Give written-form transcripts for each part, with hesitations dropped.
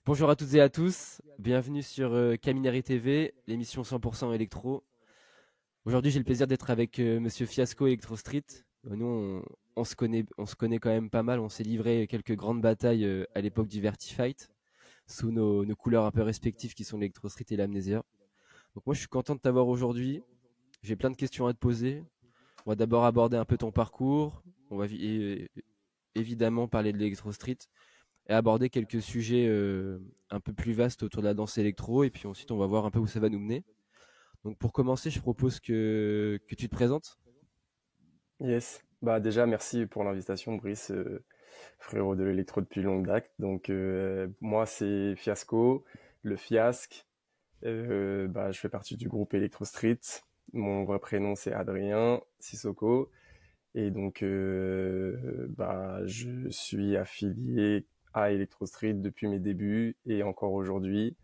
Bonjour à toutes et à tous, bienvenue sur Caminari TV, l'émission 100% électro. Aujourd'hui, j'ai le plaisir d'être avec Monsieur Fiasco Electro Street. Nous, on se connaît quand même pas mal. On s'est livré quelques grandes batailles à l'époque du Vertifight sous nos couleurs un peu respectives qui sont l'Electro Street et l'Amnesia. Donc moi, je suis content de t'avoir aujourd'hui. J'ai plein de questions à te poser. On va d'abord aborder un peu ton parcours. On va évidemment parler de l'Electro Street et aborder quelques sujets un peu plus vastes autour de la danse électro. Et puis ensuite, on va voir un peu où ça va nous mener. Donc pour commencer, je propose que tu te présentes. Yes. Bah déjà, merci pour l'invitation, Brice, frérot de l'électro depuis longue date. Donc moi, c'est Fiasco, le Fiasque. Bah, je fais partie du groupe Electro Street. Mon vrai prénom, c'est Adrien Sissoko. Et donc, bah, je suis affilié à Electro Street depuis mes débuts et encore aujourd'hui.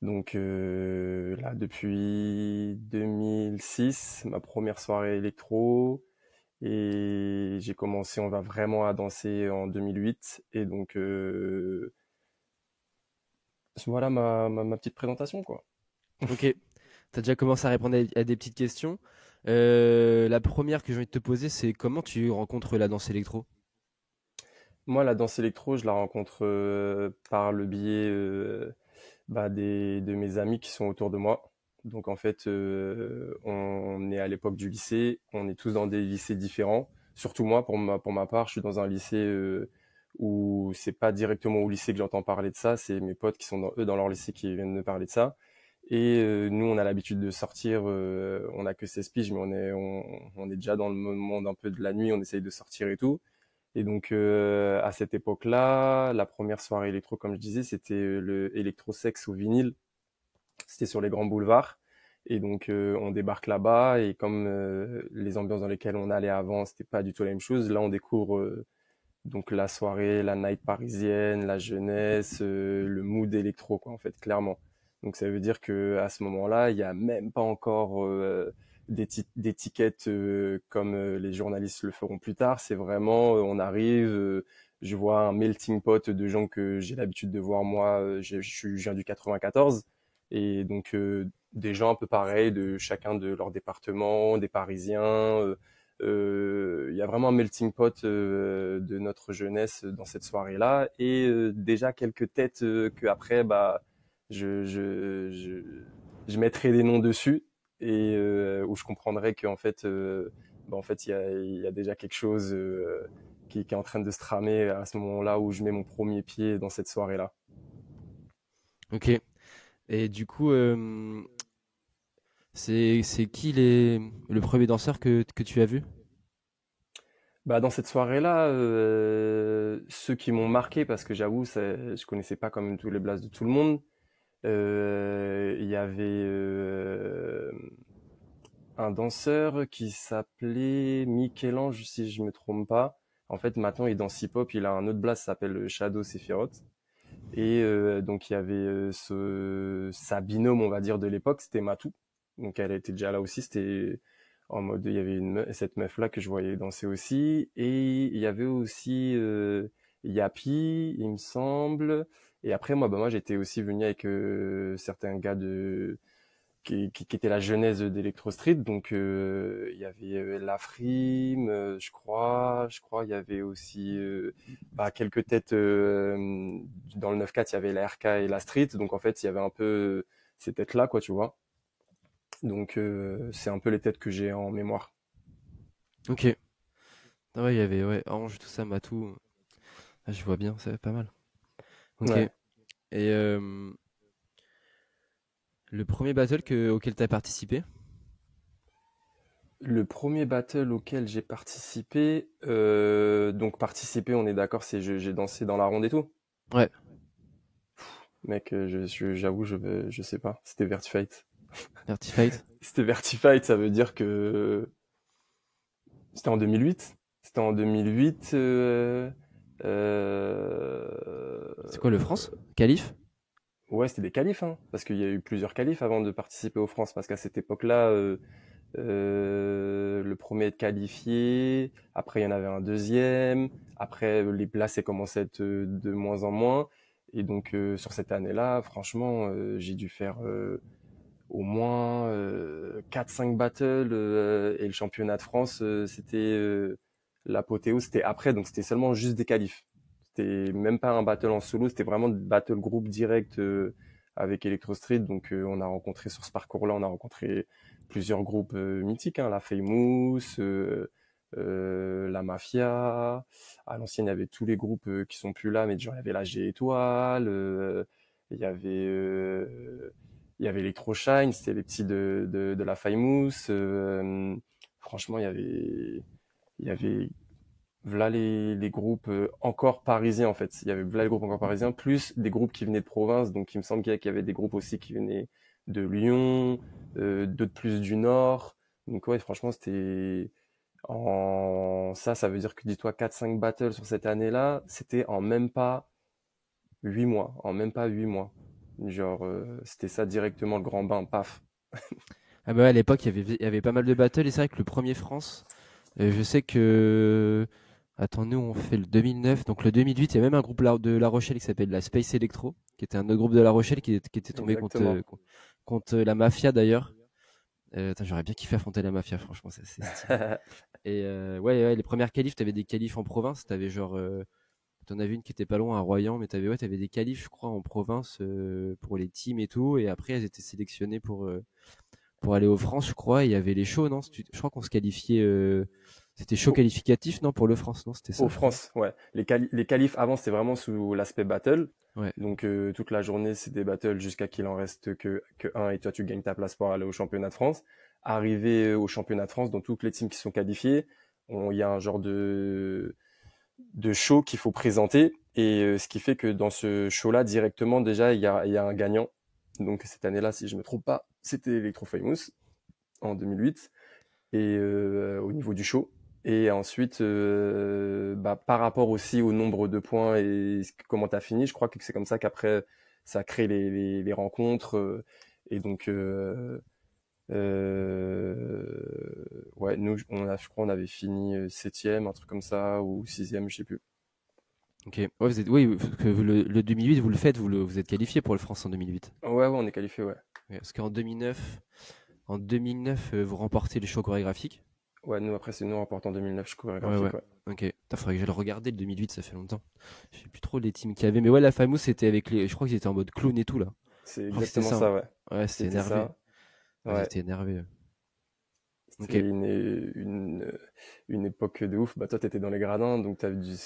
Donc là, depuis 2006, ma première soirée électro. Et j'ai commencé, on va vraiment à danser en 2008. Et donc, voilà ma petite présentation, quoi. Ok, tu as déjà commencé à répondre à des petites questions. La première que j'ai envie de te poser, c'est comment tu rencontres la danse électro? Moi, la danse électro, je la rencontre par le biais bah, de mes amis qui sont autour de moi. Donc, en fait, on est à l'époque du lycée, on est tous dans des lycées différents. Surtout moi, pour ma part, je suis dans un lycée où c'est pas directement au lycée que j'entends parler de ça, c'est mes potes qui sont eux dans leur lycée qui viennent me parler de ça. Et nous, on a l'habitude de sortir, on a que 16 piges, mais on est déjà dans le monde un peu de la nuit, on essaye de sortir et tout. Et donc, à cette époque-là, la première soirée électro, comme je disais, c'était le électro-sexe au vinyle. C'était sur les grands boulevards. Et donc, on débarque là-bas. Et comme les ambiances dans lesquelles on allait avant, c'était pas du tout la même chose, là, on découvre donc la soirée, la night parisienne, la jeunesse, le mood électro, quoi, en fait, clairement. Donc ça veut dire que à ce moment-là, il y a même pas encore d'étiquettes comme les journalistes le feront plus tard. C'est vraiment, on arrive, je vois un melting pot de gens que j'ai l'habitude de voir moi. Je viens du 94 et donc des gens un peu pareils de chacun de leur département, des Parisiens. Il y a vraiment un melting pot de notre jeunesse dans cette soirée-là et déjà quelques têtes que après bah je mettrai des noms dessus et où je comprendrai qu'en fait bah, en fait il y a déjà quelque chose qui est en train de se tramer à ce moment-là où je mets mon premier pied dans cette soirée-là. Ok. Et du coup, c'est qui le premier danseur que tu as vu? Bah dans cette soirée-là, ceux qui m'ont marqué parce que j'avoue je connaissais pas comme tous les blasts de tout le monde. Il y avait un danseur qui s'appelait Michel-Ange, si je me trompe pas. En fait, maintenant, il est dans hip-hop. Il a un autre blast qui s'appelle Shadow Sephiroth. Et donc, il y avait sa binôme, on va dire, de l'époque, c'était Matou. Donc, elle était déjà là aussi. C'était en mode, il y avait cette meuf-là que je voyais danser aussi. Et il y avait aussi Yapi, il me semble. Et après, moi, j'étais aussi venu avec certains gars qui était la genèse d'Electro Street. Donc il y avait Lafrime, je crois, il y avait aussi bah, quelques têtes dans le 9-4, il y avait la RK et la Street. Donc en fait, il y avait un peu ces têtes-là, quoi, tu vois. Donc c'est un peu les têtes que j'ai en mémoire. Ok. Ah ouais, il y avait ouais, Orange, tout ça, Matou. Ah, je vois bien, c'est pas mal. Ok. Ouais. Et le premier battle auquel tu as participé? Le premier battle auquel j'ai participé, donc participer, on est d'accord, c'est j'ai dansé dans la ronde et tout. Ouais, Mec, j'avoue, je sais pas. C'était Vertifight. Vertifight. C'était Vertified, ça veut dire que c'était en 2008. C'était en 2008. C'est quoi le France? Qualif? Ouais, c'était des qualifs, hein, parce qu'il y a eu plusieurs qualifs avant de participer aux France, parce qu'à cette époque-là, le premier à être qualifié, après il y en avait un deuxième, après les places commençaient à être de moins en moins, Et donc sur cette année-là, franchement, j'ai dû faire au moins 4-5 battles et le championnat de France, c'était l'apothéose, c'était après, donc c'était seulement juste des qualifs. C'était même pas un battle en solo, c'était vraiment des battle groupe direct avec Electro Street. Donc on a rencontré sur ce parcours-là, on a rencontré plusieurs groupes mythiques, hein, la Famous, la Mafia. À l'ancienne, il y avait tous les groupes qui sont plus là, mais genre il y avait la G Étoile, il y avait il y avait Electroshine, c'était les petits de la Famous. Franchement, il y avait voilà les groupes encore parisiens en fait. Il y avait voilà les groupes encore parisiens, plus des groupes qui venaient de province. Donc il me semble qu'il y avait des groupes aussi qui venaient de Lyon, d'autres plus du Nord. Donc ouais, franchement, c'était en ça veut dire que dis-toi 4-5 battles sur cette année-là, c'était en même pas 8 mois, en même pas 8 mois. Genre c'était ça directement le grand bain, paf. Ah bah ouais, à l'époque, il y avait pas mal de battles et c'est vrai que le premier France, je sais que. Attends, nous on fait le 2009, donc le 2008, il y a même un groupe de La Rochelle qui s'appelle la Space Electro, qui était un autre groupe de La Rochelle qui était tombé Exactement. contre la Mafia d'ailleurs. Attends, j'aurais bien kiffé affronter la Mafia, franchement, c'est stylé. Et ouais, les premières qualifs, t'avais des qualifs en province, t'avais genre. T'en avais une qui était pas loin à Royan, mais t'avais des qualifs, je crois, en province pour les teams et tout, et après elles étaient sélectionnées pour aller aux France, je crois. Et il y avait les shows, non? Je crois qu'on se qualifiait. C'était show Au- qualificatif, non, pour le France, non? C'était Aux ça, je crois. France, ouais. Les qualifs avant, c'était vraiment sous l'aspect battle. Ouais. Donc toute la journée, c'est des battles jusqu'à qu'il en reste que un et toi tu gagnes ta place pour aller au championnat de France. Arrivé au championnat de France, dans toutes les teams qui sont qualifiés, il y a un genre de show qu'il faut présenter et ce qui fait que dans ce show-là directement déjà il y a un gagnant. Donc cette année-là, si je me trompe pas, c'était Electro Famous en 2008 et au niveau du show. Et ensuite, bah, par rapport aussi au nombre de points et comment tu as fini, je crois que c'est comme ça qu'après, ça crée les rencontres. Et donc, ouais, nous, je crois, on avait fini septième, un truc comme ça, ou sixième, je sais plus. Ok. Ouais, oui, parce que le 2008, vous le faites, vous êtes qualifié pour le France en 2008. Ouais, ouais, on est qualifié, ouais. Ouais, parce en 2009, vous remportez le show chorégraphique. Ouais, nous, après, c'est nous remportant en 2009, je Ouais, ouais. chorégraphique, ouais. Ok. Faudrait que je le regarde le 2008, ça fait longtemps. Je sais plus trop les teams qu'il y avait, mais ouais, la Famous, c'était avec les. Je crois qu'ils étaient en mode clown et tout là. C'est Je crois que c'était exactement ça, hein. ça, ouais. Ouais, c'était C'était énervé. ça. Ouais, ils Ouais. étaient énervés. C'était Ok. une époque de ouf. Bah, toi, t'étais dans les gradins, donc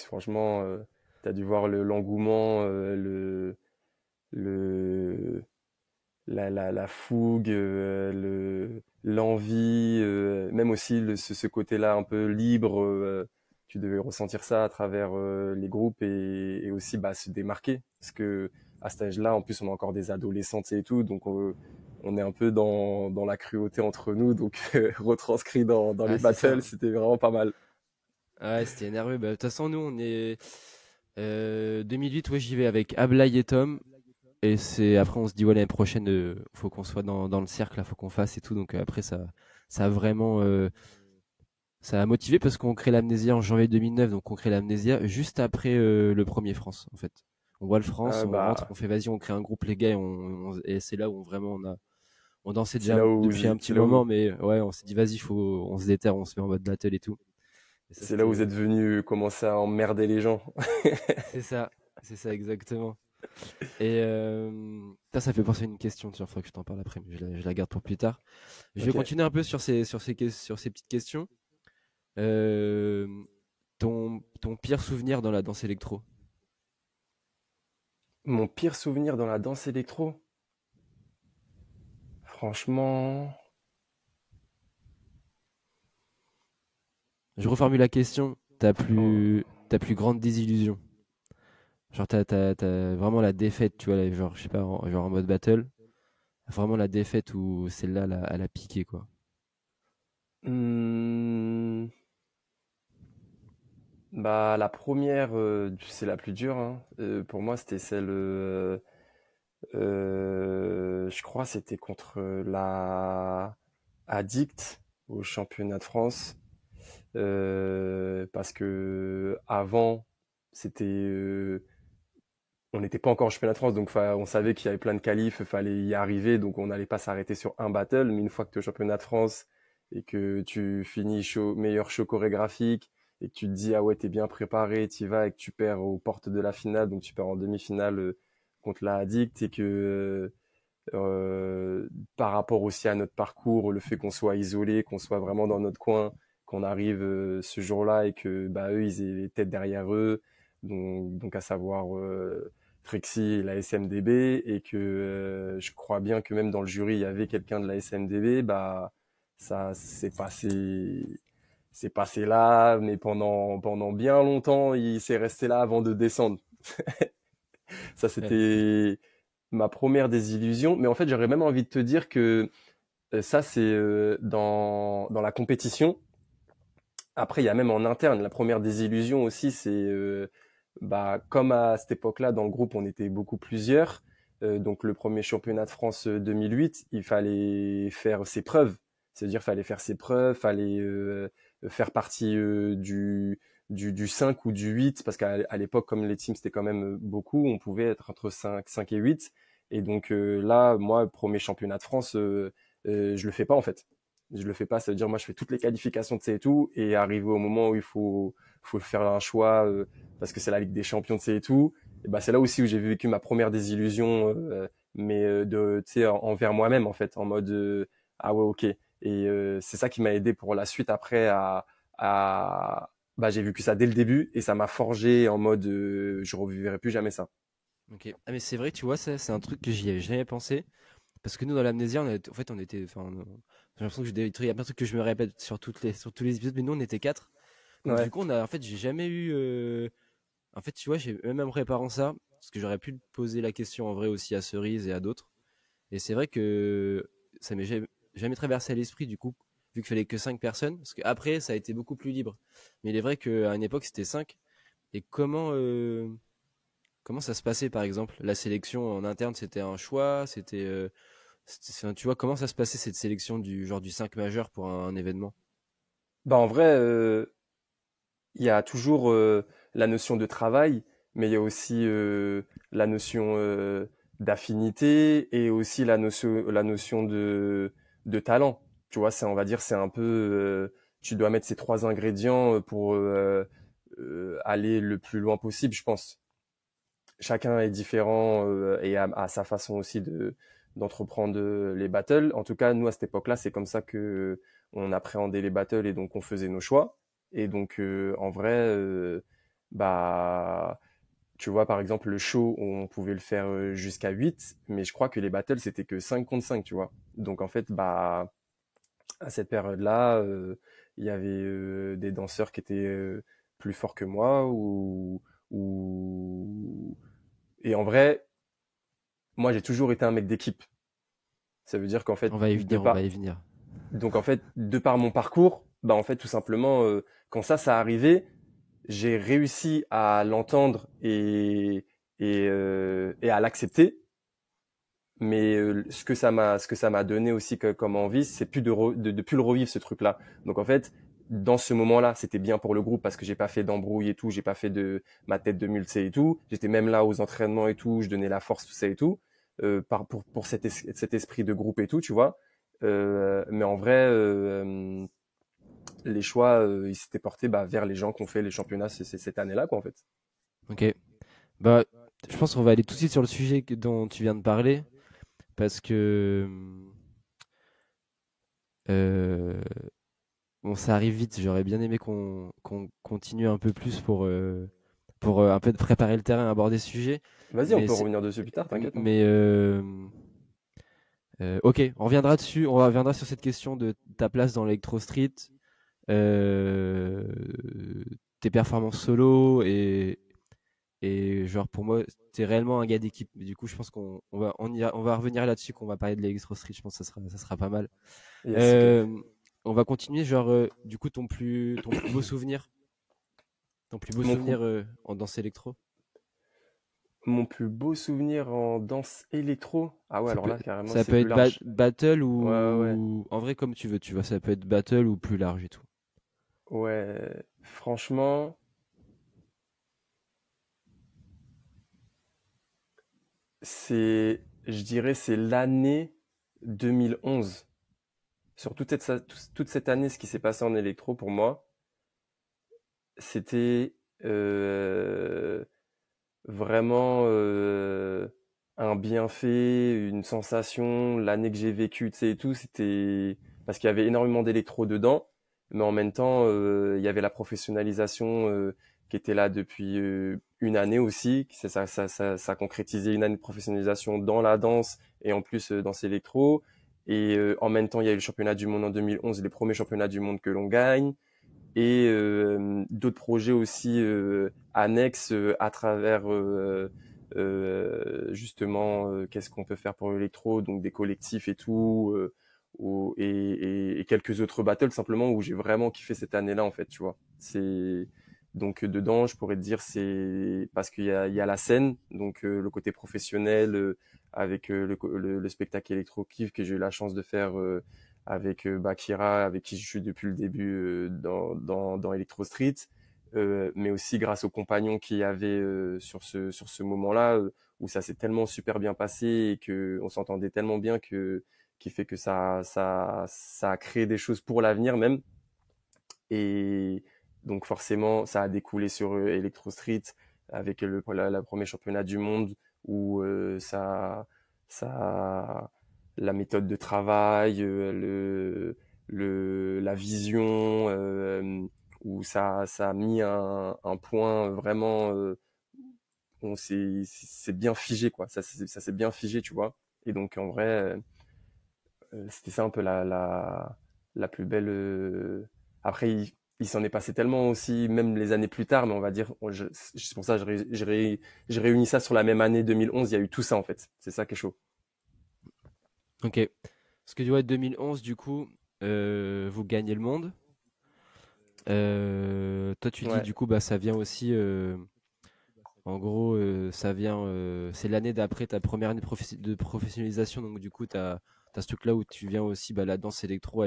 franchement, t'as dû voir l'engouement, le, la fougue, l'envie, même aussi ce côté-là un peu libre. Tu devais ressentir ça à travers les groupes et aussi bah, se démarquer. Parce que à cet âge-là, en plus, on a encore des adolescentes et tout, donc on est un peu dans la cruauté entre nous, donc retranscrit dans les Ah, c'est battles, ça. c'était vraiment pas mal. Ouais, c'était énervé. Bah, de toute façon, nous, on est 2008. Ouais, j'y vais avec Ablay et Tom. Et c'est après, on se dit ouais, l'année prochaine, faut qu'on soit dans le cercle, là, faut qu'on fasse et tout. Donc après, ça a vraiment, ça a motivé parce qu'on crée l'Amnésia en janvier 2009. Donc on crée l'Amnésia juste après le premier France, en fait. On voit le France, on rentre, Bah, on fait vas-y, on crée un groupe les gars, et c'est là où vraiment on dansait déjà depuis un petit c'est là où moment, mais ouais, on s'est dit vas-y, on se déterre, on se met en mode battle et tout. Et ça, c'est là où vous êtes venu commencer à emmerder les gens. c'est ça, c'est ça exactement. Et ça fait penser à une question, tiens, faut que je t'en parle après, mais je la garde pour plus tard. Je vais Ok. continuer un peu sur ces petites questions. Euh, ton pire souvenir dans la danse électro? Mon pire souvenir dans la danse électro, franchement, Je reformule la question. oh, Ta plus grande désillusion. Genre, t'as vraiment la défaite, tu vois, genre, je sais pas, genre en mode battle. Vraiment la défaite où celle-là, elle a piqué, quoi. hmm, bah la première, c'est la plus dure, hein. Pour moi, c'était celle, je crois, c'était contre la Addict au championnat de France. Parce que avant, c'était, on n'était pas encore en championnat de France, donc on savait qu'il y avait plein de qualifs, il fallait y arriver, donc on n'allait pas s'arrêter sur un battle. Mais une fois que tu es au championnat de France et que tu finis meilleur show chorégraphique et que tu te dis, ah ouais, t'es bien préparé, t'y vas et que tu perds aux portes de la finale, donc tu perds en demi-finale contre la Addict et que par rapport aussi à notre parcours, le fait qu'on soit isolé, qu'on soit vraiment dans notre coin, qu'on arrive ce jour-là et que bah, eux, ils aient les têtes derrière eux, donc à savoir Trixie et la SMDB, et que je crois bien que même dans le jury, il y avait quelqu'un de la SMDB, bah ça c'est passé là, mais pendant bien longtemps, il s'est resté là avant de descendre. Ça, Ouais. c'était ma première désillusion. Mais en fait, j'aurais même envie de te dire que ça, c'est dans la compétition. Après, il y a même en interne, la première désillusion aussi, c'est bah, comme à cette époque-là, dans le groupe, on était beaucoup plusieurs. Donc, le premier championnat de France 2008, il fallait faire ses preuves. C'est-à-dire, fallait faire ses preuves, fallait faire partie du 5 ou du 8, parce qu'à l'époque, comme les teams, c'était quand même beaucoup, on pouvait être entre 5 et 8. Et donc là, moi, premier championnat de France, je le fais pas en fait. Je le fais pas, ça veut dire moi je fais toutes les qualifications de C et tout, et arrivé au moment où il faut faire un choix parce que c'est la Ligue des Champions de C et tout, et bah c'est là aussi où j'ai vécu ma première désillusion, mais de tu sais envers moi-même en fait, en mode ah ouais ok, et c'est ça qui m'a aidé pour la suite après à bah j'ai vécu ça dès le début et ça m'a forgé en mode je revivrai plus jamais ça. Ok. Ah, mais c'est vrai, tu vois, ça, c'est un truc que j'y avais jamais pensé. Parce que nous, dans l'amnésia, en fait, on était. Enfin, j'ai l'impression que il y a plein de trucs que je me répète sur tous les épisodes, mais nous, on était quatre. Donc, du Ouais, coup, en fait, j'ai jamais eu. En fait, tu vois, même en préparant ça, parce que j'aurais pu poser la question en vrai aussi à Cerise et à d'autres. Et c'est vrai que ça m'est jamais traversé à l'esprit, du coup, vu qu'il fallait que 5 personnes. Parce qu'après, ça a été beaucoup plus libre. Mais il est vrai qu'à une époque, c'était 5. Et comment ça se passait, par exemple? La sélection en interne, c'était un choix? Tu vois, comment ça se passait cette sélection du genre du 5 majeur pour un événement? bah en vrai il y a toujours la notion de travail, mais il y a aussi la notion d'affinité et aussi la notion de talent. Tu vois, on va dire, c'est un peu, tu dois mettre ces trois ingrédients pour aller le plus loin possible, je pense. Chacun est différent et a sa façon aussi d'entreprendre les battles. En tout cas, nous à cette époque-là, c'est comme ça que on appréhendait les battles et donc on faisait nos choix. Et donc en vrai, bah tu vois par exemple le show, on pouvait le faire jusqu'à 8, mais je crois que les battles c'était que 5 contre 5, tu vois. Donc en fait, bah à cette période-là, il y avait des danseurs qui étaient plus forts que moi ou et en vrai, moi, j'ai toujours été un mec d'équipe. Ça veut dire qu'en fait, On va y venir, on va y venir. donc en fait, de par mon parcours, bah en fait, tout simplement, quand ça arrivait, j'ai réussi à l'entendre et à l'accepter. Mais ce que ça m'a donné aussi comme envie, c'est plus de plus le revivre ce truc-là. Donc en fait, dans ce moment-là, c'était bien pour le groupe parce que j'ai pas fait d'embrouille et tout, j'ai pas fait de ma tête de mule et tout. J'étais même là aux entraînements et tout, je donnais la force tout ça et tout, pour cet esprit de groupe et tout, tu vois. Mais en vrai, les choix, ils s'étaient portés bah, vers les gens qui ont fait les championnats cette année-là, quoi, en fait. Ok. Bah, je pense qu'on va aller tout de suite sur le sujet dont tu viens de parler. Parce que. euh, bon, ça arrive vite. J'aurais bien aimé qu'on continue un peu plus pour un peu de préparer le terrain, aborder ce sujet. Vas-y, on Mais, peut revenir dessus plus tard, t'inquiète, hein. mais ok, on reviendra dessus. On reviendra sur cette question de ta place dans l'Electro Street, euh, tes performances solo et genre pour moi, t'es réellement un gars d'équipe. Mais du coup, je pense on va revenir là-dessus, qu'on va parler de l'Electro Street. Je pense que ça sera pas mal. Yes, ok. Euh, on va continuer, genre, du coup, ton plus beau souvenir, Mon, pro- en danse électro. Mon plus beau souvenir en danse électro. Ah ouais, Ça alors peut, là, carrément, ça c'est peut plus être large. battle Ouais, ouais, ouais. ou en vrai comme tu veux, tu vois. Ça peut être battle ou plus large et tout. Ouais, franchement, je dirais, c'est l'année 2011. Sur toute cette année, ce qui s'est passé en électro pour moi, c'était euh, vraiment un bienfait, une sensation. L'année que j'ai vécue, tu sais, et tout, c'était parce qu'il y avait énormément d'électro dedans, mais en même temps, il y avait la professionnalisation qui était là depuis une année aussi. Ça concrétisait une année de professionnalisation dans la danse et en plus dans ces électro. Et en même temps, il y a eu le championnat du monde en 2011, les premiers championnats du monde que l'on gagne et d'autres projets aussi annexes à travers justement qu'est-ce qu'on peut faire pour l'électro, donc des collectifs et tout, et quelques autres battles simplement où j'ai vraiment kiffé cette année-là en fait, tu vois. C'est donc dedans, je pourrais te dire c'est parce il y a la scène, donc le côté professionnel avec le spectacle électro-kiff que j'ai eu la chance de faire avec Bakira, avec qui je suis depuis le début dans Electro Street, mais aussi grâce aux compagnons qu'il y avait sur ce moment-là, où ça s'est tellement super bien passé et que on s'entendait tellement bien qui fait que ça a créé des choses pour l'avenir même. Et donc forcément, ça a découlé sur Electro Street avec la premier championnat du monde où ça, la méthode de travail, la vision, où ça a mis un point vraiment, c'est bien figé quoi. Ça s'est bien figé, tu vois. Et donc en vrai, c'était ça un peu la plus belle. Après, il s'en est passé tellement aussi, même les années plus tard, mais on va dire, c'est pour ça que je réunis ça sur la même année 2011. Il y a eu tout ça en fait. C'est ça qui est chaud. Ok. Parce que tu vois, 2011, du coup, vous gagnez le monde. Toi, tu dis, Ouais, du coup, bah, ça vient aussi. En gros, ça vient. C'est l'année d'après ta première année de professionnalisation. Donc, du coup, t'as ce truc-là où tu viens aussi. Bah, la danse électro,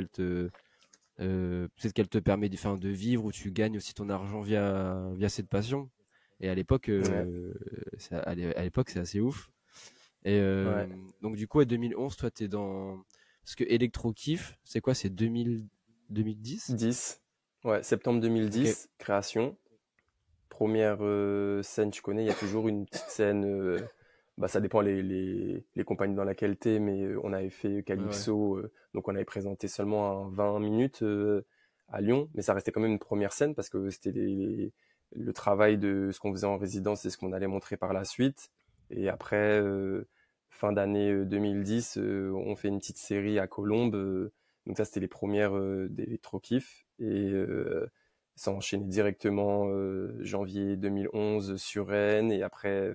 peut-être qu'elle te permet de vivre, où tu gagnes aussi ton argent via cette passion. Et à l'époque, ouais, à l'époque, c'est assez ouf. Et ouais. donc, du coup, à 2011, toi, t'es dans. Parce que Electro Kiff, c'est quoi? C'est 2010? 10. Ouais, septembre Ok. 2010, création. Première scène, tu connais, il y a toujours une petite scène. Bah, ça dépend les compagnies dans laquelle t'es, mais on avait fait Ouais, ouais. Calypso, donc on avait présenté seulement un 20 minutes à Lyon, mais ça restait quand même une première scène parce que c'était le travail de ce qu'on faisait en résidence et ce qu'on allait montrer par la suite. Et après, fin d'année 2010, on fait une petite série à Colombes. Donc ça, c'était les premières d'Electro-Kiff. Et ça a enchaîné directement janvier 2011 sur Rennes. Et après,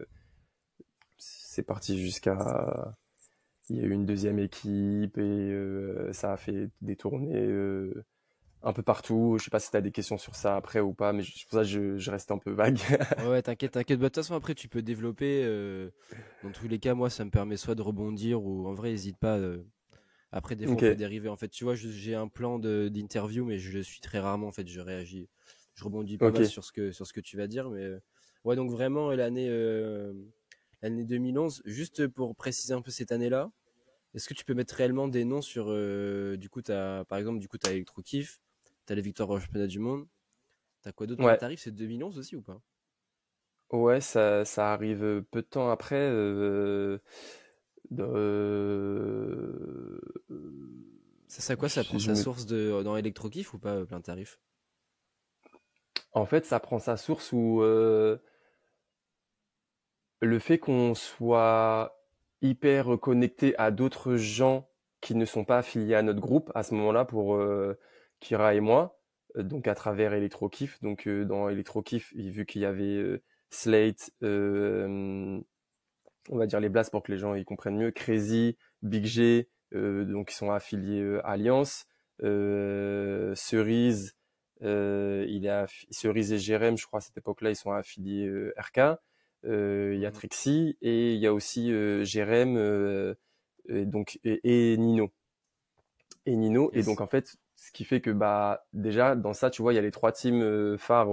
c'est parti jusqu'à... Il y a eu une deuxième équipe et ça a fait des tournées un peu partout. Je sais pas si tu as des questions sur ça après ou pas, mais c'est pour ça que je reste un peu vague. Ouais, ouais, t'inquiète, t'inquiète. Bah, de toute façon, après, tu peux développer. Dans tous les cas, moi, ça me permet soit de rebondir ou en vrai, n'hésite pas. Après, des fois, on Ok, peut dériver. En fait, tu vois, j'ai un plan d'interview, mais je le suis très rarement. En fait, je réagis. Je rebondis pas ok. mal sur ce que tu vas dire. Mais ouais, donc vraiment, l'année 2011, juste pour préciser un peu cette année-là, est-ce que tu peux mettre réellement des noms sur. Du coup, par exemple, t'as Electro Kiff, t'as les victoires au championnat du monde. T'as quoi d'autre plein Ouais, tarif? C'est 2011 aussi ou pas? ouais, ça arrive peu de temps après. De- euh, Ça quoi? Ça prend je sa me... source dans Electro Kiff ou pas, plein tarif? En fait, ça prend sa source où le fait qu'on soit hyper connecté à d'autres gens qui ne sont pas affiliés à notre groupe à ce moment-là pour Kira et moi, donc à travers Electrokiff. Donc dans Electrokiff, vu qu'il y avait Slate, on va dire les blasts pour que les gens y comprennent mieux, Crazy, Big G, donc qui sont affiliés Alliance, Cerise, Cerise et Jérém, je crois à cette époque-là, ils sont affiliés RK. Il y a Mhm. Trixie et il y a aussi Jérém et Nino. Et Nino. Et donc Yes. en fait, ce qui fait que bah déjà dans ça, tu vois, il y a les trois teams phares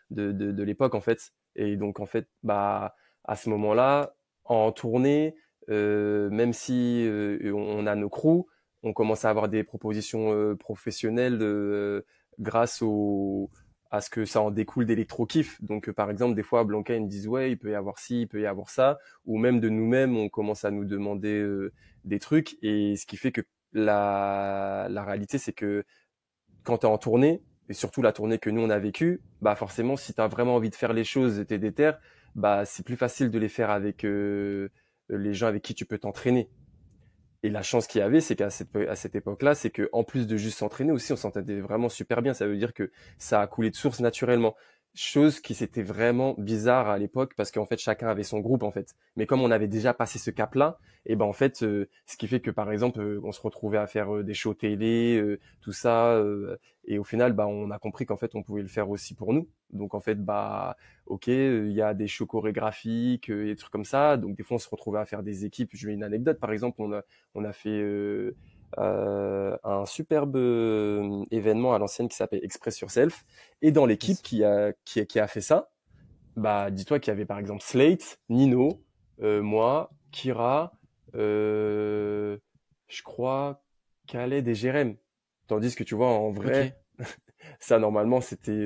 de l'époque en fait. Et donc en fait, bah à ce moment-là, en tournée, même si on a nos crews, on commence à avoir des propositions professionnelles grâce à ce que ça en découle d'électro-kiff. Donc, par exemple, des fois, à Blanca, ils me disent, ouais, il peut y avoir ci, il peut y avoir ça. Ou même de nous-mêmes, on commence à nous demander des trucs. Et ce qui fait que la réalité, c'est que quand tu es en tournée, et surtout la tournée que nous on a vécue, bah forcément si tu as vraiment envie de faire les choses, t'es déter, bah c'est plus facile de les faire avec les gens avec qui tu peux t'entraîner. Et la chance qu'il y avait, c'est qu'à cette époque-là, c'est que en plus de juste s'entraîner aussi, on s'entendait vraiment super bien. Ça veut dire que ça a coulé de source naturellement. Chose qui c'était vraiment bizarre à l'époque parce qu'en fait chacun avait son groupe en fait. Mais comme on avait déjà passé ce cap-là, et ben en fait, ce qui fait que par exemple, on se retrouvait à faire des shows télé, tout ça, et au final, bah on a compris qu'en fait on pouvait le faire aussi pour nous. Donc en fait, bah ok, il y a des shows chorégraphiques et des trucs comme ça. Donc des fois on se retrouvait à faire des équipes. Je vais une anecdote par exemple, on a fait un superbe événement à l'ancienne qui s'appelle Express Yourself. Et dans l'équipe Yes. qui a fait ça, bah dis-toi qu'il y avait par exemple Slate, Nino, moi, Kira, euh, je crois Khaled et Jérém. Tandis que tu vois, en Ok. vrai, ça normalement c'était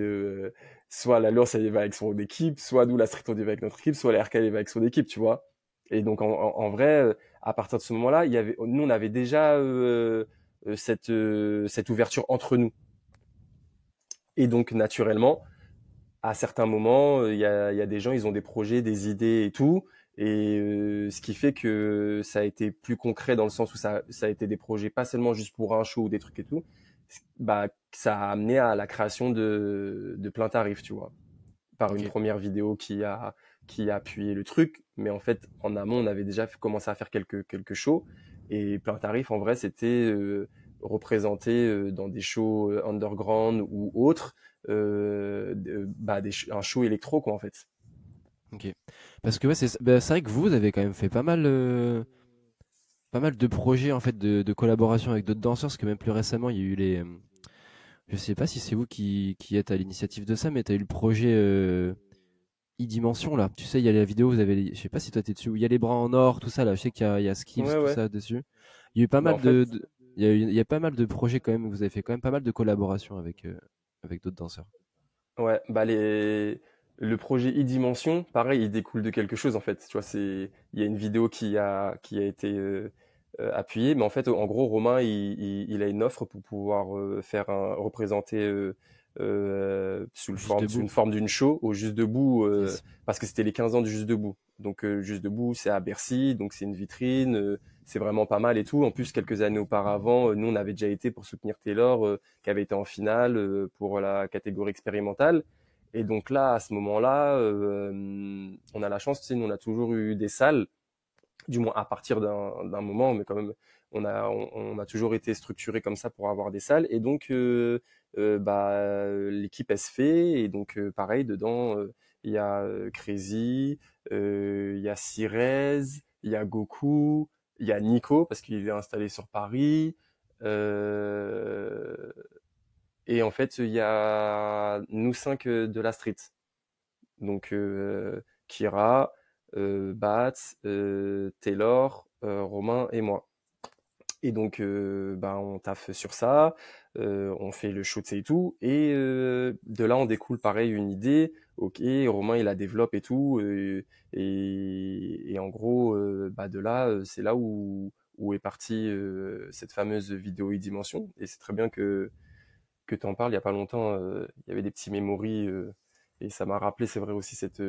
soit la Lurs elle y va avec son équipe, soit nous la Street on y va avec notre équipe, soit la RK elle y va avec son équipe, tu vois. Et donc en vrai, à partir de ce moment-là, nous on avait déjà cette ouverture entre nous. Et donc naturellement, à certains moments, il y a des gens, ils ont des projets, des idées et tout. Et ce qui fait que ça a été plus concret dans le sens où ça a été des projets pas seulement juste pour un show ou des trucs et tout. Bah, ça a amené à la création de plein tarifs, tu vois, par une Ok. première vidéo qui a appuyé le truc. Mais en fait, en amont, on avait déjà commencé à faire quelques shows. Et plein tarif, en vrai, c'était représenté dans des shows underground ou autres, bah, un show électro, quoi, en fait. Ok. Parce que ouais, c'est vrai que vous avez quand même fait pas mal de projets en fait de collaboration avec d'autres danseurs, parce que même plus récemment, il y a eu je sais pas si c'est vous qui êtes à l'initiative de ça, mais tu as eu le projet e-dimension là. Tu sais, il y a la vidéo, je sais pas si toi t'es dessus, où il y a les bras en or, tout ça là. Je sais qu'il y a Skips, Ouais, tout ouais. ça dessus. Il y a eu pas Bah, mal en fait, il y a pas mal de projets quand même. Vous avez fait quand même pas mal de collaborations avec d'autres danseurs. ouais, bah, le projet e-dimension, pareil, il découle de quelque chose, en fait. Tu vois, il y a une vidéo qui a été appuyée, mais en fait, en gros, Romain, il a une offre pour pouvoir représenter Juste sous debout. une forme d'une show au Juste Debout, Yes. parce que c'était les 15 ans du Juste Debout. Donc, Juste Debout, c'est à Bercy, donc c'est une vitrine, c'est vraiment pas mal et tout. En plus, quelques années auparavant, nous, on avait déjà été pour soutenir Taylor, qui avait été en finale pour la catégorie expérimentale. Et donc là, à ce moment-là, on a la chance, tu sais, nous, on a toujours eu des salles, du moins à partir d'un moment, mais quand même, on a toujours été structuré comme ça pour avoir des salles. Et donc, bah, l'équipe, elle se fait. Et donc, pareil, dedans, il y a Crazy, il y a Cirez, il y a Goku, il y a Nico, parce qu'il est installé sur Paris. Euh, et en fait, il y a nous cinq de la street. Donc Kira, Bats, Taylor, Romain et moi. Et donc bah, on taffe sur ça, on fait le shoot et tout. Et de là on découle pareil une idée. Ok, Romain il la développe et tout. Et en gros, bah, de là, c'est là où est partie cette fameuse vidéo e-dimension. Et c'est très bien que tu en parles. Il y a pas longtemps, il y avait des petits memories et ça m'a rappelé, c'est vrai aussi cette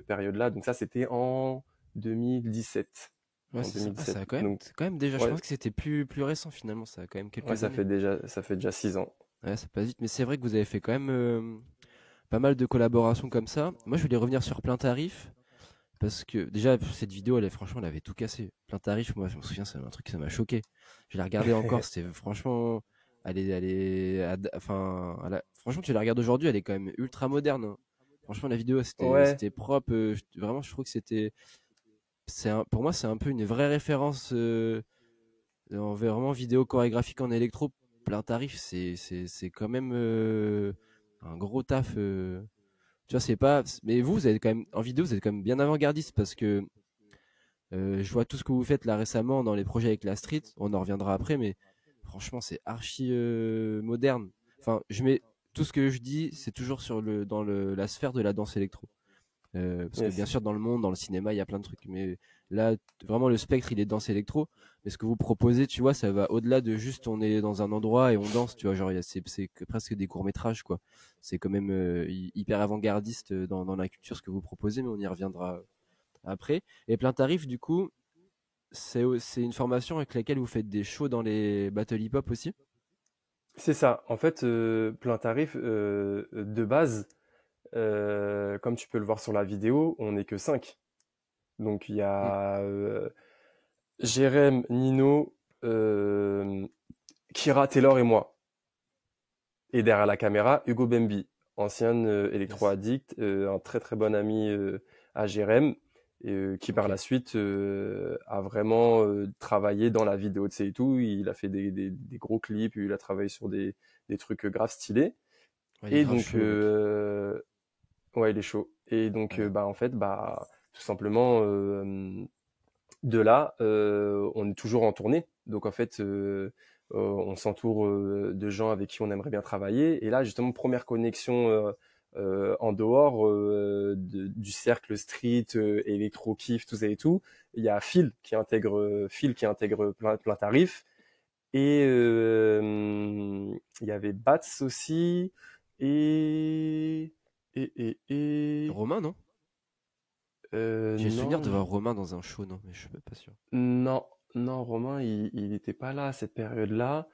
période-là. Donc ça, c'était en 2017. Ouais, En c'est ça. Ah, 2017. c'est quand même déjà. Je Ouais, pense que c'était plus récent finalement. Ça a quand même ouais, quelques ça années. fait déjà 6 ans. Ouais, ça passe vite. Mais c'est vrai que vous avez fait quand même pas mal de collaborations comme ça. Moi, je voulais revenir sur Plein Tarif. Parce que déjà, cette vidéo, franchement, elle avait tout cassé. Plein Tarif, moi, je me souviens, c'est un truc qui ça m'a choqué. Je l'ai regardé encore, c'était franchement. Enfin, franchement, tu la regardes aujourd'hui, elle est quand même ultra moderne, hein. Franchement, la vidéo, Ouais, c'était propre. Vraiment, je trouve que pour moi, c'est un peu une vraie référence en vraiment vidéo chorégraphique en électro. Plein Tarif, c'est quand même un gros taf. Tu vois, c'est pas. Mais vous êtes quand même en vidéo, vous êtes quand même bien avant-gardiste parce que Je vois tout ce que vous faites là récemment dans les projets avec la street. On en reviendra après, mais franchement, c'est archi moderne. Enfin, je mets tout ce que je dis, c'est toujours dans la sphère de la danse électro. Parce que bien Yes. sûr, dans le monde, dans le cinéma, il y a plein de trucs. Mais là, vraiment, le spectre, il est danse électro. Mais ce que vous proposez, tu vois, ça va au-delà de juste on est dans un endroit et on danse, tu vois. Genre, c'est presque des courts-métrages, quoi. C'est quand même hyper avant-gardiste dans la culture, ce que vous proposez, mais on y reviendra après. Et plein tarif, du coup, c'est une formation avec laquelle vous faites des shows dans les battle hip-hop aussi? C'est ça. En fait, plein tarif, de base, comme tu peux le voir sur la vidéo, on n'est que 5. Donc il y Hmm. a Jérém, Nino, Kira, Taylor et moi. Et derrière la caméra, Hugo Bembi, ancien Yes. électro-addict, un très très bon ami à Jérém, et, qui par Ok. la suite a vraiment travaillé dans la vidéo de et tout. Il a fait des gros clips, il a travaillé sur des trucs grave stylés. Ouais, il est Et grave donc, chaud, le mec. ouais, il est chaud. Et donc, Ouais. bah, en fait, bah, tout simplement, de là, on est toujours en tournée. Donc, en fait, on s'entoure de gens avec qui on aimerait bien travailler. Et là, justement, première connexion en dehors du cercle street, électro, kiff, tout ça et tout. Il y a Phil qui intègre plein tarif. Et il y avait Bats aussi. Et et Romain, non? J'ai le souvenir non, de voir Romain dans un show, non, mais je suis pas sûr. non, non, Romain, il était pas là à cette période-là.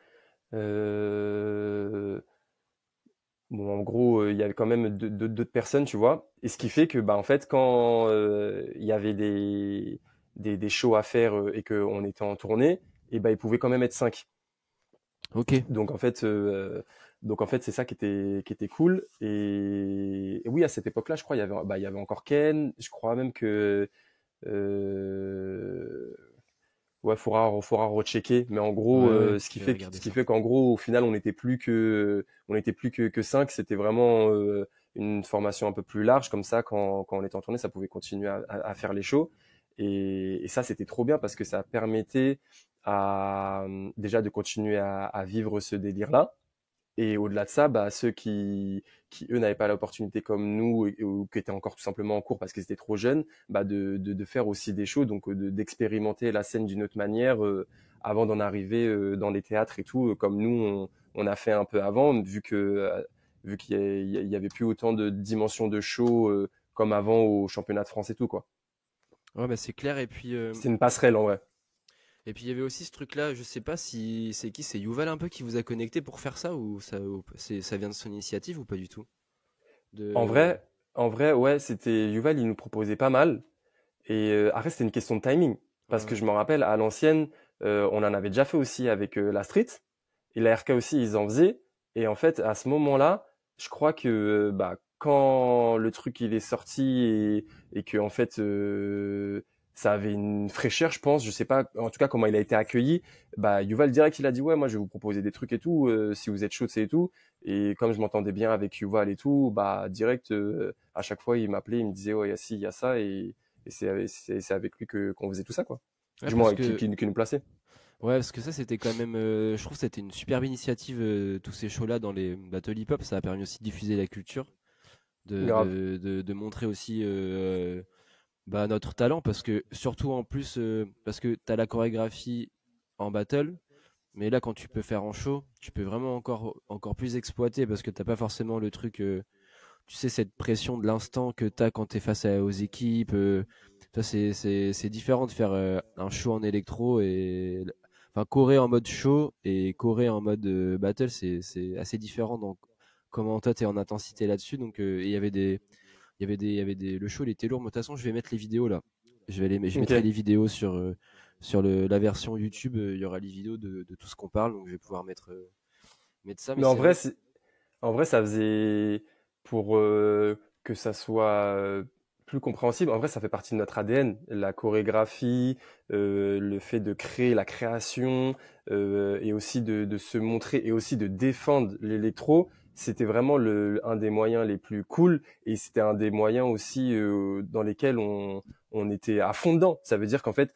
Euh, bon, en gros, il y avait quand même d'autres personnes, tu vois. Et ce qui fait que, bah, en fait, quand il y avait des shows à faire et qu'on était en tournée, et bah, il pouvait quand même être 5. Ok. Donc en fait, c'est ça qui était cool. Et oui, à cette époque-là, je crois, il y avait encore Ken. Je crois même que euh, ouais, faudra rechecker. Mais en gros, Ouais, ouais, je vais ce regarder qui ça. fait qu'en gros, au final, on n'était plus que 5. C'était vraiment une formation un peu plus large. Comme ça, quand on était en tournée, ça pouvait continuer à faire les shows. Et ça, c'était trop bien parce que ça permettait déjà de continuer à vivre ce délire-là. Et au-delà de ça, bah, ceux qui eux n'avaient pas l'opportunité comme nous ou qui étaient encore tout simplement en cours parce qu'ils étaient trop jeunes, bah, de faire aussi des shows, donc d'expérimenter la scène d'une autre manière avant d'en arriver dans les théâtres et tout, comme nous on a fait un peu avant, vu qu'il y avait plus autant de dimensions de show comme avant au championnat de France et tout quoi. Ouais, bah c'est clair. C'était une passerelle en vrai. Et puis il y avait aussi ce truc-là. Je sais pas si c'est Yuval un peu qui vous a connecté pour faire ça ou ça vient de son initiative ou pas du tout. En De. vrai, en vrai, ouais, c'était Yuval, il nous proposait pas mal. Et après, c'était une question de timing. Ouais, Parce que ouais. je me rappelle, à l'ancienne, on en avait déjà fait aussi avec la street. Et la RK aussi, ils en faisaient. Et en fait, à ce moment-là, je crois que bah, quand le truc il est sorti et que en fait ça avait une fraîcheur, je pense, je sais pas, en tout cas comment il a été accueilli, bah Yuval direct il a dit ouais moi je vais vous proposer des trucs et tout, si vous êtes chaud c'est et tout. Et comme je m'entendais bien avec Yuval et tout, bah direct à chaque fois il m'appelait, il me disait ouais il y a ci, il y a ça et c'est avec lui que qu'on faisait tout ça quoi. Ouais, Du parce moins que qui nous plaçait. ouais, parce que ça c'était quand même. Je trouve que c'était une superbe initiative tous ces shows-là dans les battle hip-hop. Ça a permis aussi de diffuser la culture, Grave. de montrer aussi bah, notre talent parce que surtout en plus parce que t'as la chorégraphie en battle. Mais là, quand tu peux faire en show, tu peux vraiment encore plus exploiter parce que t'as pas forcément le truc, tu sais, cette pression de l'instant que t'as quand t'es aux équipes. Ça, c'est différent de faire un show en électro et, enfin, Corée en mode show et Corée en mode battle, c'est assez différent. Donc, comment toi t'es en intensité là-dessus. Donc, il y avait le show, il était lourd. Mais de toute façon, je vais mettre les vidéos là. Je Ok. mettrai les vidéos sur la version YouTube. Il y aura les vidéos de tout ce qu'on parle, donc je vais pouvoir mettre ça. Mais Mais en c'est vrai, vrai que ça faisait pour que ça soit plus compréhensible. En vrai, ça fait partie de notre ADN. La chorégraphie, le fait de créer la création et aussi de se montrer et aussi de défendre l'électro. C'était vraiment un des moyens les plus cool et c'était un des moyens aussi dans lesquels on était à fond dedans. Ça veut dire qu'en fait,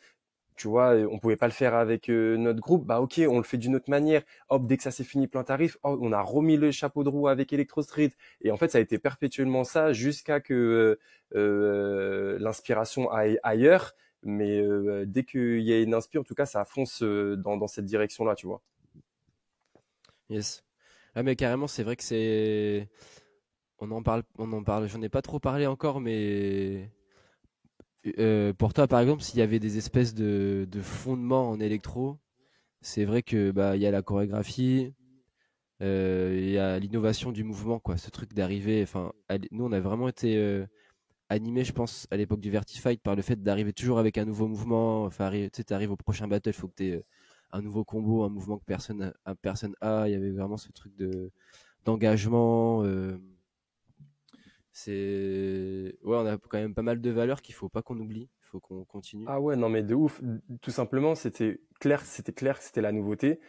tu vois, on pouvait pas le faire avec notre groupe. Bah ok, on le fait d'une autre manière. Hop, dès que ça s'est fini, plein tarif, hop, on a remis le chapeau de roue avec Electro Street. Et en fait, ça a été perpétuellement ça jusqu'à que l'inspiration aille ailleurs. Mais dès qu'il y a une inspi, en tout cas, ça fonce dans cette direction-là, tu vois. Yes. Ah mais carrément, c'est vrai que c'est. On en parle. J'en ai pas trop parlé encore, mais pour toi, par exemple, s'il y avait des espèces de fondements en électro, c'est vrai que bah il y a la chorégraphie, il y a l'innovation du mouvement, quoi. Ce truc d'arriver. Enfin, nous, on a vraiment été animé, je pense, à l'époque du Vertifight par le fait d'arriver toujours avec un nouveau mouvement. Enfin, tu sais, t'arrives au prochain battle, il faut que tu aies un nouveau combo, un mouvement que personne a. Il y avait vraiment ce truc d'engagement. Ouais, on a quand même pas mal de valeurs qu'il faut pas qu'on oublie. Il faut qu'on continue. Ah ouais, non mais de ouf. Tout simplement, c'était clair que c'était la nouveauté.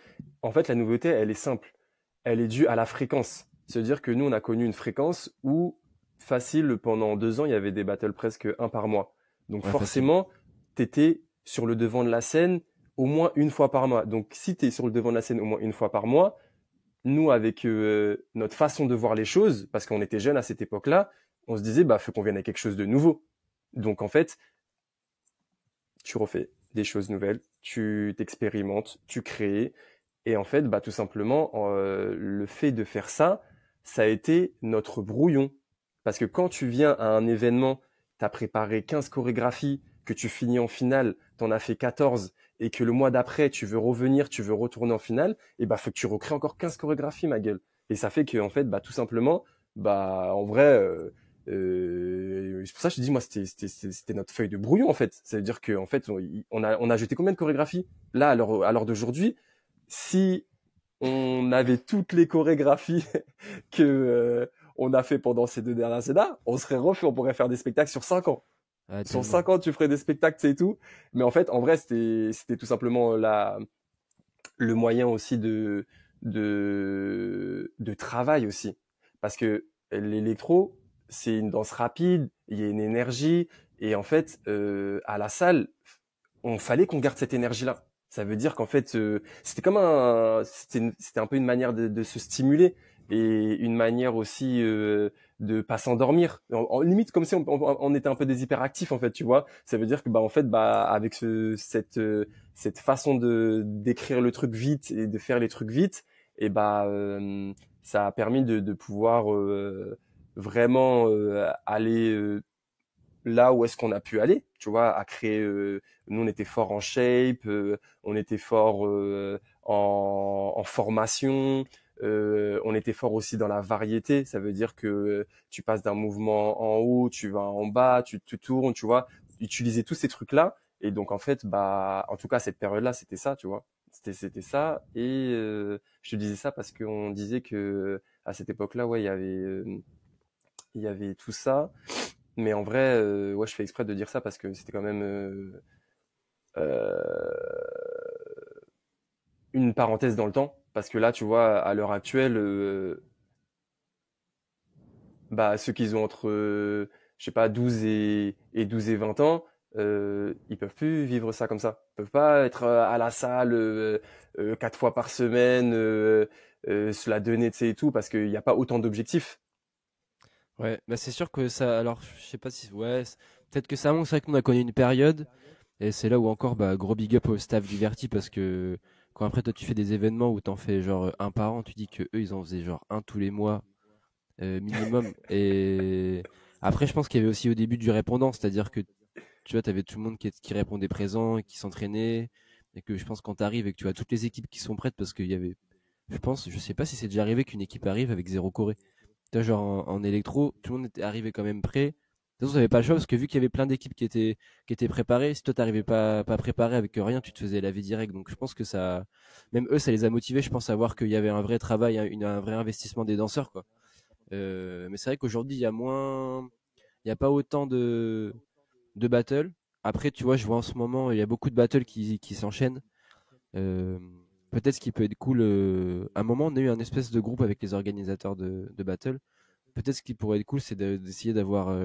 En fait, la nouveauté, elle est simple. Elle est due à la fréquence. C'est-à-dire que nous, on a connu une fréquence où, facile, pendant 2 ans, il y avait des battles presque un par mois. Donc Ouais, facile. forcément, t'étais sur le devant de la scène au moins une fois par mois. Donc si t'es sur le devant de la scène au moins une fois par mois, nous, avec notre façon de voir les choses, parce qu'on était jeunes à cette époque-là, on se disait, bah, faut qu'on vienne avec quelque chose de nouveau. Donc en fait, tu refais des choses nouvelles, tu t'expérimentes, tu crées. Et en fait, bah, tout simplement, le fait de faire ça, ça a été notre brouillon. Parce que quand tu viens à un événement, tu as préparé 15 chorégraphies, que tu finis en finale, tu en as fait 14, et que le mois d'après, tu veux revenir, tu veux retourner en finale, et bah, faut que tu recrées encore 15 chorégraphies, ma gueule. Et ça fait que, en fait, bah, tout simplement, bah, en vrai, c'est pour ça que je te dis, moi, c'était notre feuille de brouillon, en fait. Ça veut dire qu'en fait, on a jeté combien de chorégraphies? Là, à l'heure d'aujourd'hui, si on avait toutes les chorégraphies que on a fait pendant ces 2 dernières années, on serait refait, on pourrait faire des spectacles sur 5 ans. Ah, Sur tellement. 5 ans, tu ferais des spectacles, c'est tout. Mais en fait, en vrai, c'était tout simplement le moyen aussi de travail aussi. Parce que l'électro, c'est une danse rapide, il y a une énergie, et en fait, à la salle, on fallait qu'on garde cette énergie-là. Ça veut dire qu'en fait, c'était un peu une manière de se stimuler et une manière aussi de pas s'endormir. Limite comme si on était un peu des hyperactifs en fait, tu vois. Ça veut dire que bah en fait bah avec cette façon de d'écrire le truc vite et de faire les trucs vite, et bah ça a permis de pouvoir vraiment aller là où est-ce qu'on a pu aller, tu vois, à créer. Nous, on était fort en shape, on était fort en formation, on était fort aussi dans la variété. Ça veut dire que tu passes d'un mouvement en haut, tu vas en bas, tu te tournes, tu vois. Utiliser tous ces trucs-là. Et donc, en fait, bah, en tout cas, cette période-là, c'était ça, tu vois. C'était ça. Et je te disais ça parce qu'on disait que à cette époque-là, ouais, il y avait tout ça. Mais en vrai, ouais, je fais exprès de dire ça parce que c'était quand même une parenthèse dans le temps. Parce que là, tu vois, à l'heure actuelle, bah, ceux qui ont entre, je sais pas, 12 et 12 et 20 ans, ils peuvent plus vivre ça comme ça. Ils peuvent pas être à la salle 4 fois par semaine, se la donner, tu sais, et tout, parce qu'il n'y a pas autant d'objectifs. Ouais, bah c'est sûr que ça. Alors, je sais pas si. Ouais, peut-être que ça manque. C'est vrai qu'on a connu une période. Et c'est là où encore, bah, gros big up au staff du Verti parce que quand après toi tu fais des événements où t'en fais genre un par an, tu dis que eux ils en faisaient genre un tous les mois minimum. Et après, je pense qu'il y avait aussi au début du répondant, c'est-à-dire que tu vois, t'avais tout le monde qui répondait présent, et qui s'entraînait, et que je pense quand t'arrives et que tu as toutes les équipes qui sont prêtes parce qu'il y avait, je pense, je sais pas si c'est déjà arrivé qu'une équipe arrive avec zéro Corée. Tu vois, genre en électro, tout le monde était arrivé quand même prêt. De toute façon, t'avais pas le choix parce que vu qu'il y avait plein d'équipes qui étaient préparées, si toi t'arrivais pas préparé avec rien, tu te faisais laver direct. Donc je pense que ça, même eux, ça les a motivés, je pense, à voir qu'il y avait un vrai travail, un vrai investissement des danseurs, quoi. Mais c'est vrai qu'aujourd'hui, il y a pas autant de battles. Après, tu vois, je vois en ce moment, il y a beaucoup de battles qui s'enchaînent. Euh, Peut-être ce qui peut être cool. À un moment, on a eu un espèce de groupe avec les organisateurs de battle. Peut-être ce qui pourrait être cool, c'est d'essayer d'avoir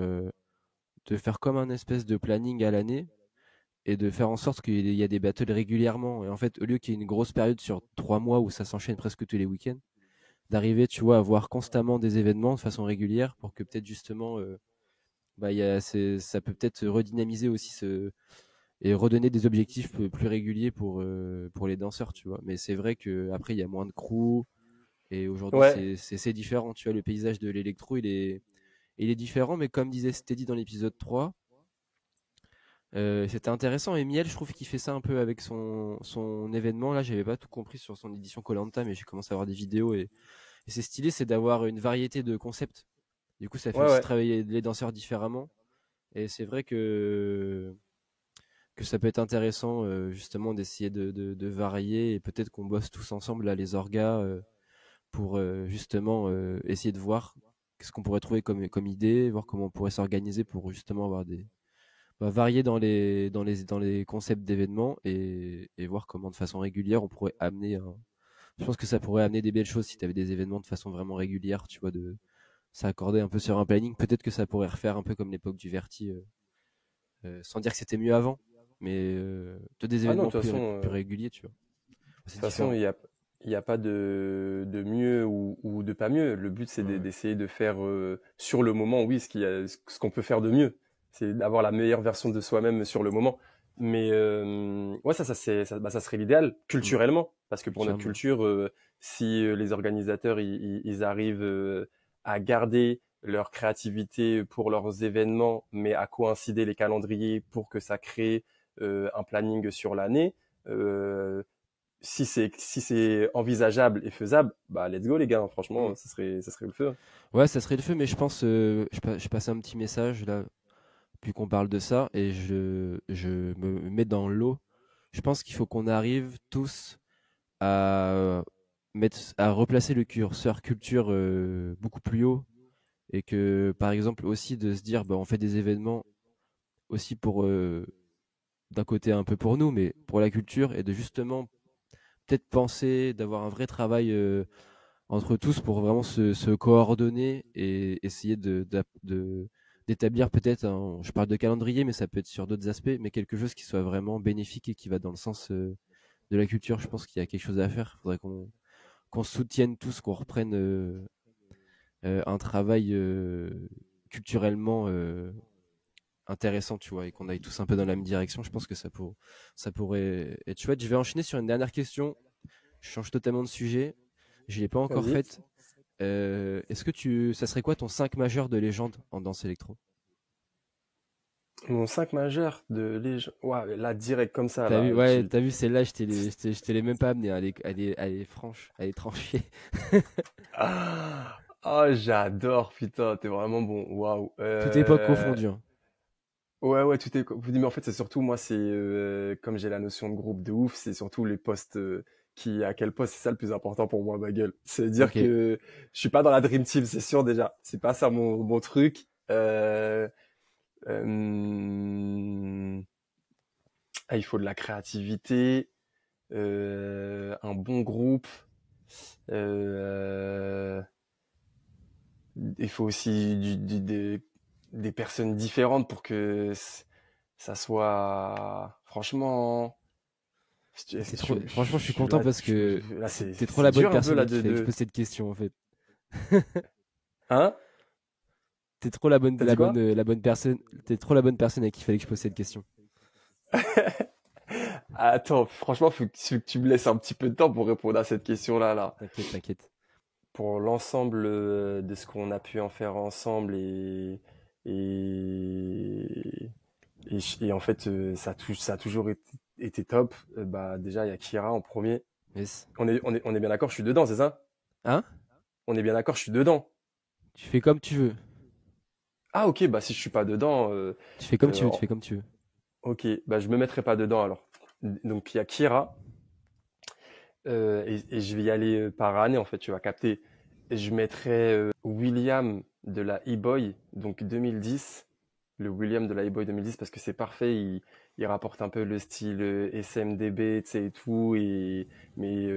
de faire comme un espèce de planning à l'année et de faire en sorte qu'il y a des battles régulièrement. Et en fait, au lieu qu'il y ait une grosse période sur 3 mois où ça s'enchaîne presque tous les week-ends, d'arriver, tu vois, à voir constamment des événements de façon régulière pour que peut-être justement, bah, ça peut peut-être redynamiser aussi et redonner des objectifs plus réguliers pour les danseurs, tu vois. Mais c'est vrai que après il y a moins de crew et aujourd'hui Ouais, c'est différent, tu vois. Le paysage de l'électro il est différent, mais comme disait Steady dans l'épisode 3, c'était intéressant. Et Miel, je trouve qu'il fait ça un peu avec son événement. Là, j'avais pas tout compris sur son édition koh mais j'ai commencé à voir des vidéos et c'est stylé, c'est d'avoir une variété de concepts. Du coup, ça fait ouais, aussi ouais. travailler les danseurs différemment. Et c'est vrai que ça peut être intéressant justement d'essayer de varier et peut-être qu'on bosse tous ensemble là, les orgas, pour justement essayer de voir ce qu'on pourrait trouver comme idée, voir comment on pourrait s'organiser pour justement avoir varier dans les concepts d'événements et voir comment de façon régulière on pourrait amener je pense que ça pourrait amener des belles choses si tu avais des événements de façon vraiment régulière, tu vois, de s'accorder un peu sur un planning. Peut-être que ça pourrait refaire un peu comme l'époque du Verti, sans dire que c'était mieux avant, mais des Ah non, de événements toute façon, plus réguliers, tu vois. C'est toute façon, différent. il y a pas de mieux ou de pas mieux. Le but, c'est Ouais. d'essayer de faire sur le moment, oui, ce qu'on peut faire de mieux. C'est d'avoir la meilleure version de soi-même sur le moment. Mais ouais, ça serait l'idéal Mm. culturellement, parce que pour notre Culturellement. culture, si les organisateurs ils arrivent à garder leur créativité pour leurs événements, mais à coïncider les calendriers pour que ça crée un planning sur l'année. Euh, si c'est envisageable et faisable, bah let's go les gars, Mm. franchement, ça serait le feu. Ouais, ça serait le feu, mais je pense, je passe un petit message là, puis qu'on parle de ça, et je me mets dans l'eau. Je pense qu'il faut qu'on arrive tous à à replacer le curseur culture beaucoup plus haut, et que par exemple aussi de se dire bah on fait des événements aussi pour d'un côté un peu pour nous mais pour la culture, et de justement peut-être penser d'avoir un vrai travail entre tous pour vraiment se coordonner et essayer d'établir peut-être je parle de calendrier mais ça peut être sur d'autres aspects, mais quelque chose qui soit vraiment bénéfique et qui va dans le sens de la culture. Je pense qu'il y a quelque chose à faire. Il faudrait qu'on se soutienne tous, qu'on reprenne un travail culturellement intéressant, tu vois, et qu'on aille tous un peu dans la même direction. Je pense que ça pourrait être chouette. Je vais enchaîner sur une dernière question. Je change totalement de sujet. Je l'ai pas encore Vas-y. faite. Est-ce que ça serait quoi ton 5 majeur de légende en danse électro? Mon 5 majeur de légende. Ouais, là, direct comme ça, T'as vu, là. ouais, t'as vu celle-là, je t'ai même pas amené. Elle est franche, elle est tranchée. Ah, oh, j'adore, putain, t'es vraiment bon. Waouh. Toute époque confondue, hein. Ouais, ouais, tout est. Mais en fait, c'est surtout, moi, c'est comme j'ai la notion de groupe de ouf, c'est surtout les postes à quel poste, c'est ça le plus important pour moi, ma gueule. C'est-à-dire Ok. que je suis pas dans la Dream Team, c'est sûr déjà. C'est pas ça mon truc. Euh, il faut de la créativité, un bon groupe. Euh, il faut aussi des personnes différentes pour que ça soit franchement. Franchement, je suis content parce que Là, t'es trop la c'est bonne dur un peu personne là à qui fallait que je pose cette question en fait. Hein? T'es trop T'as dit quoi? la bonne personne. T'es trop la bonne personne à qui fallait que je pose cette question. Attends, franchement, faut que tu me laisses un petit peu de temps pour répondre à cette question-là, là. T'inquiète, t'inquiète. Pour l'ensemble de ce qu'on a pu en faire ensemble et, et en fait, ça a toujours été top. Bah, déjà, il y a Kira en premier. Yes. On est bien d'accord, je suis dedans, c'est ça? Hein? On est bien d'accord, je suis dedans. Tu fais comme tu veux. Ah, ok, bah si je suis pas dedans, Tu fais comme tu euh, veux, tu fais comme tu veux. ok, bah je me mettrai pas dedans alors. Donc il y a Kira, et je vais y aller par année en fait, tu vas capter. Et je mettrai William de la E-Boy, donc 2010, le William de la E-Boy 2010 parce que c'est parfait, il rapporte un peu le style SMDB, tu sais et tout, mais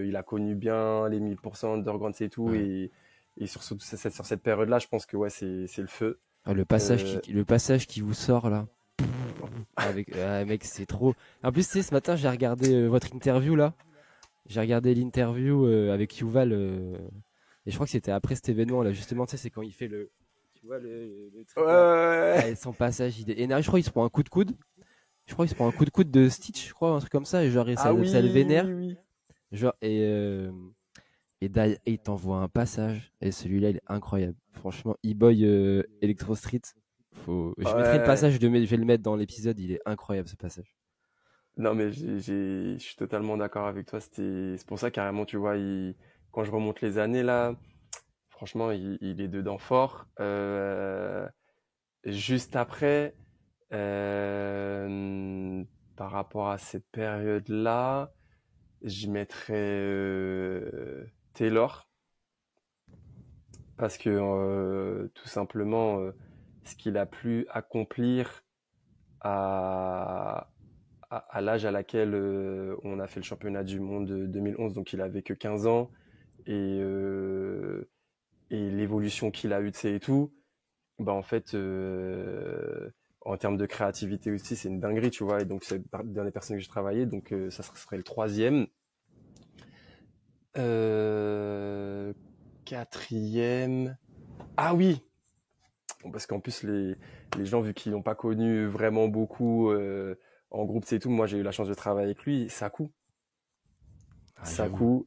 il a connu bien les 1000% underground et tout, Ouais. et sur cette période-là, je pense que ouais c'est le feu. Ah, Euh, le passage qui vous sort là. Avec, ah, mec, c'est trop. En plus, tu sais, ce matin, j'ai regardé votre interview là. J'ai regardé l'interview avec Yuval. Et je crois que c'était après cet événement là. Justement, tu sais, c'est quand il fait le. Tu vois le truc là. Ah, ouais. et son passage, il est énervé. Je crois qu'il se prend un coup de coude. Je crois qu'il se prend un coup de coude de Stitch, je crois, un truc comme ça. Et genre, Ah ça le oui, oui, vénère. oui. Genre, et il t'envoie un passage. Et celui-là, il est incroyable. Franchement, E-Boy Electro Street. Je mettrai le Ouais. passage, je vais le mettre dans l'épisode. Il est incroyable ce passage. Non, mais je suis totalement d'accord avec toi. C'est pour ça, carrément, tu vois, quand je remonte les années, là, franchement, il est dedans fort. Juste après, euh, par rapport à cette période-là, je mettrais Taylor, parce que tout simplement, ce qu'il a pu accomplir à, à l'âge à laquelle on a fait le championnat du monde 2011, donc il avait que 15 ans, et, euh, et l'évolution qu'il a eue, tu sais, et tout, bah en fait, en termes de créativité aussi, c'est une dinguerie, tu vois, et donc c'est dans les personnes que j'ai travaillé, donc ça serait le troisième. Euh, Quatrième. Ah oui, bon, parce qu'en plus les gens vu qu'ils l'ont pas connu vraiment beaucoup en groupe, c'est tout. Moi j'ai eu la chance de travailler avec lui. Sakou, Ah, j'avoue. Sakou.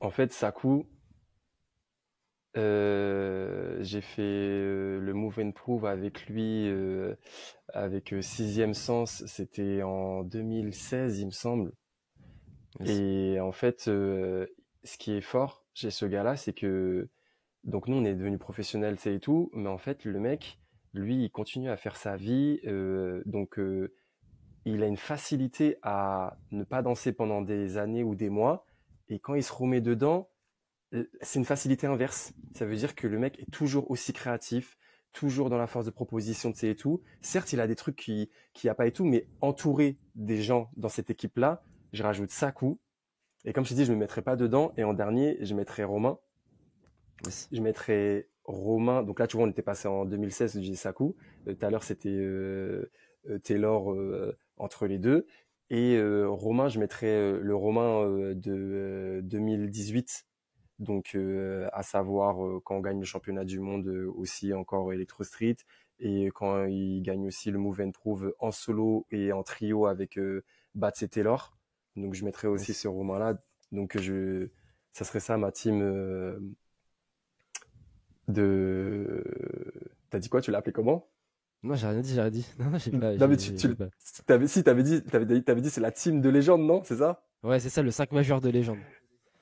En fait, Sakou, j'ai fait le Move and Prove avec lui, avec Sixième Sens. C'était en 2016, il me semble. Yes. Et en fait, ce qui est fort chez ce gars-là, c'est que donc nous, on est devenus professionnels, c'est et tout, mais en fait, le mec, lui, il continue à faire sa vie. Il a une facilité à ne pas danser pendant des années ou des mois. Et quand il se remet dedans, c'est une facilité inverse. Ça veut dire que le mec est toujours aussi créatif, toujours dans la force de proposition de ses et tout. Certes, il a des trucs qui a pas et tout, mais entouré des gens dans cette équipe-là, je rajoute Sakou. Et comme je te dis, je me mettrai pas dedans. Et en dernier, je mettrai Romain. Yes. Je mettrais Romain. Donc là, tu vois, on était passé en 2016, je disais Sakou. Tout à l'heure, c'était Taylor entre les deux. Et Romain, je mettrais le Romain de 2018. Donc, à savoir quand on gagne le championnat du monde aussi encore Electro Street. Et quand il gagne aussi le Move and Prove en solo et en trio avec Bats et Taylor. Donc, je mettrais aussi Yes. ce Romain-là. Donc, ça serait ça ma team de. T'as dit quoi? Tu l'as appelé comment? Non, j'ai rien dit, j'ai rien dit. Non, non, Non, mais j'ai pas. t'avais dit, c'est la team de légende, non? C'est ça? Ouais, c'est ça, le 5 majeur de légende.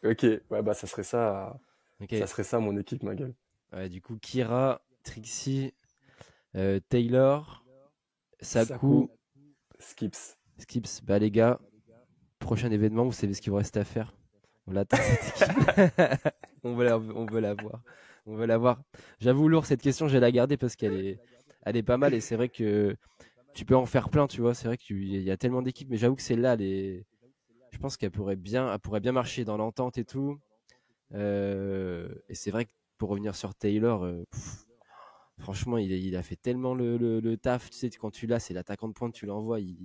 Ok, ouais, bah, Ok. ça serait ça, mon équipe, ma gueule. Ouais, du coup, Kira, Trixie, Taylor, Saku, Saku, Skips. Skips. Bah, les gars, prochain événement, vous savez ce qu'il vous reste à faire. On l'attend, cette équipe. On veut la voir. On veut la voir. J'avoue, lourd, cette question, je vais la garder parce elle est pas mal et c'est vrai que tu peux en faire plein, tu vois. C'est vrai qu'il y a tellement d'équipes, mais j'avoue que celle-là, je pense elle pourrait bien marcher dans l'entente et tout. Et c'est vrai que pour revenir sur Taylor, franchement, il a fait tellement le taf. Tu sais, quand tu l'as, c'est l'attaquant de pointe, tu l'envoies, il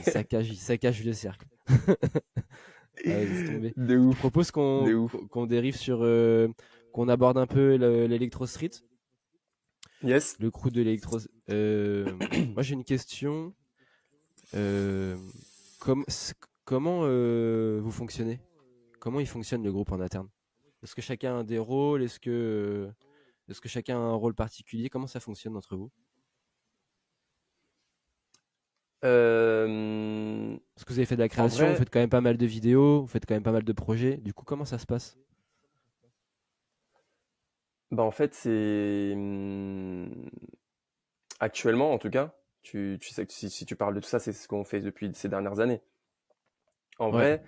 saccage le cercle. Ah, laisse tomber. De Je te ouf, propose de ouf. qu'on dérive sur, qu'on aborde un peu l'Electro Street, Yes. le crew de l'Electro. Moi, j'ai une question. Euh, comment vous fonctionnez? Comment il fonctionne le groupe en interne? Est-ce que chacun a des rôles? Est-ce que chacun a un rôle particulier? Comment ça fonctionne entre vous? Euh, Parce que vous avez fait de la En création, vous vrai, faites quand même pas mal de vidéos, vous faites quand même pas mal de projets. Du coup, comment ça se passe? bah en fait, actuellement, en tout cas, tu sais que si tu parles de tout ça, c'est ce qu'on fait depuis ces dernières années. En Ouais, vrai,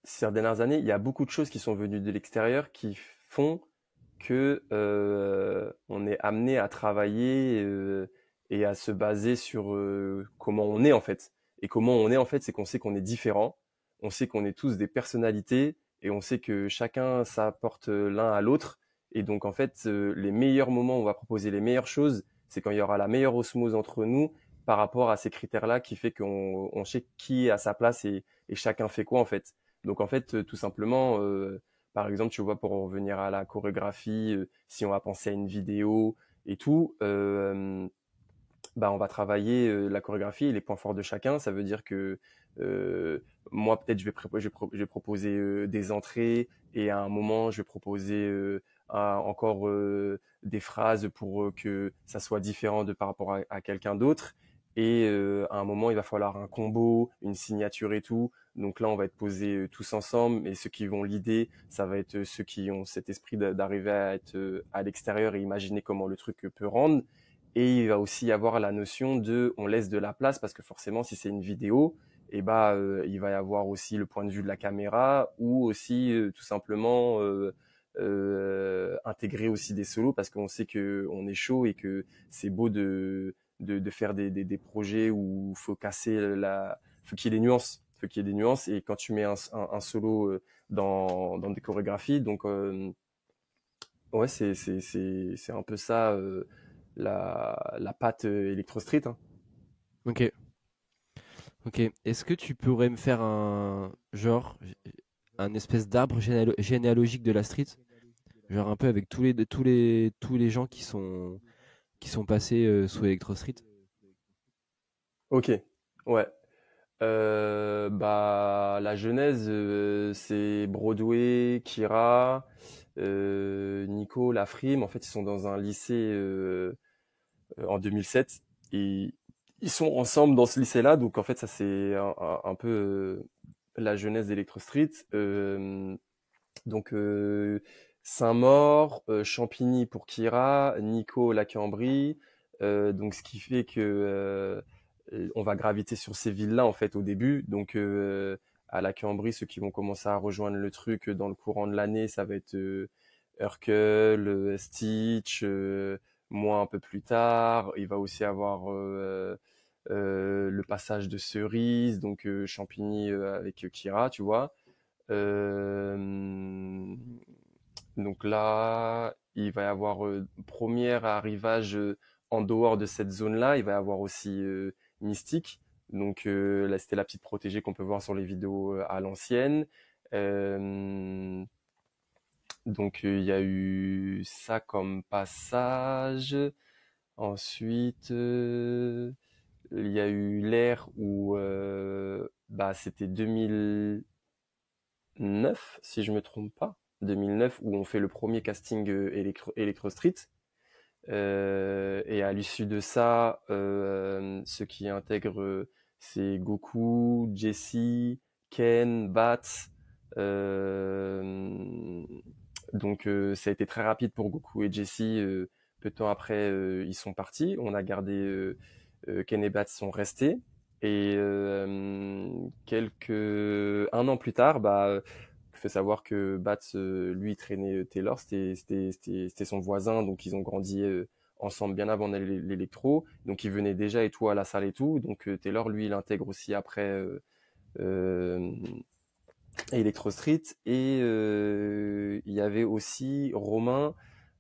ces dernières années, il y a beaucoup de choses qui sont venues de l'extérieur qui font que on est amené à travailler et à se baser sur comment on est en fait. Et comment on est en fait, c'est qu'on sait qu'on est différent, on sait qu'on est tous des personnalités et on sait que chacun s'apporte l'un à l'autre Et donc, en fait, les meilleurs moments où on va proposer les meilleures choses, c'est quand il y aura la meilleure osmose entre nous par rapport à ces critères-là qui fait qu'on sait qui est à sa place et chacun fait quoi, en fait. Donc, en fait, tout simplement, par exemple, tu vois, pour revenir à la chorégraphie, si on va penser à une vidéo et tout, bah, on va travailler la chorégraphie et les points forts de chacun. Ça veut dire que euh, moi, peut-être, je vais proposer des entrées et à un moment, je vais proposer encore des phrases pour que ça soit différent de par rapport à quelqu'un d'autre. Et à un moment, il va falloir un combo, une signature et tout. Donc là, on va être posés tous ensemble. Et ceux qui vont l'idée, ça va être ceux qui ont cet esprit d'arriver à être à l'extérieur et imaginer comment le truc peut rendre. Et il va aussi y avoir la notion de on laisse de la place parce que forcément, si c'est une vidéo, et bah, il va y avoir aussi le point de vue de la caméra ou aussi tout simplement intégrer aussi des solos parce qu'on sait que on est chaud et que c'est beau de faire des projets où faut casser faut qu'il y ait des nuances, faut qu'il y ait des nuances et quand tu mets un solo dans des chorégraphies, donc ouais, c'est un peu ça la patte Electro Street, hein. Ok, ok. Est-ce que tu pourrais me faire un genre, un espèce d'arbre généalogique de la street, genre un peu avec tous les gens qui sont passés sous Electro Street? Ok, ouais. Bah, la genèse, c'est Broadway, Kira, Nico, Lafrime. En fait, ils sont dans un lycée en 2007 et ils sont ensemble dans ce lycée-là. Donc, en fait, ça, c'est un peu la genèse d'Electro Street. Donc, Saint-Maur, Champigny pour Kira, Nico, la Cambrie. Donc, ce qui fait que on va graviter sur ces villes-là en fait au début. Donc, à la Cambrie, ceux qui vont commencer à rejoindre le truc dans le courant de l'année, ça va être Urkel, Stitch. Moi, un peu plus tard, il va aussi avoir le passage de Cerise, donc Champigny avec Kira, tu vois. Euh, donc là, il va y avoir premier arrivage en dehors de cette zone-là. Il va y avoir aussi Mystique. Donc là, c'était la petite protégée qu'on peut voir sur les vidéos à l'ancienne. Euh, donc il y a eu ça comme passage. Ensuite, il y a eu l'ère où bah, c'était 2009, si je me trompe pas. 2009, où on fait le premier casting Electro Street. Et à l'issue de ça, ceux qui intègrent, c'est Goku, Jessie, Ken, Bats. Euh, donc ça a été très rapide pour Goku et Jessie. Peu de temps après, ils sont partis. On a gardé Ken et Bats sont restés. Et un an plus tard, bah, il faut savoir que Bats, lui, il traînait Taylor, c'était son voisin, donc ils ont grandi ensemble bien avant l'électro. Donc il venait déjà et tout à la salle et tout. Donc Taylor, lui, il intègre aussi après euh, Electro Street. Et il y avait aussi Romain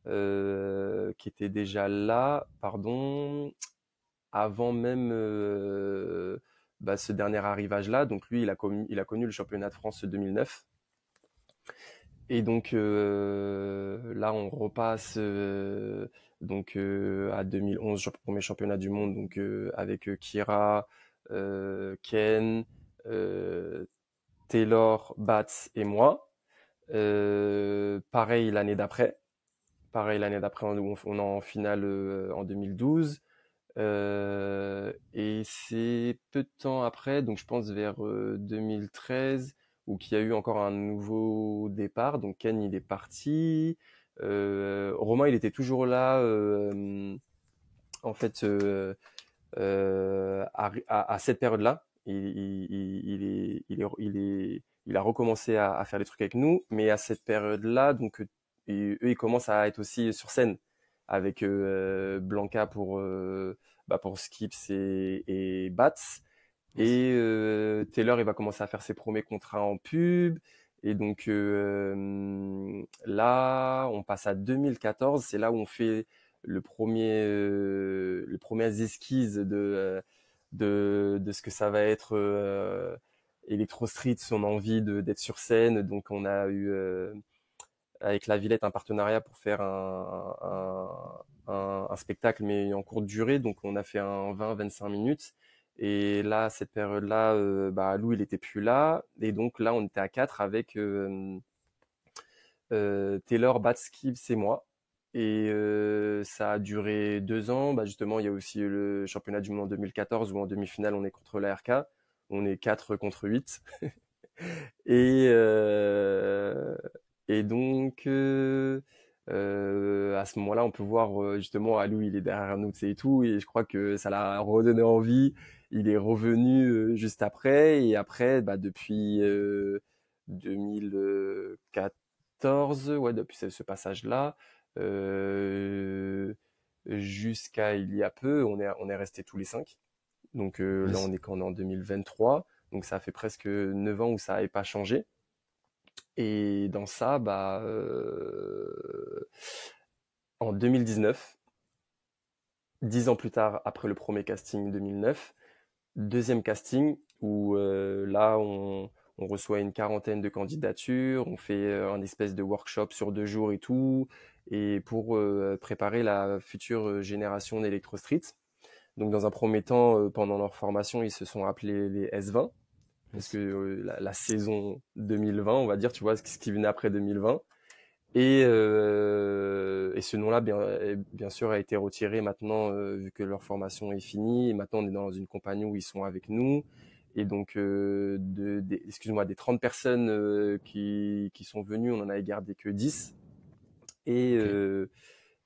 qui était déjà là, pardon, avant même bah, ce dernier arrivage-là. Donc lui, il a connu le championnat de France 2009. Et donc là, on repasse donc à 2011, premier championnat du monde, donc avec Kira, Ken, euh, Taylor, Bats et moi. Pareil l'année d'après. Pareil l'année d'après, on est en finale en 2012. Et c'est peu de temps après, donc je pense vers 2013, où qu'il y a eu encore un nouveau départ. Donc Ken, il est parti. Romain, il était toujours là, en fait, à cette période-là. Il a recommencé à faire des trucs avec nous, mais à cette période-là, donc eux, ils commencent à être aussi sur scène avec Blanca pour Skips et Bats. Yes. Et Taylor, il va commencer à faire ses premiers contrats en pub. Et donc là, on passe à 2014. C'est là où on fait les premières esquisses de ce que ça va être Electro Street, son envie d'être sur scène. Donc on a eu avec la Villette un partenariat pour faire un spectacle, mais en courte durée. Donc on a fait un 20-25 minutes. Et là, cette période-là, bah, Lou, il était plus là. Et donc là, on était à 4 avec Taylor, Batskibs et moi. Et ça a duré 2 ans. Bah, justement, il y a aussi le championnat du monde en 2014 où en demi-finale, on est contre la RK. On est 4 contre 8. Et, et donc, à ce moment-là, on peut voir justement Alou, il est derrière nous, tu sais, et tout. Et je crois que ça l'a redonné envie. Il est revenu juste après. Et après, bah, depuis 2014, ouais, depuis ce passage-là, euh, jusqu'à il y a peu, on est resté tous les 5. Donc là, on Yes. est quand on est en 2023. Donc ça fait presque 9 ans où ça n'avait pas changé. Et dans ça, bah, en 2019, 10 ans plus tard, après le premier casting 2009, deuxième casting où là, on reçoit une quarantaine de candidatures, on fait un espèce de workshop sur 2 jours et tout, et pour préparer la future génération d'Electro Street. Donc dans un premier temps, pendant leur formation, ils se sont appelés les S20, parce que Yes. la saison 2020, on va dire, tu vois, ce qui venait après 2020. Et ce nom-là, bien sûr, a été retiré maintenant, vu que leur formation est finie. Et maintenant, on est dans une compagnie où ils sont avec nous. Et donc, excuse-moi, des 30 personnes qui sont venues, on en avait gardé que 10. Et, Ok. euh,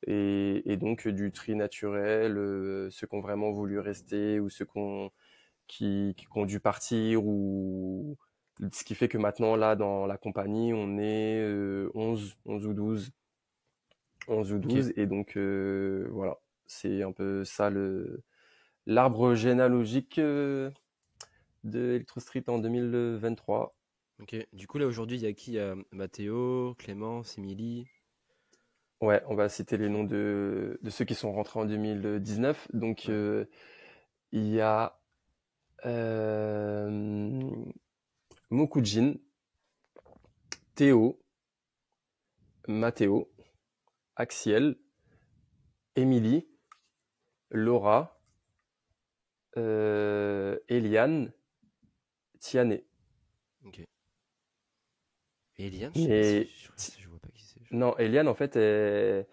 et donc, du tri naturel, ceux qui ont vraiment voulu rester ou ceux qui ont dû partir ou ce qui fait que maintenant là dans la compagnie on est 11 ou 12 11 ou Ok. 12 et donc voilà, c'est un peu ça le l'arbre généalogique de Electro Street en 2023. Ok. Du coup, là, aujourd'hui, il y a qui? Il y a Mathéo, Clémence, Émilie. Ouais, on va citer les Ok. noms de ceux qui sont rentrés en 2019. Donc Ouais. il y a euh, Mokujin, Théo, Mathéo, Axiel, Émilie, Laura, Eliane, Tiane. Ok. Et Eliane, je sais pas si Mais je vois pas qui c'est. non, Eliane, en fait, elle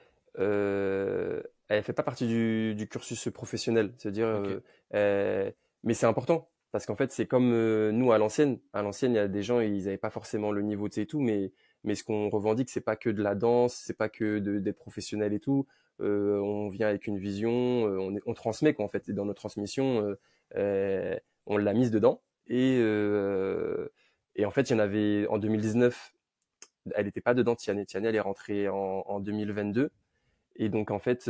fait pas partie du cursus professionnel. C'est-à-dire, Ok. mais c'est important parce qu'en fait, c'est comme nous à l'ancienne. À l'ancienne, il y a des gens, ils avaient pas forcément le niveau de ça et tout, mais ce qu'on revendique, c'est pas que de la danse, c'est pas que d'être professionnel et tout. On vient avec une vision, on transmet quoi en fait. Et dans notre transmission, on l'a mise dedans. Et en fait, il y en avait en 2019, elle n'était pas dedans, Tiane. Tiane, elle est rentrée en 2022. Et donc, en fait,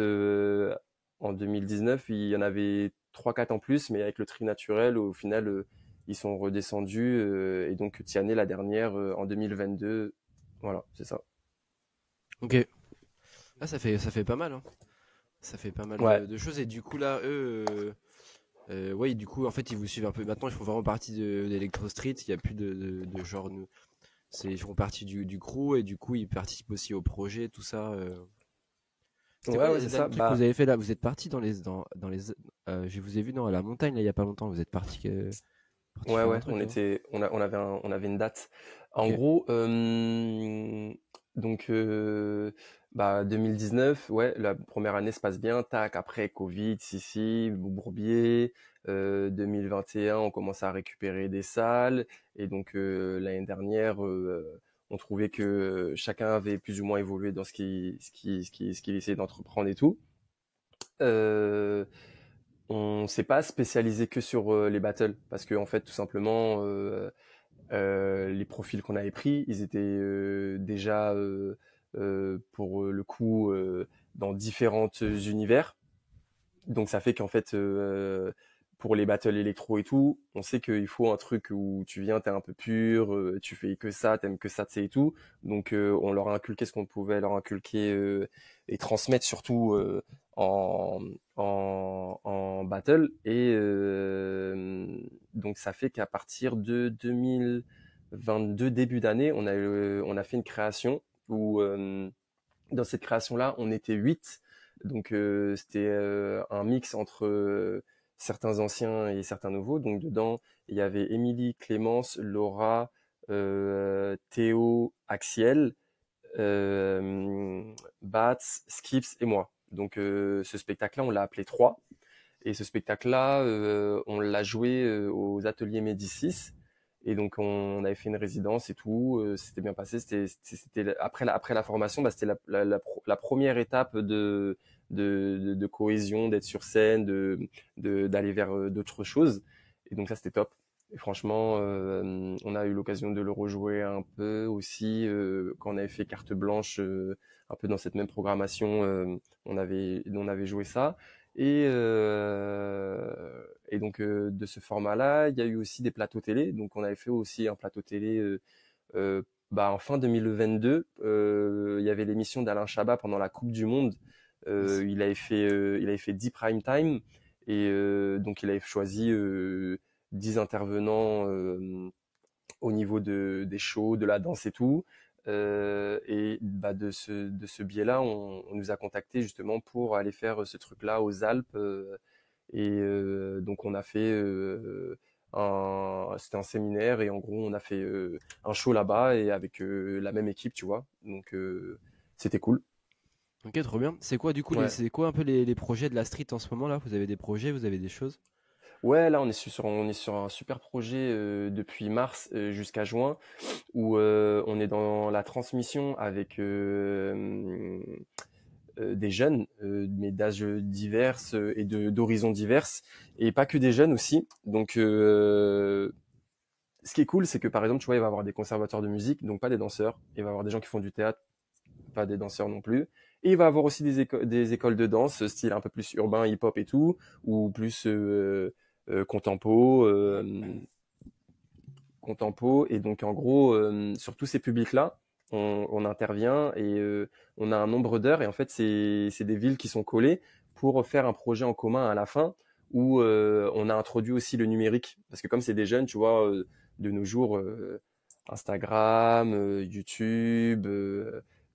en 2019, il y en avait 3-4 en plus, mais avec le tri naturel, au final, ils sont redescendus. Et donc, Tiane, la dernière, en 2022. Voilà, c'est ça. Ok. Ah, ça fait pas mal, hein. Ça fait pas mal Ouais, de choses. Et du coup, là, eux, ouais, du coup, en fait, ils vous suivent un peu. Maintenant, ils font vraiment partie d'Electro Street. Il y a plus de genre, ils font partie du crew et du coup, ils participent aussi au projet, tout ça. C'était quoi ouais, ouais, les c'est ça. derniers trucs que vous Bah, avez fait là? Vous êtes parti dans les, je vous ai vu à la montagne là il y a pas longtemps. Vous êtes parti ouais, faire un ouais, truc, non? on avait une date. En Ok. gros, donc, bah, 2019, ouais, la première année se passe bien. Tac, après Covid, si, Bourbier. 2021, on commence à récupérer des salles. Et donc, l'année dernière, on trouvait que chacun avait plus ou moins évolué dans ce qu'il essayait d'entreprendre et tout. Euh, on s'est pas spécialisé que sur les battles parce que en fait tout simplement les profils qu'on avait pris ils étaient déjà pour le coup dans différents univers, donc ça fait qu'en fait pour les battles électro et tout, on sait qu'il faut un truc où tu viens, t'es un peu pur, tu fais que ça, t'aimes que ça, tu sais et tout. Donc on leur a inculqué ce qu'on pouvait leur inculquer et transmettre surtout en, en battle. Et donc ça fait qu'à partir de 2022, début d'année, on a fait une création où dans cette création-là, on était 8. Donc c'était un mix entre certains anciens et certains nouveaux. Donc dedans, il y avait Émilie, Clémence, Laura, Théo, Axiel, euh, Bats, Skips et moi. Donc ce spectacle-là, on l'a appelé 3. Et ce spectacle-là, on l'a joué aux ateliers Médicis. Et donc on avait fait une résidence et tout, c'était bien passé. C'était après la formation, bah, c'était la première étape de cohésion, d'être sur scène, d'aller vers d'autres choses. Et donc ça c'était top. Et franchement, on a eu l'occasion de le rejouer un peu aussi quand on avait fait carte blanche, un peu dans cette même programmation. On avait joué ça. Et donc de ce format-là, il y a eu aussi des plateaux télé. Donc on avait fait aussi un plateau télé bah, en fin 2022. Il y avait l'émission d'Alain Chabat pendant la Coupe du Monde. Yes. Il avait fait 10 prime time et donc il avait choisi 10 intervenants au niveau des shows, de la danse et tout. Et bah, de ce biais-là, on nous a contactés justement pour aller faire ce truc-là aux Alpes. Donc on a fait c'était un séminaire et en gros on a fait un show là-bas et avec la même équipe, tu vois. Donc c'était cool. Ok, trop bien. C'est quoi du coup Ouais. c'est quoi un peu les projets de la street en ce moment là? Vous avez des projets, vous avez des choses? Ouais, là on est sur un super projet depuis mars jusqu'à juin où on est dans la transmission avec des jeunes, mais d'âges divers et d'horizons divers, et pas que des jeunes aussi. Donc, ce qui est cool, c'est que par exemple, tu vois, il va y avoir des conservateurs de musique, donc pas des danseurs. Il va y avoir des gens qui font du théâtre, pas des danseurs non plus. Et il va y avoir aussi des écoles de danse, style un peu plus urbain, hip-hop et tout, ou plus contempo, contempo. Et donc, en gros, sur tous ces publics-là, on intervient et on a un nombre d'heures. Et en fait, c'est des villes qui sont collées pour faire un projet en commun à la fin où on a introduit aussi le numérique. Parce que comme c'est des jeunes, tu vois, de nos jours, Instagram, YouTube,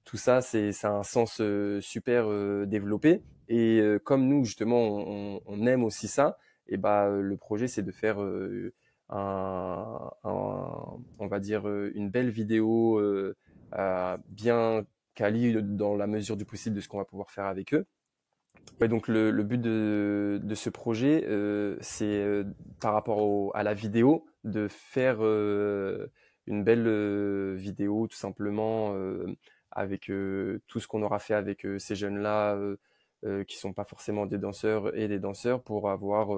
tout ça, c'est un sens super développé. Et comme nous, justement, on aime aussi ça, et bah, le projet, c'est de faire on va dire, une belle vidéo bien quali dans la mesure du possible de ce qu'on va pouvoir faire avec eux. Ouais, donc le but de ce projet, c'est par rapport à la vidéo, de faire une belle vidéo tout simplement avec tout ce qu'on aura fait avec ces jeunes-là qui sont pas forcément des danseurs et des danseurs pour avoir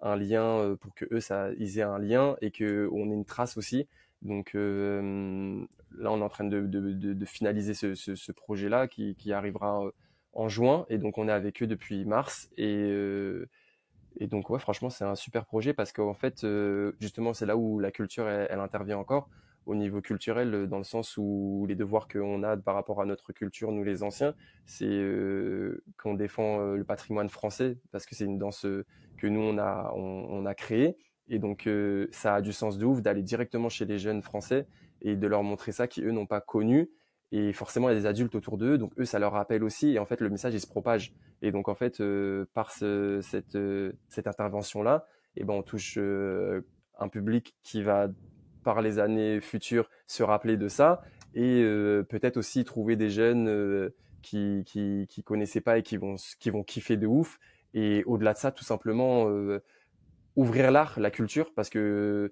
un lien, pour que eux ça, ils aient un lien et que on ait une trace aussi. Donc là, on est en train de finaliser ce projet-là qui arrivera en juin et donc on est avec eux depuis mars et donc ouais franchement c'est un super projet parce qu'en fait justement c'est là où la culture elle intervient encore au niveau culturel dans le sens où les devoirs qu'on a par rapport à notre culture nous les anciens c'est qu'on défend le patrimoine français parce que c'est une danse que nous on a créée et donc ça a du sens de ouf d'aller directement chez les jeunes français et de leur montrer ça qui eux n'ont pas connu et forcément, il y a des adultes autour d'eux, donc eux, ça leur rappelle aussi. Et en fait, le message, il se propage. Et donc, en fait, par cette intervention-là, eh ben, on touche un public qui va, par les années futures, se rappeler de ça. Et peut-être aussi trouver des jeunes qui connaissaient pas et qui vont kiffer de ouf. Et au-delà de ça, tout simplement, ouvrir l'art, la culture, parce que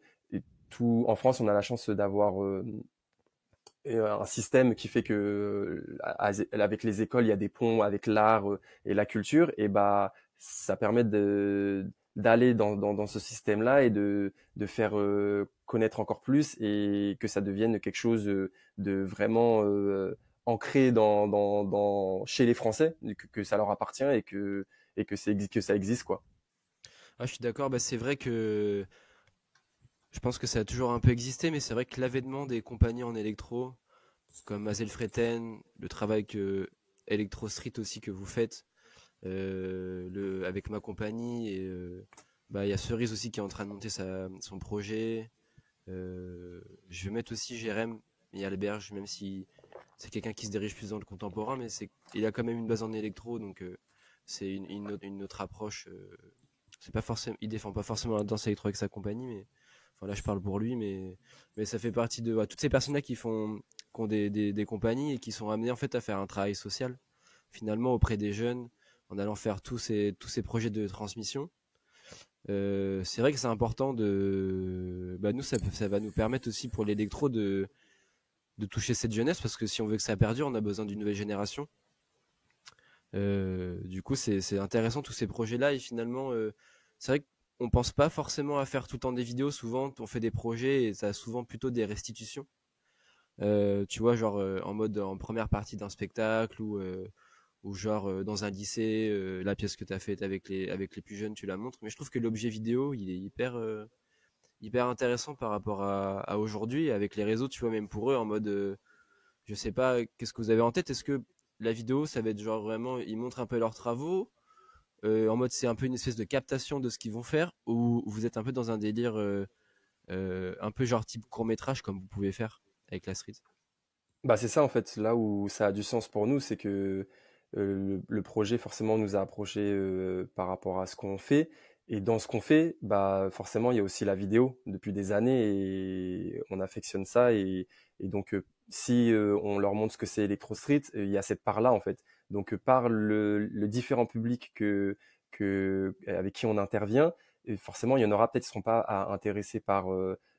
tout, en France, on a la chance d'avoir un système qui fait que avec les écoles, il y a des ponts avec l'art et la culture, et bah ça permet d'aller dans ce système-là et de faire connaître encore plus et que ça devienne quelque chose de vraiment ancré chez les Français, que ça leur appartient et que ça existe quoi. Ah, je suis d'accord, bah, c'est vrai que je pense que ça a toujours un peu existé, mais c'est vrai que l'avènement des compagnies en électro, comme Mazel Freten, le travail que Electro Street aussi que vous faites, avec ma compagnie, et bah, il y a Cerise aussi qui est en train de monter son projet. Je vais mettre aussi Jérém et Alberge, même si c'est quelqu'un qui se dirige plus dans le contemporain, mais il a quand même une base en électro, donc c'est une autre approche. C'est pas forcément, il défend pas forcément la danse électro avec sa compagnie, mais enfin là je parle pour lui, mais ça fait partie de toutes ces personnes-là qui ont des compagnies et qui sont amenées en fait à faire un travail social finalement auprès des jeunes en allant faire tous ces projets de transmission. C'est vrai que c'est important bah nous ça va nous permettre aussi pour l'électro de toucher cette jeunesse parce que si on veut que ça perdure, on a besoin d'une nouvelle génération. Du coup, c'est intéressant tous ces projets-là et finalement, c'est vrai qu'on pense pas forcément à faire tout le temps des vidéos. Souvent, on fait des projets et ça a souvent plutôt des restitutions. Tu vois, genre en première partie d'un spectacle ou genre dans un lycée, la pièce que tu as faite avec les plus jeunes, tu la montres. Mais je trouve que l'objet vidéo, il est hyper intéressant par rapport à aujourd'hui avec les réseaux, tu vois, même pour eux, en mode, je sais pas, qu'est-ce que vous avez en tête? Est-ce que la vidéo, ça va être genre vraiment, ils montrent un peu leurs travaux, en mode c'est un peu une espèce de captation de ce qu'ils vont faire, ou vous êtes un peu dans un délire un peu genre type court-métrage comme vous pouvez faire avec la street? Bah, c'est ça en fait, là où ça a du sens pour nous, c'est que le projet forcément nous a approchés par rapport à ce qu'on fait. Et dans ce qu'on fait, bah forcément il y a aussi la vidéo depuis des années et on affectionne ça. Et donc si on leur montre ce que c'est Electro Street, il y a cette part-là en fait. Donc par le différent public avec qui on intervient, et forcément il y en aura peut-être qui ne seront pas intéressés par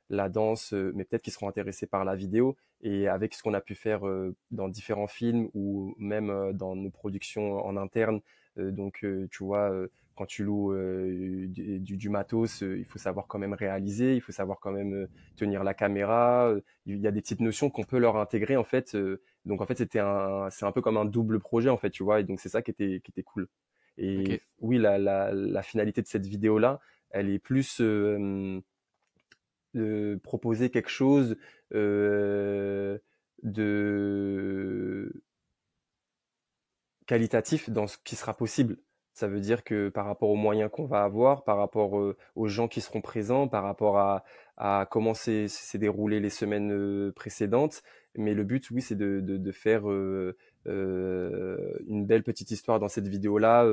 la danse, mais peut-être qui seront intéressés par la vidéo. Et avec ce qu'on a pu faire dans différents films ou même dans nos productions en interne, tu vois, quand tu loues du matos, il faut savoir quand même réaliser, il faut savoir quand même tenir la caméra. Il y a des petites notions qu'on peut leur intégrer en fait. Donc en fait, c'est un peu comme un double projet en fait, tu vois. Et donc c'est ça qui était cool. Et Ok. oui, la finalité de cette vidéo-là, elle est plus proposer quelque chose euh, de qualitatif dans ce qui sera possible. Ça veut dire que par rapport aux moyens qu'on va avoir, par rapport aux gens qui seront présents, par rapport à comment s'est déroulé les semaines précédentes. Mais le but, oui, c'est de faire une belle petite histoire dans cette vidéo-là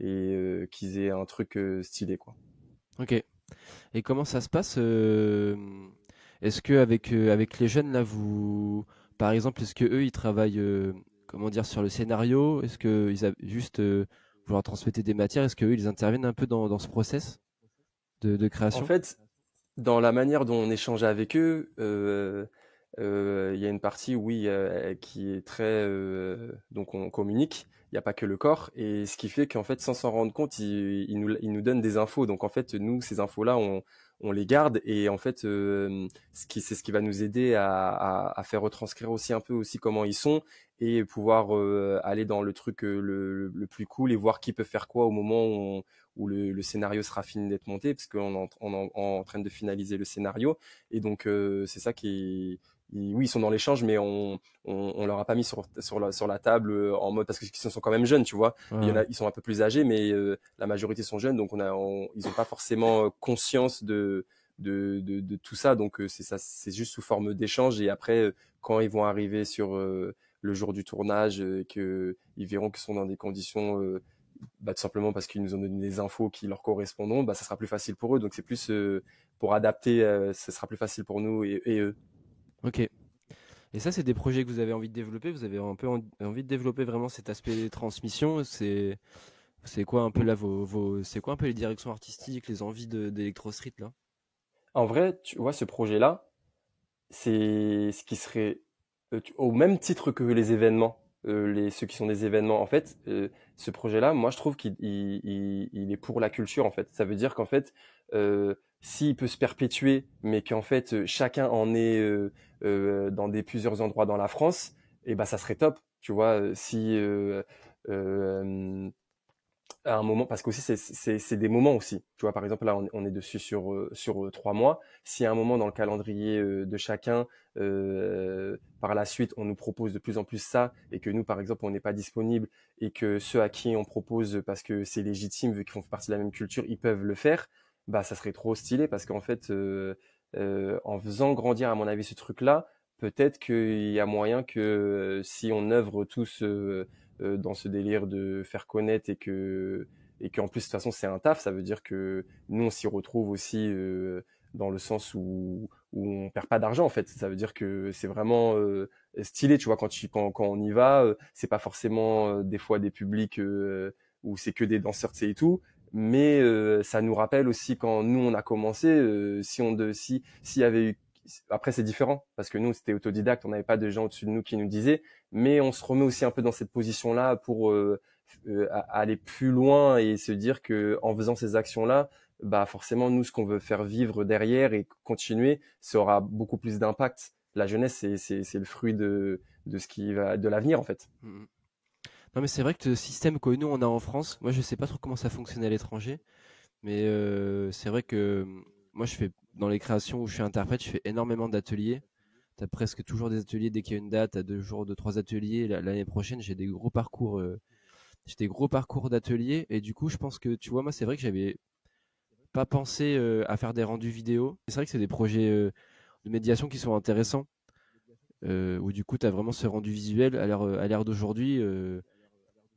et qu'ils aient un truc stylé, quoi. Ok. Et comment ça se passe est-ce que avec les jeunes là, par exemple, est-ce que eux ils travaillent comment dire sur le scénario? Est-ce que juste vous leur transmettez des matières? Est-ce que eux ils interviennent un peu dans ce process de En création? fait, dans la manière dont on échange avec eux, il y a une partie, oui, qui est très, donc on communique. Il n'y a pas que le corps, et ce qui fait qu'en fait, sans s'en rendre compte, ils nous donnent des infos. Donc en fait, nous, ces infos-là, on les garde, et en fait, c'est ce qui va nous aider à faire retranscrire aussi un peu aussi comment ils sont et pouvoir aller dans le truc le plus cool et voir qui peut faire quoi au moment où le scénario sera fini d'être monté, parce qu'on est en train de finaliser le scénario. Et donc, c'est ça oui, ils sont dans l'échange, mais on leur a pas mis sur la table en mode, parce qu'ils sont quand même jeunes, tu vois. Ouais, Il y en ouais. a, ils sont un peu plus âgés, mais la majorité sont jeunes, donc ils n'ont pas forcément conscience de tout ça. Donc, c'est ça, c'est juste sous forme d'échange. Et après, quand ils vont arriver sur le jour du tournage, qu'ils verront qu'ils sont dans des conditions bah, tout simplement parce qu'ils nous ont donné des infos qui leur correspondront, bah, ça sera plus facile pour eux. Donc c'est plus pour adapter, ça sera plus facile pour nous et eux. Ok. Et ça, c'est des projets que vous avez envie de développer. Vous avez un peu envie de développer vraiment cet aspect transmission. C'est quoi un peu là c'est quoi un peu les directions artistiques, les envies d'Electro Street là? En vrai, tu vois, ce projet-là, c'est ce qui serait au même titre que les événements, ceux qui sont des événements. En fait, ce projet-là, moi, je trouve qu'il est pour la culture. En fait, ça veut dire qu'en fait, s'il peut se perpétuer, mais qu'en fait, chacun en est dans plusieurs endroits dans la France, et ben, ça serait top. Tu vois, si à un moment, parce qu'aussi c'est des moments aussi. Tu vois, par exemple, là, on est dessus sur 3 mois. Si à un moment dans le calendrier de chacun, par la suite, on nous propose de plus en plus ça, et que nous, par exemple, on n'est pas disponible, et que ceux à qui on propose, parce que c'est légitime, vu qu'ils font partie de la même culture, ils peuvent le faire, bah, ça serait trop stylé, parce qu'en fait, en faisant grandir, à mon avis, ce truc-là, peut-être qu'il y a moyen que si on œuvre tous dans ce délire de faire connaître et qu'en plus de toute façon c'est un taf, ça veut dire que nous on s'y retrouve aussi dans le sens où on perd pas d'argent en fait. Ça veut dire que c'est vraiment stylé, tu vois, quand on y va, c'est pas forcément des fois des publics où c'est que des danseurs, tu sais, et tout. Mais ça nous rappelle aussi quand nous on a commencé, s'il y avait eu, après c'est différent parce que nous c'était autodidacte, on n'avait pas de gens au-dessus de nous qui nous disaient, mais on se remet aussi un peu dans cette position-là pour aller plus loin et se dire que en faisant ces actions-là, bah forcément nous ce qu'on veut faire vivre derrière et continuer, ça aura beaucoup plus d'impact. La jeunesse c'est le fruit de ce qui va de l'avenir en fait. Mhm. Non, mais c'est vrai que le système que nous on a en France, moi je sais pas trop comment ça fonctionne à l'étranger, mais c'est vrai que moi je fais dans les créations où je suis interprète, je fais énormément d'ateliers. T'as presque toujours des ateliers dès qu'il y a une date, t'as 2 jours, 2, 3 ateliers. L'année prochaine, j'ai des gros parcours d'ateliers, et du coup, je pense que, tu vois, moi, c'est vrai que j'avais pas pensé à faire des rendus vidéo. C'est vrai que c'est des projets de médiation qui sont intéressants, où du coup, t'as vraiment ce rendu visuel à l'ère d'aujourd'hui,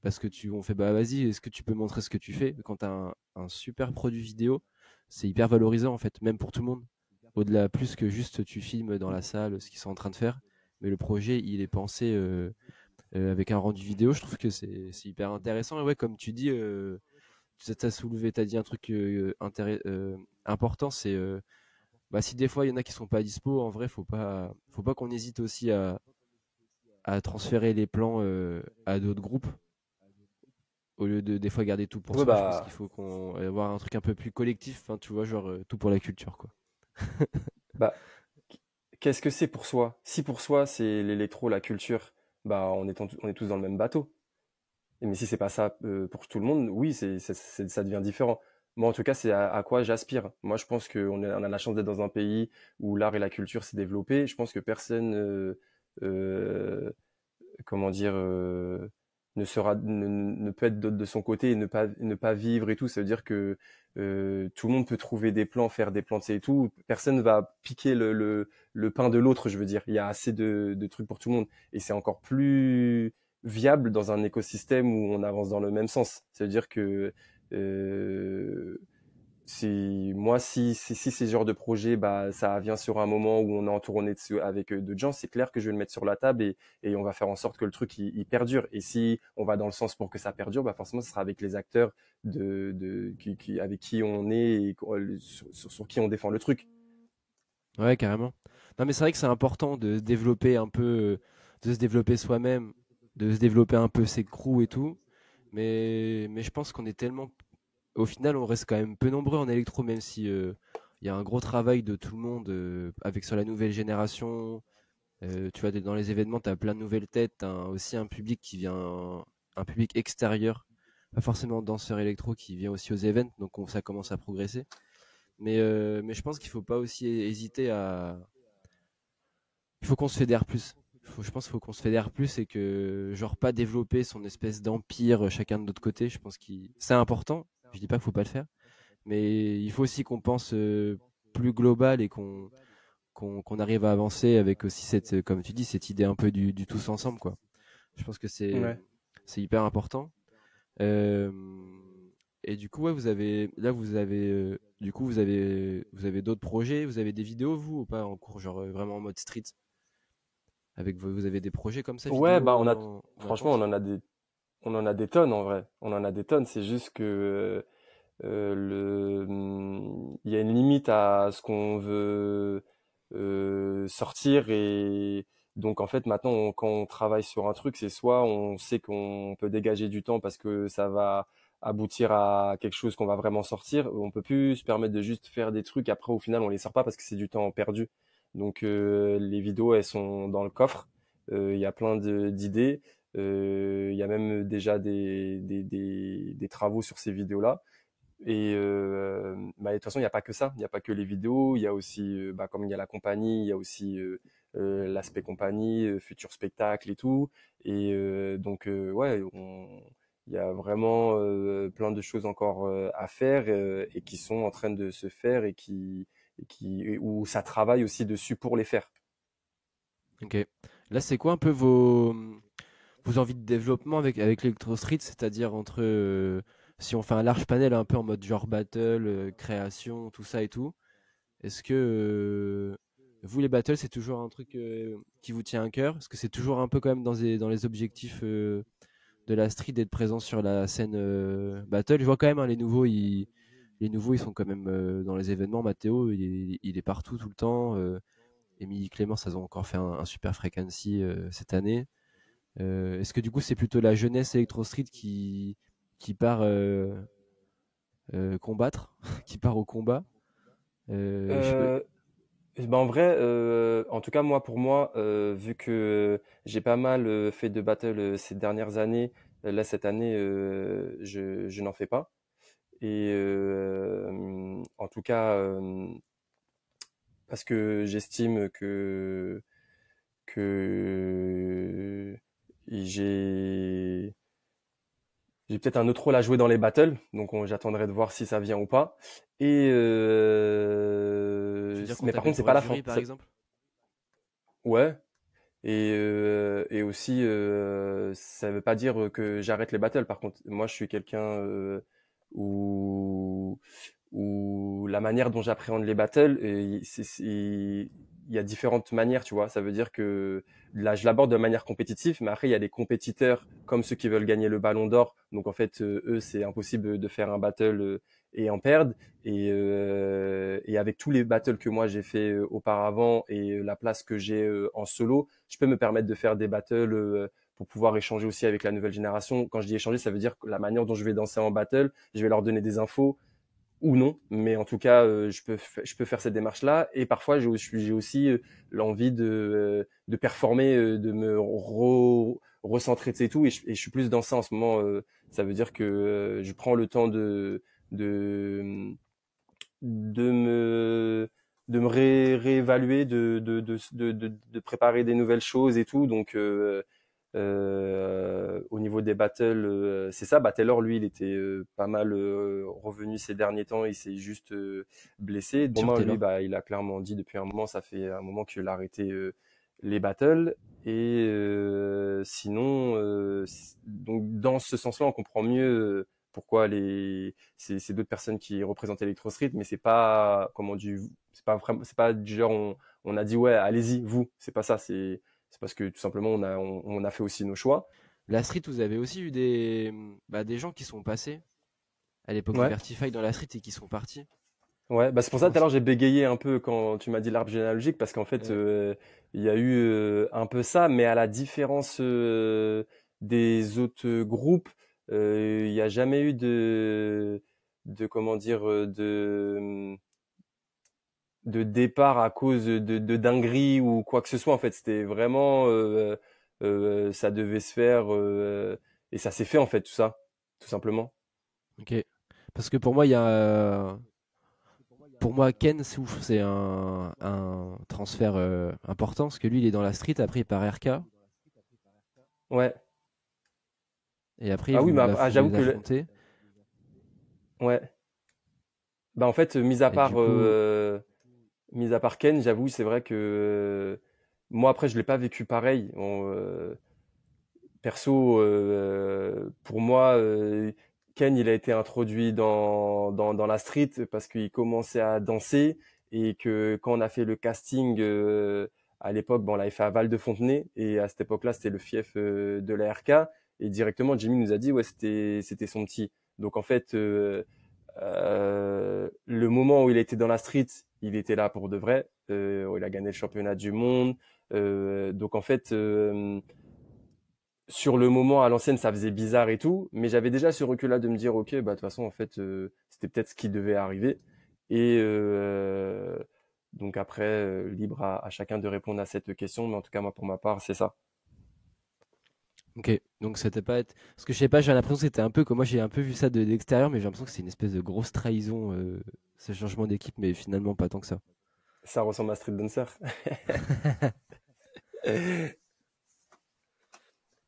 parce que on fait, bah vas-y, est-ce que tu peux montrer ce que tu fais? Quand t'as un super produit vidéo, c'est hyper valorisant en fait, même pour tout le monde. Au-delà, plus que juste tu filmes dans la salle ce qu'ils sont en train de faire, mais le projet il est pensé avec un rendu vidéo. Je trouve que c'est hyper intéressant. Et ouais, comme tu dis, t'as soulevé, t'as dit un truc important, c'est bah, si des fois il y en a qui sont pas dispo, en vrai, faut pas qu'on hésite aussi à transférer les plans à d'autres groupes au lieu de des fois garder tout pour Ouais, soi. Je pense qu'il bah faut qu'on avoir un truc un peu plus collectif, enfin, tu vois, genre tout pour la culture, quoi. bah qu'est-ce que c'est pour soi? Si pour soi c'est l'électro, la culture, bah on est tous dans le même bateau. Mais si c'est pas ça pour tout le monde, oui, ça devient différent. Moi, en tout cas, c'est à quoi j'aspire. Moi, je pense on a la chance d'être dans un pays où l'art et la culture s'est développé. Je pense que personne, euh, comment dire, ne peut être de son côté et ne pas vivre et tout. Ça veut dire que tout le monde peut trouver des plans, faire des plans de et tout. Personne va piquer le pain de l'autre, je veux dire. Il y a assez de trucs pour tout le monde. Et c'est encore plus viable dans un écosystème où on avance dans le même sens. Ça veut dire que euh, si ces genres de projets, bah, ça vient sur un moment où on est entouré avec d'autres gens, c'est clair que je vais le mettre sur la table et on va faire en sorte que le truc il perdure. Et si on va dans le sens pour que ça perdure, bah forcément, ce sera avec les acteurs avec qui on est et sur qui on défend le truc. Ouais, carrément. Non, mais c'est vrai que c'est important de se développer un peu, de se développer soi-même, de se développer un peu ses crews et tout. Mais je pense qu'on est tellement, au final, on reste quand même peu nombreux en électro, même si il y a un gros travail de tout le monde avec sur la nouvelle génération. Tu vois, dans les événements, tu as plein de nouvelles têtes, aussi un public qui vient, un public extérieur, pas forcément danseur électro qui vient aussi aux événements, donc ça commence à progresser. Mais je pense qu'il faut pas aussi hésiter à. Il faut qu'on se fédère plus. Je pense qu'il faut qu'on se fédère plus et que, genre, pas développer son espèce d'empire chacun de notre côté. Je pense que c'est important. Je dis pas qu'il faut pas le faire. Mais il faut aussi qu'on pense plus global et qu'on arrive à avancer avec aussi cette, comme tu dis, cette idée un peu du tous ensemble, quoi. Je pense que Ouais. c'est hyper important. Euh, et du coup, ouais, du coup, vous avez d'autres projets, vous avez des vidéos, vous, ou pas en cours, genre vraiment en mode street, vous avez des projets comme ça, Ouais, bah vidéo en franchement, attente? on en a des tonnes en vrai. On en a des tonnes. C'est juste que il y a une limite à ce qu'on veut sortir et donc en fait maintenant quand on travaille sur un truc, c'est soit on sait qu'on peut dégager du temps parce que ça va aboutir à quelque chose qu'on va vraiment sortir, on peut plus se permettre de juste faire des trucs après au final on les sort pas parce que c'est du temps perdu. Donc les vidéos elles sont dans le coffre. Il y a plein d'idées. Il y a même déjà des travaux sur ces vidéos-là. Et bah, de toute façon, il n'y a pas que ça. Il n'y a pas que les vidéos. Il y a aussi, bah, comme il y a la compagnie, il y a aussi l'aspect compagnie, futur spectacle et tout. Et donc, ouais, il y a vraiment plein de choses encore à faire et qui sont en train de se faire et où ça travaille aussi dessus pour les faire. Ok. Là, c'est quoi un peu vos envies de développement avec l'Electro Street, c'est-à-dire entre si on fait un large panel un peu en mode genre battle, création, tout ça et tout. Est-ce que vous, les battles, c'est toujours un truc qui vous tient à cœur? Est-ce que c'est toujours un peu quand même dans les objectifs de la street d'être présent sur la scène battle? Je vois quand même hein, les nouveaux, ils sont quand même dans les événements. Mathéo, il est partout tout le temps. Émilie Clémence, elles ont encore fait un super frequency cette année. Est-ce que du coup, c'est plutôt la jeunesse Electro Street qui part combattre, qui part au combat? Je peux... Euh, Ben en vrai, en tout cas moi pour moi, vu que j'ai pas mal fait de battle ces dernières années, là cette année je n'en fais pas. Et en tout cas parce que j'estime que j'ai j'ai peut-être un autre rôle à jouer dans les battles, donc j'attendrai de voir si ça vient ou pas. Et Tu veux dire qu'on mais par t'appelle contre c'est pour pas être la fin. jury, par exemple? Ouais. Et aussi, ça veut pas dire que j'arrête les battles. Par contre, moi, je suis quelqu'un où, où la manière dont j'appréhende les battles, il y a différentes manières, tu vois. Ça veut dire que là, je l'aborde de manière compétitive, mais après, il y a des compétiteurs comme ceux qui veulent gagner le Ballon d'Or. Donc, en fait, eux, c'est impossible de faire un battle et en perdre. Et avec tous les battles que moi j'ai fait auparavant et la place que j'ai en solo, je peux me permettre de faire des battles pour pouvoir échanger aussi avec la nouvelle génération. Quand je dis échanger, ça veut dire que la manière dont je vais danser en battle, je vais leur donner des infos ou non, mais en tout cas, je peux faire cette démarche-là. Et parfois, j'ai aussi l'envie de performer, de me recentrer, et tout. Et je suis plus dans ça en ce moment. Ça veut dire que je prends le temps de, de me réévaluer, de préparer des nouvelles choses et tout. Donc au niveau des battles, c'est ça. Battleur, lui, il était pas mal revenu ces derniers temps. Il s'est juste blessé. Sur Romain, lui, Taylor. bah, il a clairement dit depuis un moment, ça fait un moment qu'il a arrêté les battles. Et sinon, donc dans ce sens-là, on comprend mieux pourquoi c'est d'autres personnes qui représentent Electro Street, mais c'est pas comment du c'est pas vraiment c'est pas du genre on a dit ouais allez-y vous, c'est pas ça, c'est parce que tout simplement on a fait aussi nos choix. La street, vous avez aussi eu des gens qui sont passés à l'époque de Ouais. Vertify dans la street et qui sont partis. Ouais, bah c'est Je pour ça tout à pense. l'heure j'ai bégayé un peu quand tu m'as dit l'arbre généalogique parce qu'en fait il y a eu un peu ça, mais à la différence des autres groupes, il n'y a jamais eu de comment dire de départ à cause de dingueries ou quoi que ce soit. En fait, c'était vraiment ça devait se faire et ça s'est fait en fait tout ça, tout simplement. Ok. Parce que pour moi, pour moi, Ken Souf, c'est un transfert important parce que lui, il est dans la street. Après, il part RK Ouais. et après, Ah oui, mais vous j'avoue les que affrontez. ouais. Bah en fait, Et du coup, mis à part Ken, j'avoue, c'est vrai que moi après je l'ai pas vécu pareil. Perso, pour moi, Ken, il a été introduit dans la street parce qu'il commençait à danser et que quand on a fait le casting à l'époque, bon, on l'avait fait à Val-de-Fontenay et à cette époque-là, c'était le fief de la RK et directement Jimmy nous a dit ouais, c'était son petit. Donc en fait, le moment où il était dans la street, il était là pour de vrai. Il a gagné le championnat du monde. Donc en fait, sur le moment à l'ancienne ça faisait bizarre et tout, mais j'avais déjà ce recul là de me dire ok bah de toute façon en fait c'était peut-être ce qui devait arriver et donc après libre à chacun de répondre à cette question, mais en tout cas moi pour ma part c'est ça. Ok, donc c'était pas être... Parce que je sais pas, j'ai l'impression que c'était un peu comme moi j'ai un peu vu ça de l'extérieur, mais j'ai l'impression que c'est une espèce de grosse trahison, ce changement d'équipe, mais finalement pas tant que ça. Ça ressemble à Street Dancer.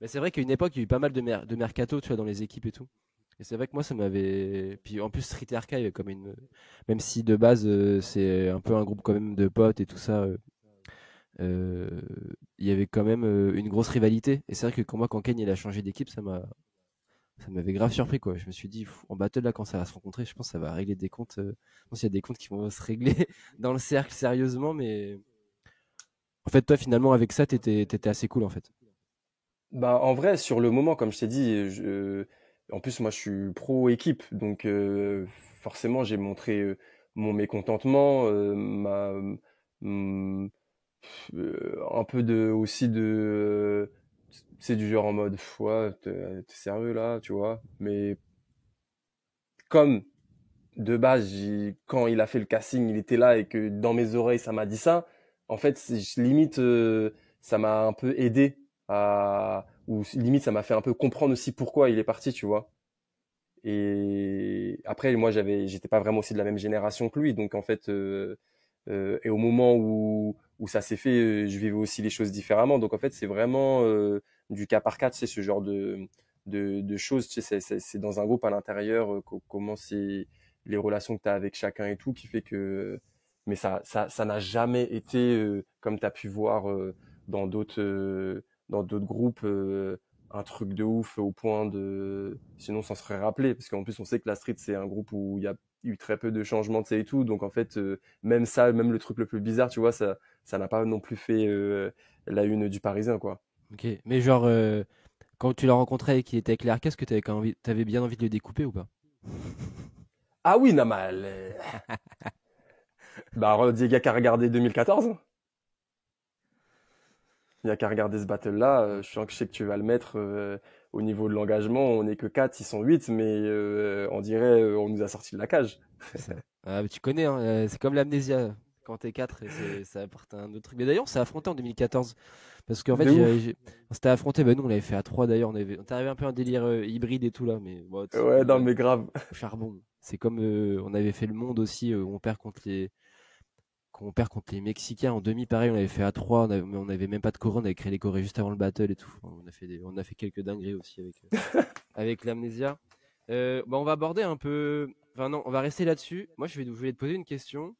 Mais c'est vrai qu'à une époque, il y a eu pas mal de mercato, tu vois, dans les équipes et tout. Et c'est vrai que moi, ça m'avait. Puis en plus, Street Archive, comme une. Même si de base, c'est un peu un groupe quand même de potes et tout ça, euh, il y avait quand même une grosse rivalité. Et c'est vrai que quand moi, quand Ken il a changé d'équipe, ça m'avait grave surpris, quoi. Je me suis dit, en battle, là, quand ça va se rencontrer, je pense que ça va régler des comptes. Je pense qu'il y a des comptes qui vont se régler dans le cercle sérieusement, mais. En fait, toi, finalement, avec ça, t'étais assez cool, en fait. Bah, en vrai, sur le moment, comme je t'ai dit, en plus, moi, je suis pro équipe, donc forcément, j'ai montré mon mécontentement, mm, un peu de aussi de, c'est du genre en mode, ouais, t'es sérieux là, tu vois. Mais comme de base, quand il a fait le casting, il était là et que dans mes oreilles, ça m'a dit ça. En fait, limite, ça m'a un peu aidé ou limite, ça m'a fait un peu comprendre aussi pourquoi il est parti, tu vois. Et après, moi, j'étais pas vraiment aussi de la même génération que lui, donc en fait, et au moment où ça s'est fait, je vivais aussi les choses différemment. Donc en fait, c'est vraiment du cas par cas, tu sais, ce genre de choses. Tu sais, c'est dans un groupe à l'intérieur, comment c'est les relations que tu as avec chacun et tout, qui fait que. Mais ça n'a jamais été, comme tu as pu voir dans d'autres groupes, un truc de ouf au point de. Sinon, ça serait rappelé. Parce qu'en plus, on sait que la street, c'est un groupe où il y a eu très peu de changements, tu sais, et tout. Donc en fait, même ça, même le truc le plus bizarre, tu vois, ça n'a pas non plus fait la une du Parisien, quoi. Ok. Mais genre, quand tu l'as rencontré et qu'il était avec l'Arc, est-ce que t'avais bien envie de le découper ou pas? Ah oui, non, mais bah, il y a qu'à regarder 2014. Il y a qu'à regarder ce battle-là. Mm. Je sais que tu vas le mettre au niveau de l'engagement. On n'est que 4, ils sont 8, mais on dirait on nous a sorti de la cage. C'est ça. Ah, mais tu connais, hein, c'est comme l'amnésia. Quand t'es 4, ça apporte un autre truc. Mais d'ailleurs, on s'est affronté en 2014. Parce qu'en fait, De ouf. on s'était affronté. Bah, nous, on l'avait fait à 3 d'ailleurs. On était arrivé un peu un délire hybride et tout là. Mais bon, Ouais, nous, non, mais grave. au charbon. C'est comme on avait fait le monde aussi. Où on perd contre quand on perd contre les Mexicains en demi, pareil, on avait fait à 3. Mais on avait même pas de Corée. On avait créé les Corées juste avant le battle et tout. Enfin, on a fait quelques dingueries aussi avec l'amnésia. Bah, on va aborder un peu. Enfin, non, on va rester là-dessus. Moi, je voulais te poser une question.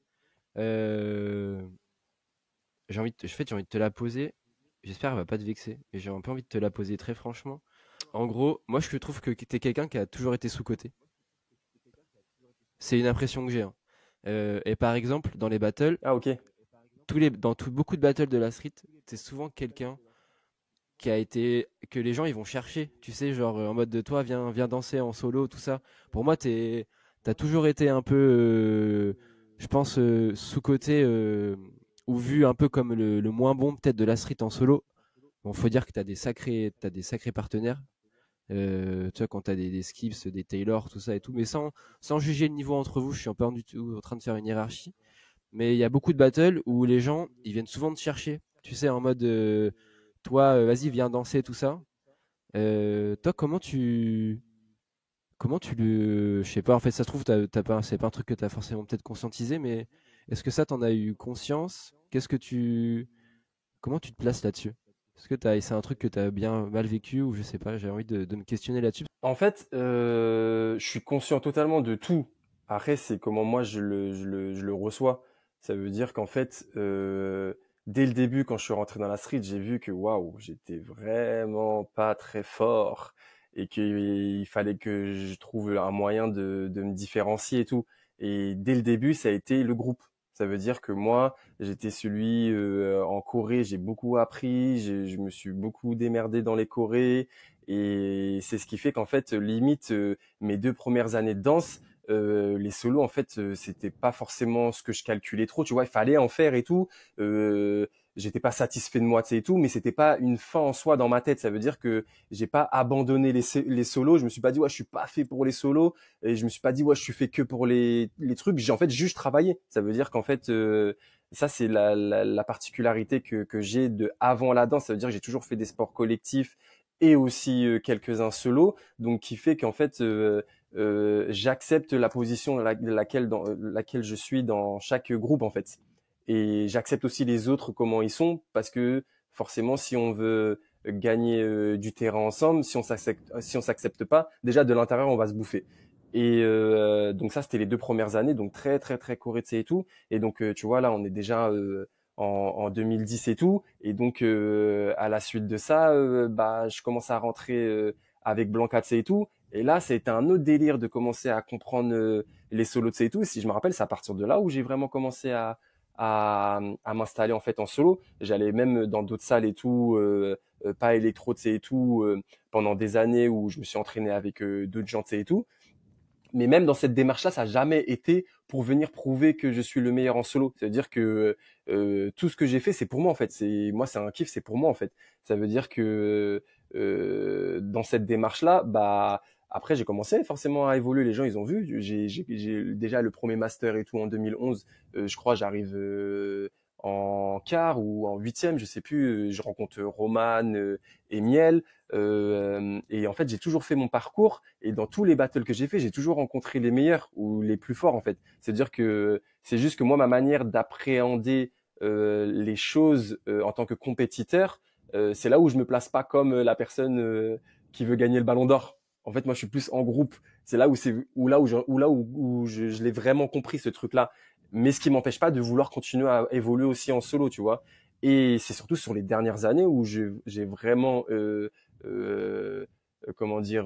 Euh, j'ai envie de te la poser. J'espère qu'elle va pas te vexer. Et j'ai un peu envie de te la poser très franchement. En gros, moi, je trouve que t'es quelqu'un qui a toujours été sous-coté. C'est une impression que j'ai, hein. Et par exemple, dans les battles, Ah, ok. beaucoup de battles de la street, t'es souvent quelqu'un que les gens ils vont chercher. Tu sais, genre en mode de toi, viens danser en solo, tout ça. Pour moi, t'as toujours été un peu, je pense, sous-coté ou vu un peu comme le moins bon peut-être de la street en solo. Bon, faut dire que t'as des sacrés partenaires. Tu vois, quand t'as des Skips, des Taylor, tout ça et tout, mais sans juger le niveau entre vous, je suis pas du tout en train de faire une hiérarchie. Mais il y a beaucoup de battles où les gens, ils viennent souvent te chercher. Tu sais, en mode, toi, vas-y, viens danser, tout ça. Toi, comment tu je sais pas, en fait, ça se trouve, c'est pas un truc que t'as forcément peut-être conscientisé, mais est-ce que ça, t'en as eu conscience? Comment tu te places là-dessus? Est-ce que c'est un truc que t'as bien mal vécu ou je sais pas, j'ai envie de me questionner là-dessus. En fait, je suis conscient totalement de tout. Après, c'est comment moi je le reçois. Ça veut dire qu'en fait, dès le début, quand je suis rentré dans la street, j'ai vu que waouh, j'étais vraiment pas très fort et qu'il fallait que je trouve un moyen de me différencier et tout. Et dès le début, ça a été le groupe. Ça veut dire que moi, j'étais celui en Corée, j'ai beaucoup appris, je me suis beaucoup démerdé dans les Corées. Et c'est ce qui fait qu'en fait, limite, mes 2 premières années de danse, les solos, en fait, c'était pas forcément ce que je calculais trop. Tu vois, il fallait en faire et tout. J'étais pas satisfait de moi, tu sais, et tout, mais c'était pas une fin en soi dans ma tête. Ça veut dire que j'ai pas abandonné les solos. Je me suis pas dit, ouais, je suis pas fait pour les solos. Et je me suis pas dit, ouais, je suis fait que pour les trucs. J'ai en fait juste travaillé. Ça veut dire qu'en fait, ça, c'est la particularité que j'ai de avant la danse. Ça veut dire que j'ai toujours fait des sports collectifs et aussi quelques-uns solo, donc qui fait qu'en fait j'accepte la position dans laquelle je suis dans chaque groupe en fait, et j'accepte aussi les autres comment ils sont, parce que forcément si on veut gagner du terrain ensemble, si on s'accepte pas, déjà de l'intérieur on va se bouffer. Et donc ça c'était les 2 premières années, donc très très très Corée et tout, et donc tu vois là on est déjà en 2010 et tout. Et donc, à la suite de ça, bah, je commence à rentrer avec Blanca et tout. Et là, c'était un autre délire de commencer à comprendre les solos de et tout. Si je me rappelle, c'est à partir de là où j'ai vraiment commencé à m'installer en fait en solo. J'allais même dans d'autres salles et tout, pas électro et tout, pendant des années où je me suis entraîné avec d'autres gens et tout. Mais même dans cette démarche-là, ça n'a jamais été pour venir prouver que je suis le meilleur en solo. C'est-à-dire que tout ce que j'ai fait, c'est pour moi en fait. C'est un kiff, c'est pour moi en fait. Ça veut dire que dans cette démarche-là, bah après j'ai commencé forcément à évoluer. Les gens, ils ont vu. J'ai déjà le premier master et tout en 2011. Je crois, j'arrive en quart ou en huitième, je sais plus. Je rencontre Roman et Miel. Et en fait, j'ai toujours fait mon parcours, et dans tous les battles que j'ai fait, j'ai toujours rencontré les meilleurs ou les plus forts en fait. C'est-à-dire que c'est juste que moi, ma manière d'appréhender les choses en tant que compétiteur, c'est là où je me place pas comme la personne qui veut gagner le Ballon d'Or. En fait, moi, je suis plus en groupe. C'est là où c'est où là où je l'ai vraiment compris ce truc-là. Mais ce qui m'empêche pas de vouloir continuer à évoluer aussi en solo, tu vois. Et c'est surtout sur les dernières années où j'ai vraiment euh, comment dire,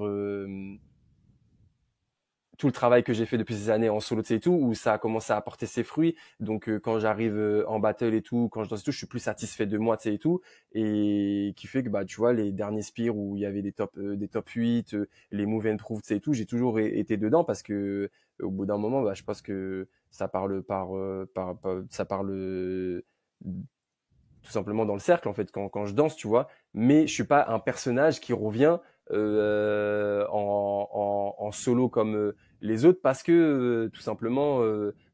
tout le travail que j'ai fait depuis ces années en solo et tout, où ça a commencé à apporter ses fruits. Donc quand j'arrive en battle et tout, quand je danse et tout, je suis plus satisfait de moi, tu sais, et tout, et qui fait que bah tu vois les derniers spires où il y avait des top 8, les move and prove, tu sais, et tout, j'ai toujours été dedans, parce que au bout d'un moment, bah je pense que ça parle ça parle tout simplement dans le cercle en fait quand je danse, tu vois. Mais je suis pas un personnage qui revient en solo comme les autres, parce que tout simplement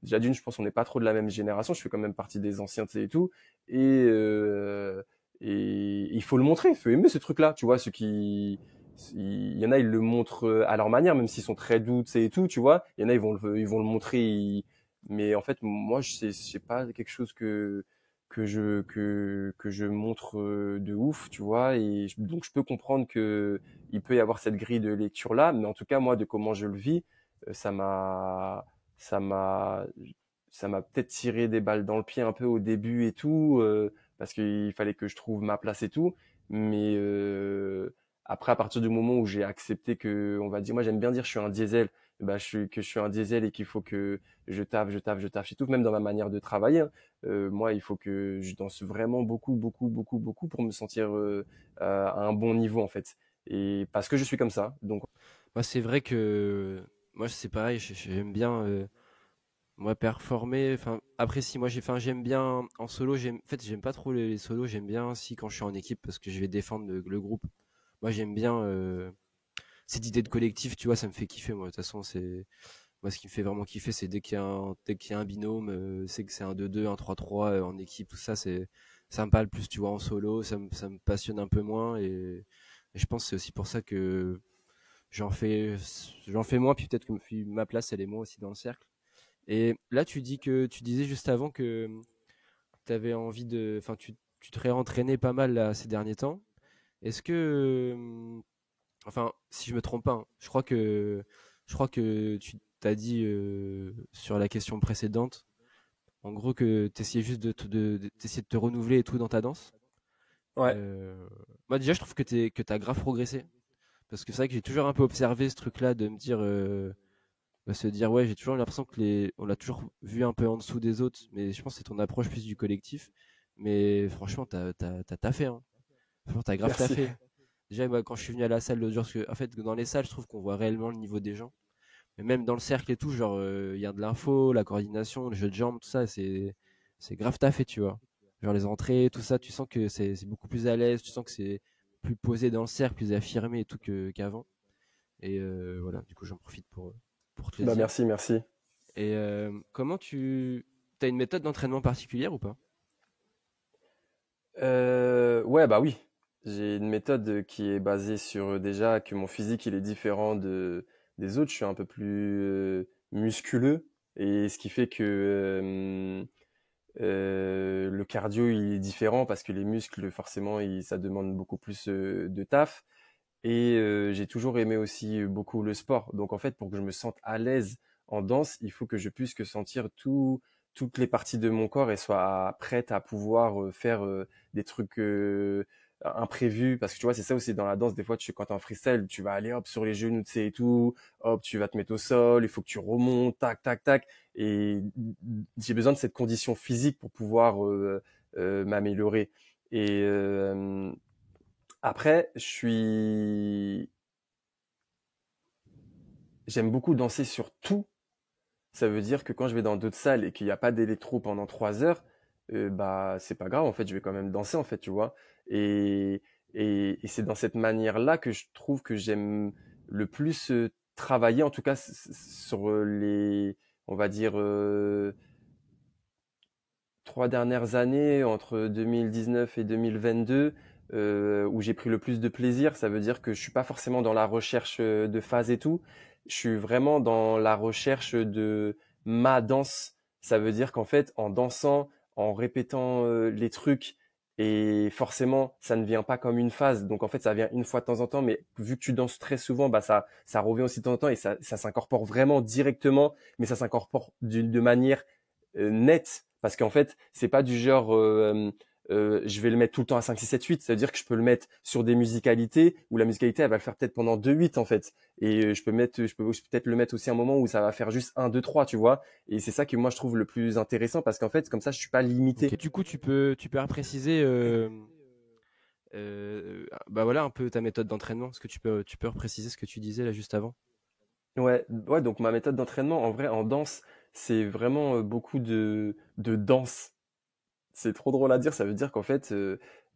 déjà d'une, je pense qu'on n'est pas trop de la même génération, je fais quand même partie des anciens, tu sais, et tout, et il faut le montrer, il faut aimer ce truc là, tu vois. Ceux qui il y en a, ils le montrent à leur manière, même s'ils sont très doux, tu sais, et tout, tu vois. Il y en a, ils vont le montrer, mais en fait moi c'est pas quelque chose que je montre de ouf, tu vois. Et donc je peux comprendre que il peut y avoir cette grille de lecture là, mais en tout cas moi de comment je le vis, ça m'a ça m'a ça m'a peut-être tiré des balles dans le pied un peu au début et tout, parce qu'il fallait que je trouve ma place et tout. Mais après, à partir du moment où j'ai accepté que, on va dire, moi j'aime bien dire je suis un diesel, bah, que je suis un diesel et qu'il faut que je taffe, je taffe, je taffe et tout, même dans ma manière de travailler, hein. Moi, il faut que je danse vraiment beaucoup, beaucoup, beaucoup, beaucoup pour me sentir à un bon niveau en fait. Et parce que je suis comme ça. Donc, Moi, c'est vrai que moi, c'est pareil, j'aime bien moi performer. Enfin, après, si moi j'aime bien en solo, en fait, j'aime pas trop les solos, j'aime bien si quand je suis en équipe parce que je vais défendre le groupe. Moi, j'aime bien cette idée de collectif, tu vois, ça me fait kiffer, moi. De toute façon, moi, ce qui me fait vraiment kiffer, c'est dès qu'il y a un binôme, c'est que c'est un 2-2, un 3-3 en équipe, tout ça, ça me parle plus, tu vois, en solo, ça me passionne un peu moins, et je pense que c'est aussi pour ça que j'en fais, j'en fais moins, puis peut-être que ma place, elle est moins aussi dans le cercle. Et là, tu disais juste avant que tu avais envie enfin, tu te réentraînais pas mal là, ces derniers temps. Est-ce que, enfin, si je me trompe pas, hein, je crois que tu t'as dit sur la question précédente, en gros que tu essayais juste t'essayer de te renouveler et tout dans ta danse. ouais, Euh, Moi déjà, je trouve que t'as grave progressé, parce que c'est vrai que j'ai toujours un peu observé ce truc-là de me dire, se dire ouais, j'ai toujours l'impression que on l'a toujours vu un peu en dessous des autres, mais je pense que c'est ton approche plus du collectif. Mais franchement, t'as taffé, hein. Franchement, t'as grave merci. taffé. Déjà, moi, quand je suis venu à la salle l'autre jour, parce que en fait, dans les salles, je trouve qu'on voit réellement le niveau des gens. Mais même dans le cercle et tout, genre, il y a de l'info, la coordination, le jeu de jambes, tout ça, c'est grave taffé, tu vois. Genre les entrées, tout ça, tu sens que c'est beaucoup plus à l'aise, tu sens que c'est plus posé dans le cercle, plus affirmé et tout qu'avant. Et voilà, du coup, j'en profite pour te le Bah dire. merci, merci. Et comment t'as une méthode d'entraînement particulière ou pas? Ouais, bah oui. J'ai une méthode qui est basée sur déjà que mon physique il est différent des autres. Je suis un peu plus musculeux et ce qui fait que le cardio il est différent parce que les muscles forcément ça demande beaucoup plus de taf. Et j'ai toujours aimé aussi beaucoup le sport. Donc en fait, pour que je me sente à l'aise en danse, il faut que je puisse que sentir toutes les parties de mon corps et soient prêtes à pouvoir faire des trucs imprévus. Parce que tu vois, c'est ça aussi dans la danse. Des fois, quand t'es en freestyle, tu vas aller hop sur les genoux, tu sais, et tout. Hop, tu vas te mettre au sol. Il faut que tu remontes, tac, tac, tac. Et j'ai besoin de cette condition physique pour pouvoir m'améliorer. Et après, j'aime beaucoup danser sur tout. Ça veut dire que quand je vais dans d'autres salles et qu'il n'y a pas d'électro pendant 3 heures, bah c'est pas grave en fait, je vais quand même danser en fait, tu vois. Et, et c'est dans cette manière-là que je trouve que j'aime le plus travailler, en tout cas sur on va dire, 3 dernières années, entre 2019 et 2022, où j'ai pris le plus de plaisir. Ça veut dire que je suis pas forcément dans la recherche de phase et tout. Je suis vraiment dans la recherche de ma danse. Ça veut dire qu'en fait, en dansant, en répétant les trucs, et forcément, ça ne vient pas comme une phase. Donc en fait, ça vient une fois de temps en temps, mais vu que tu danses très souvent, bah ça revient aussi de temps en temps et ça s'incorpore vraiment directement, mais ça s'incorpore de manière nette parce qu'en fait c'est pas du genre je vais le mettre tout le temps à 5 6 7 8, ça veut dire que je peux le mettre sur des musicalités où la musicalité elle va le faire peut-être pendant 2 8 en fait et je peux peut-être le mettre aussi à un moment où ça va faire juste 1 2 3 tu vois, et c'est ça que moi je trouve le plus intéressant parce qu'en fait comme ça je suis pas limité. Ok. Du coup, tu peux préciser, bah voilà, un peu ta méthode d'entraînement. Est-ce que tu peux repréciser ce que tu disais là juste avant? Ouais, ouais, donc ma méthode d'entraînement en vrai en danse c'est vraiment beaucoup de danse. C'est trop drôle à dire, ça veut dire qu'en fait,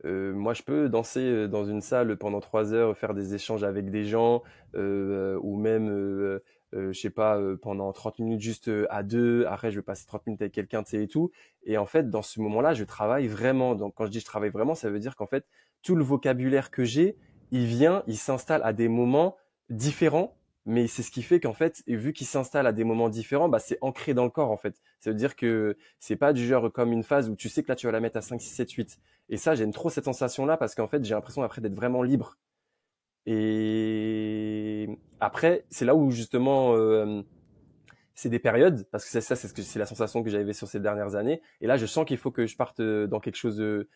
moi je peux danser dans une salle pendant 3 heures, faire des échanges avec des gens, ou même, je sais pas, pendant 30 minutes juste à deux, après je vais passer 30 minutes avec quelqu'un, tu sais, et tout. Et en fait, dans ce moment-là, je travaille vraiment. Donc quand je dis je travaille vraiment, ça veut dire qu'en fait, tout le vocabulaire que j'ai, il s'installe à des moments différents. Mais c'est ce qui fait qu'en fait, et vu qu'il s'installe à des moments différents, bah, c'est ancré dans le corps en fait. Ça veut dire que c'est pas du genre comme une phase où tu sais que là tu vas la mettre à 5 6 7 8. Et ça, j'aime trop cette sensation-là parce qu'en fait, j'ai l'impression après d'être vraiment libre. Et après, c'est là où justement c'est des périodes parce que c'est la sensation que j'avais sur ces dernières années, et là je sens qu'il faut que je parte dans quelque chose de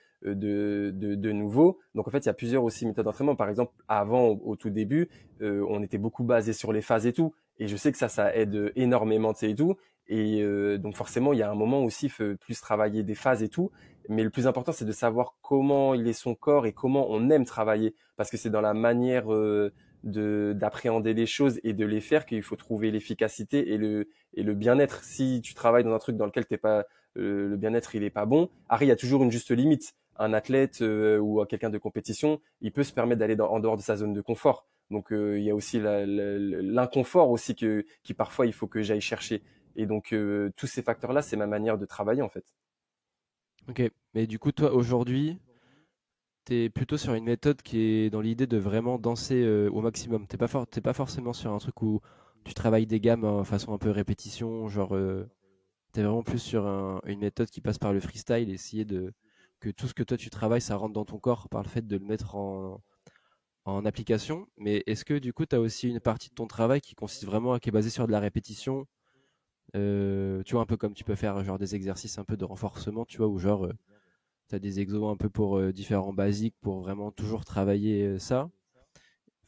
nouveau. Donc en fait il y a plusieurs aussi méthodes d'entraînement. Par exemple avant au tout début on était beaucoup basé sur les phases et tout, et je sais que ça aide énormément, tu sais, et tout. Et donc forcément il y a un moment aussi il faut plus travailler des phases et tout, mais le plus important c'est de savoir comment il est son corps et comment on aime travailler, parce que c'est dans la manière d'appréhender les choses et de les faire qu'il faut trouver l'efficacité et le bien-être. Si tu travailles dans un truc dans lequel t'es pas le bien-être il est pas bon, après il y a toujours une juste limite. Un athlète ou quelqu'un de compétition, il peut se permettre d'aller en dehors de sa zone de confort. Donc il y a aussi l'inconfort aussi qui parfois il faut que j'aille chercher. Et donc tous ces facteurs-là, c'est ma manière de travailler en fait. Ok. Mais du coup, toi, aujourd'hui, t'es plutôt sur une méthode qui est dans l'idée de vraiment danser au maximum. T'es pas forcément sur un truc où tu travailles des gammes en façon un peu répétition, genre t'es vraiment plus sur une méthode qui passe par le freestyle, essayer de que tout ce que toi tu travailles, ça rentre dans ton corps par le fait de le mettre en application. Mais est-ce que du coup, tu as aussi une partie de ton travail qui consiste vraiment, qui est basée sur de la répétition, tu vois, un peu comme tu peux faire genre des exercices un peu de renforcement, tu vois, ou genre tu as des exos un peu pour différents basiques pour vraiment toujours travailler ça.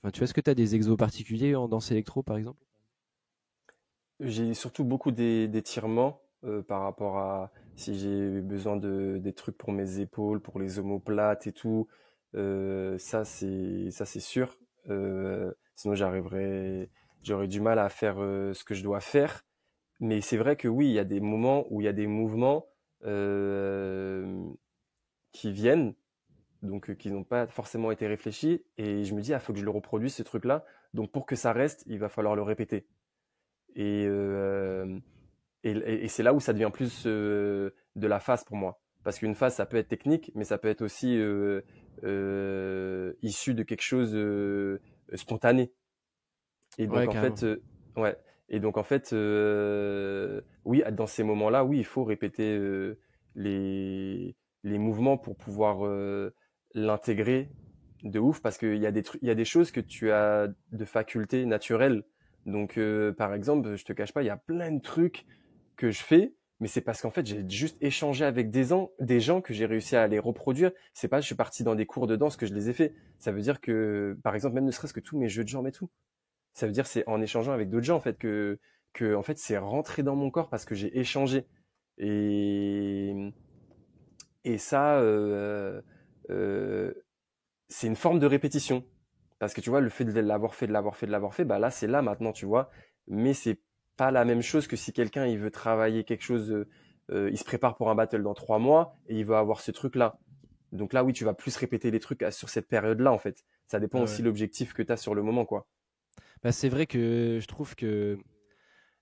Enfin, tu vois, est-ce que tu as des exos particuliers en danse électro par exemple? J'ai surtout beaucoup d'étirements par rapport à si j'ai besoin des trucs pour mes épaules, pour les omoplates et tout. Ça c'est sûr. Sinon j'aurais du mal à faire ce que je dois faire. Mais c'est vrai que oui, il y a des moments où il y a des mouvements euh, qui viennent, donc qui n'ont pas forcément été réfléchis, et je me dis, ah, faut que je le reproduise ce truc-là. Donc pour que ça reste, il va falloir le répéter. Et, et c'est là où ça devient plus de la phase pour moi. Parce qu'une phase, ça peut être technique, mais ça peut être aussi issu de quelque chose spontané. Et Ouais, donc en carrément. fait, ouais. Et donc en fait, oui, dans ces moments-là, oui, il faut répéter les les mouvements pour pouvoir l'intégrer de ouf, parce qu'il y a des trucs, il y a des choses que tu as de facultés naturelles. Donc par exemple, je te cache pas, il y a plein de trucs que je fais, mais c'est parce qu'en fait, j'ai juste échangé avec des gens que j'ai réussi à les reproduire. C'est pas, je suis parti dans des cours de danse que je les ai fait. Ça veut dire que, par exemple, même ne serait-ce que tous mes jeux de jambes et tout, ça veut dire c'est en échangeant avec d'autres gens en fait que en fait c'est rentré dans mon corps parce que j'ai échangé. Et et ça euh, c'est une forme de répétition, parce que tu vois le fait de l'avoir fait, de l'avoir fait, de l'avoir fait, bah là c'est là maintenant, tu vois. Mais c'est pas la même chose que si quelqu'un il veut travailler quelque chose, il se prépare pour un battle dans 3 mois et il veut avoir ce truc là. Donc là oui, tu vas plus répéter les trucs sur cette période là en fait. Ça dépend Ouais, aussi ouais. de l'objectif que tu as sur le moment, quoi. Bah, c'est vrai que je trouve que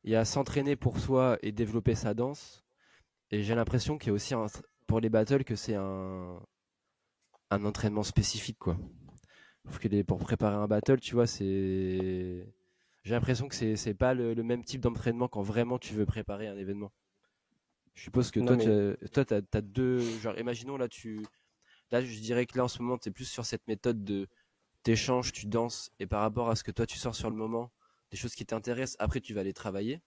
il y a s'entraîner pour soi et développer sa danse. Et j'ai l'impression qu'il y a aussi pour les battles que c'est un entraînement spécifique, quoi. Parce que pour préparer un battle, tu vois, j'ai l'impression que c'est pas le même type d'entraînement quand vraiment tu veux préparer un événement. Je suppose que Non toi, mais t'as deux. Genre, imaginons là, là, je dirais que là, en ce moment, t'es plus sur cette méthode de t'échanges, tu danses, et par rapport à ce que toi, tu sors sur le moment, des choses qui t'intéressent, après, tu vas les travailler.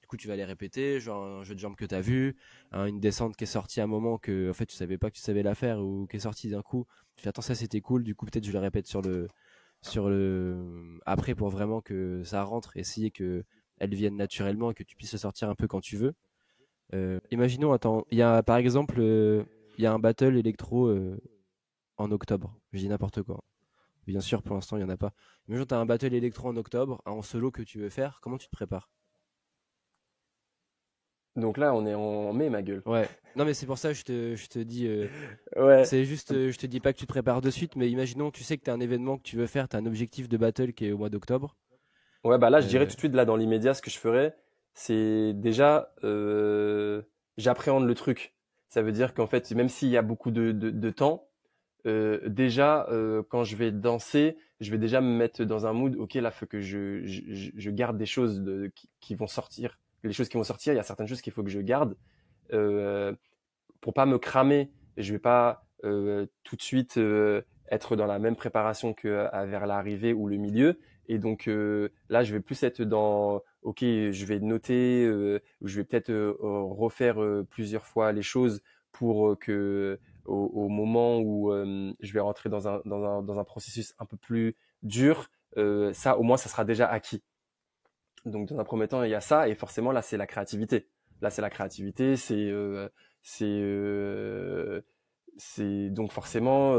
Du coup, tu vas les répéter, genre un jeu de jambes que tu as vu, une descente qui est sortie à un moment que en fait tu savais pas que tu savais la faire ou qui est sortie d'un coup. Tu fais attends, ça c'était cool, du coup peut-être je le répète sur le après pour vraiment que ça rentre, essayer que elles viennent naturellement et que tu puisses le sortir un peu quand tu veux. Imaginons, attends, il y a par exemple il y a un battle électro en octobre. Je dis n'importe quoi. Bien sûr, pour l'instant, il y en a pas. Imaginons tu as un battle électro en octobre, en solo que tu veux faire, comment tu te prépares? donc là on est en mai, ma gueule. Ouais. Non, mais c'est pour ça que je te dis, Ouais. c'est juste, je te dis pas que tu te prépares de suite, mais imaginons, tu sais que tu as un événement que tu veux faire, tu as un objectif de battle qui est au mois d'octobre. Ouais, bah là, je dirais Euh, tout de suite, là, dans l'immédiat, ce que je ferais, c'est déjà, j'appréhende le truc. Ça veut dire qu'en fait, même s'il y a beaucoup de temps, déjà, quand je vais danser, je vais déjà me mettre dans un mood, ok, là, faut que je garde des choses qui vont sortir. Les choses qui vont sortir, il y a certaines choses qu'il faut que je garde. Euh, pour pas me cramer, je vais pas tout de suite être dans la même préparation que vers l'arrivée ou le milieu. Et donc là, je vais plus être dans, ok, je vais noter, je vais peut-être refaire plusieurs fois les choses pour que au moment où je vais rentrer dans un processus un peu plus dur, ça au moins ça sera déjà acquis. Donc dans un premier temps, il y a ça, et forcément là c'est la créativité. Là c'est la créativité, c'est c'est donc forcément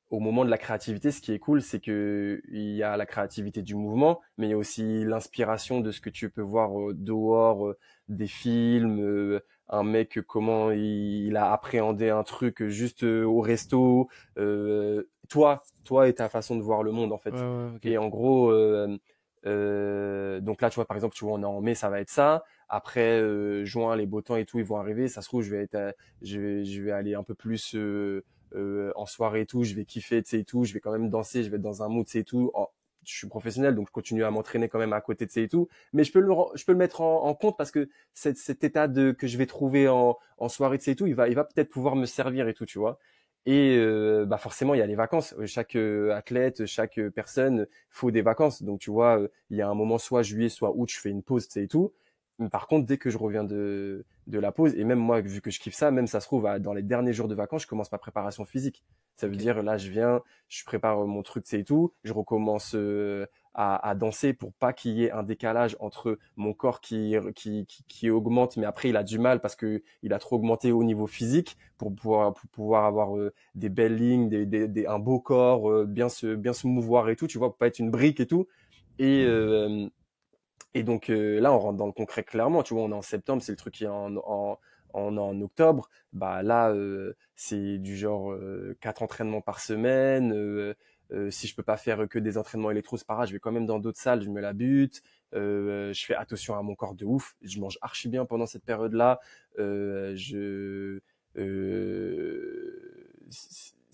au moment de la créativité, ce qui est cool, c'est que il y a la créativité du mouvement, mais il y a aussi l'inspiration de ce que tu peux voir dehors, des films, un mec comment il a appréhendé un truc juste au resto, toi et ta façon de voir le monde en ouais, fait. ouais, ok. Et en gros, donc là, tu vois, par exemple, tu vois, on est en mai, ça va être ça. Après, juin, les beaux temps et tout, ils vont arriver. Ça se trouve, je vais aller un peu plus en soirée et tout. Je vais kiffer, tu sais, et tout. Je vais quand même danser. Je vais être dans un mood, tu sais, et tout. Je suis professionnel, donc je continue à m'entraîner quand même à côté de ça et tout. Mais je peux le mettre en compte, parce que cet état que je vais trouver en soirée, tu sais, et tout, il va peut-être pouvoir me servir et tout, tu vois. Et bah forcément, il y a les vacances. Chaque athlète, chaque personne faut des vacances. Donc tu vois, il y a un moment, soit juillet, soit août, je fais une pause, tu sais, et tout. Mais par contre, dès que je reviens de la pause, et même moi, vu que je kiffe ça, même ça se trouve, dans les derniers jours de vacances, je commence ma préparation physique. Ça veut Ok. dire, là, je viens, je prépare mon truc, c'est tout. Je recommence à danser pour pas qu'il y ait un décalage entre mon corps qui augmente, mais après, il a du mal parce que il a trop augmenté au niveau physique pour pouvoir avoir des belles lignes, un beau corps, bien se mouvoir et tout, tu vois, pour pas être une brique et tout. Et, euh, et donc là, on rentre dans le concret clairement. Tu vois, on est en septembre, c'est le truc qui est en octobre. Bah là, c'est du genre 4 entraînements par semaine. Si je peux pas faire que des entraînements électro, c'est pas grave, je vais quand même dans d'autres salles, je me la bute. Je fais attention à mon corps de ouf. Je mange archi bien pendant cette période-là. Je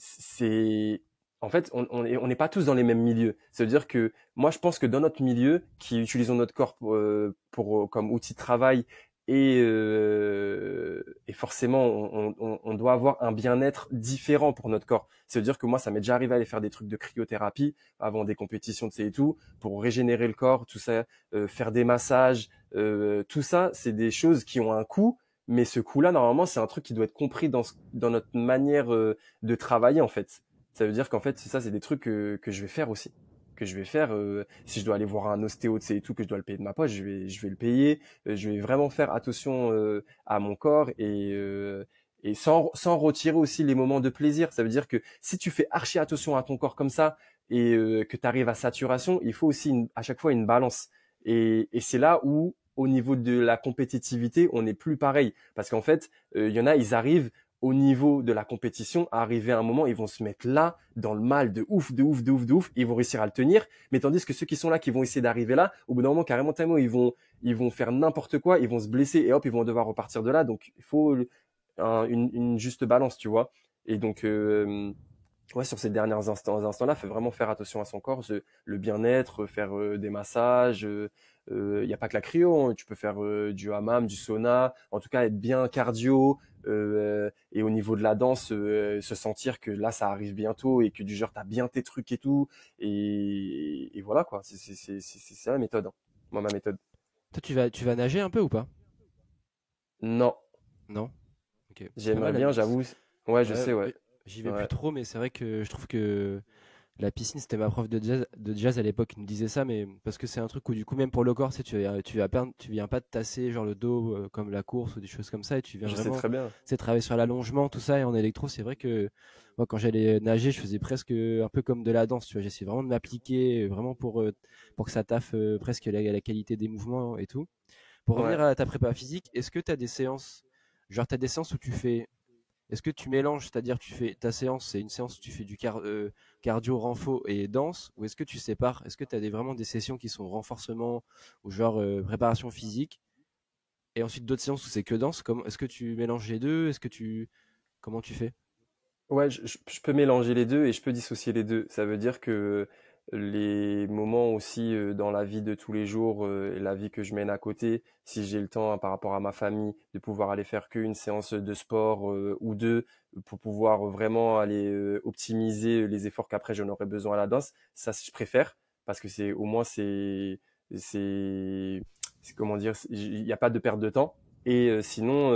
c'est en fait, on n'est pas tous dans les mêmes milieux. Ça veut dire que moi, je pense que dans notre milieu, qui utilisons notre corps comme outil de travail et forcément, on doit avoir un bien-être différent pour notre corps. Ça veut dire que moi, ça m'est déjà arrivé à aller faire des trucs de cryothérapie avant des compétitions, tu sais, et tout, pour régénérer le corps, tout ça, faire des massages, tout ça, c'est des choses qui ont un coût. Mais ce coût-là, normalement, c'est un truc qui doit être compris dans notre manière de travailler, en fait. Ça veut dire qu'en fait, ça, c'est des trucs que je vais faire aussi. Que je vais faire. Si je dois aller voir un ostéo, tu sais, et tout, que je dois le payer de ma poche, je vais le payer. Je vais vraiment faire attention à mon corps et sans retirer aussi les moments de plaisir. Ça veut dire que si tu fais archi attention à ton corps comme ça et que tu arrives à saturation, il faut aussi à chaque fois une balance. Et c'est là où, au niveau de la compétitivité, on n'est plus pareil. Parce qu'en fait, il y en a, ils arrivent au niveau de la compétition, à arriver à un moment, ils vont se mettre là, dans le mal, de ouf, de ouf, de ouf, de ouf, et ils vont réussir à le tenir. Mais tandis que ceux qui sont là, qui vont essayer d'arriver là, au bout d'un moment, carrément, tellement, ils vont faire n'importe quoi, ils vont se blesser, et hop, ils vont devoir repartir de là. Donc, il faut une juste balance, tu vois. Et donc, ouais, sur ces derniers instants-là, faut vraiment faire attention à son corps, le bien-être, faire des massages. Il n'y a pas que la cryo, hein. Tu peux faire du hammam, du sauna. En tout cas, être bien cardio. Et au niveau de la danse, se sentir que là, ça arrive bientôt et que du genre, t'as bien tes trucs et tout. Et voilà, quoi. C'est ça la méthode, hein. Moi, ma méthode. Toi, tu vas nager un peu ou pas? Non, Non? Ok. C'est pas j'aimerais mal la bien, mise. j'avoue. Ouais, je Ouais, sais, ouais. j'y vais plus Ouais. trop, mais c'est vrai que je trouve que la piscine, c'était ma prof de jazz à l'époque qui nous disait ça, mais parce que c'est un truc où du coup, même pour le corps, tu vas perdre, tu viens pas te tasser genre le dos comme la course ou des choses comme ça, et tu viens Je sais vraiment, très bien. travailler sur l'allongement, tout ça, et en électro, c'est vrai que moi, quand j'allais nager, je faisais presque un peu comme de la danse, tu vois, j'essayais vraiment de m'appliquer, vraiment pour que ça taffe presque la qualité des mouvements et tout. Pour revenir Ouais. à ta prépa physique, est-ce que tu as des séances, genre t'as des séances où est-ce que tu mélanges, c'est-à-dire tu fais ta séance, c'est une séance où tu fais du cardio, renfo et danse, ou est-ce que tu sépares? Est-ce que tu as vraiment des sessions qui sont renforcement ou genre préparation physique, et ensuite d'autres séances où c'est que danse? Est-ce que tu mélanges les deux? Comment tu fais? Ouais, je peux mélanger les deux et je peux dissocier les deux. Ça veut dire que les moments aussi dans la vie de tous les jours et la vie que je mène à côté, si j'ai le temps hein, par rapport à ma famille, de pouvoir aller faire qu'une séance de sport ou deux pour pouvoir vraiment aller optimiser les efforts qu'après j'en aurais besoin à la danse, ça je préfère parce que c'est au moins c'est comment dire, il n'y a pas de perte de temps. Et sinon,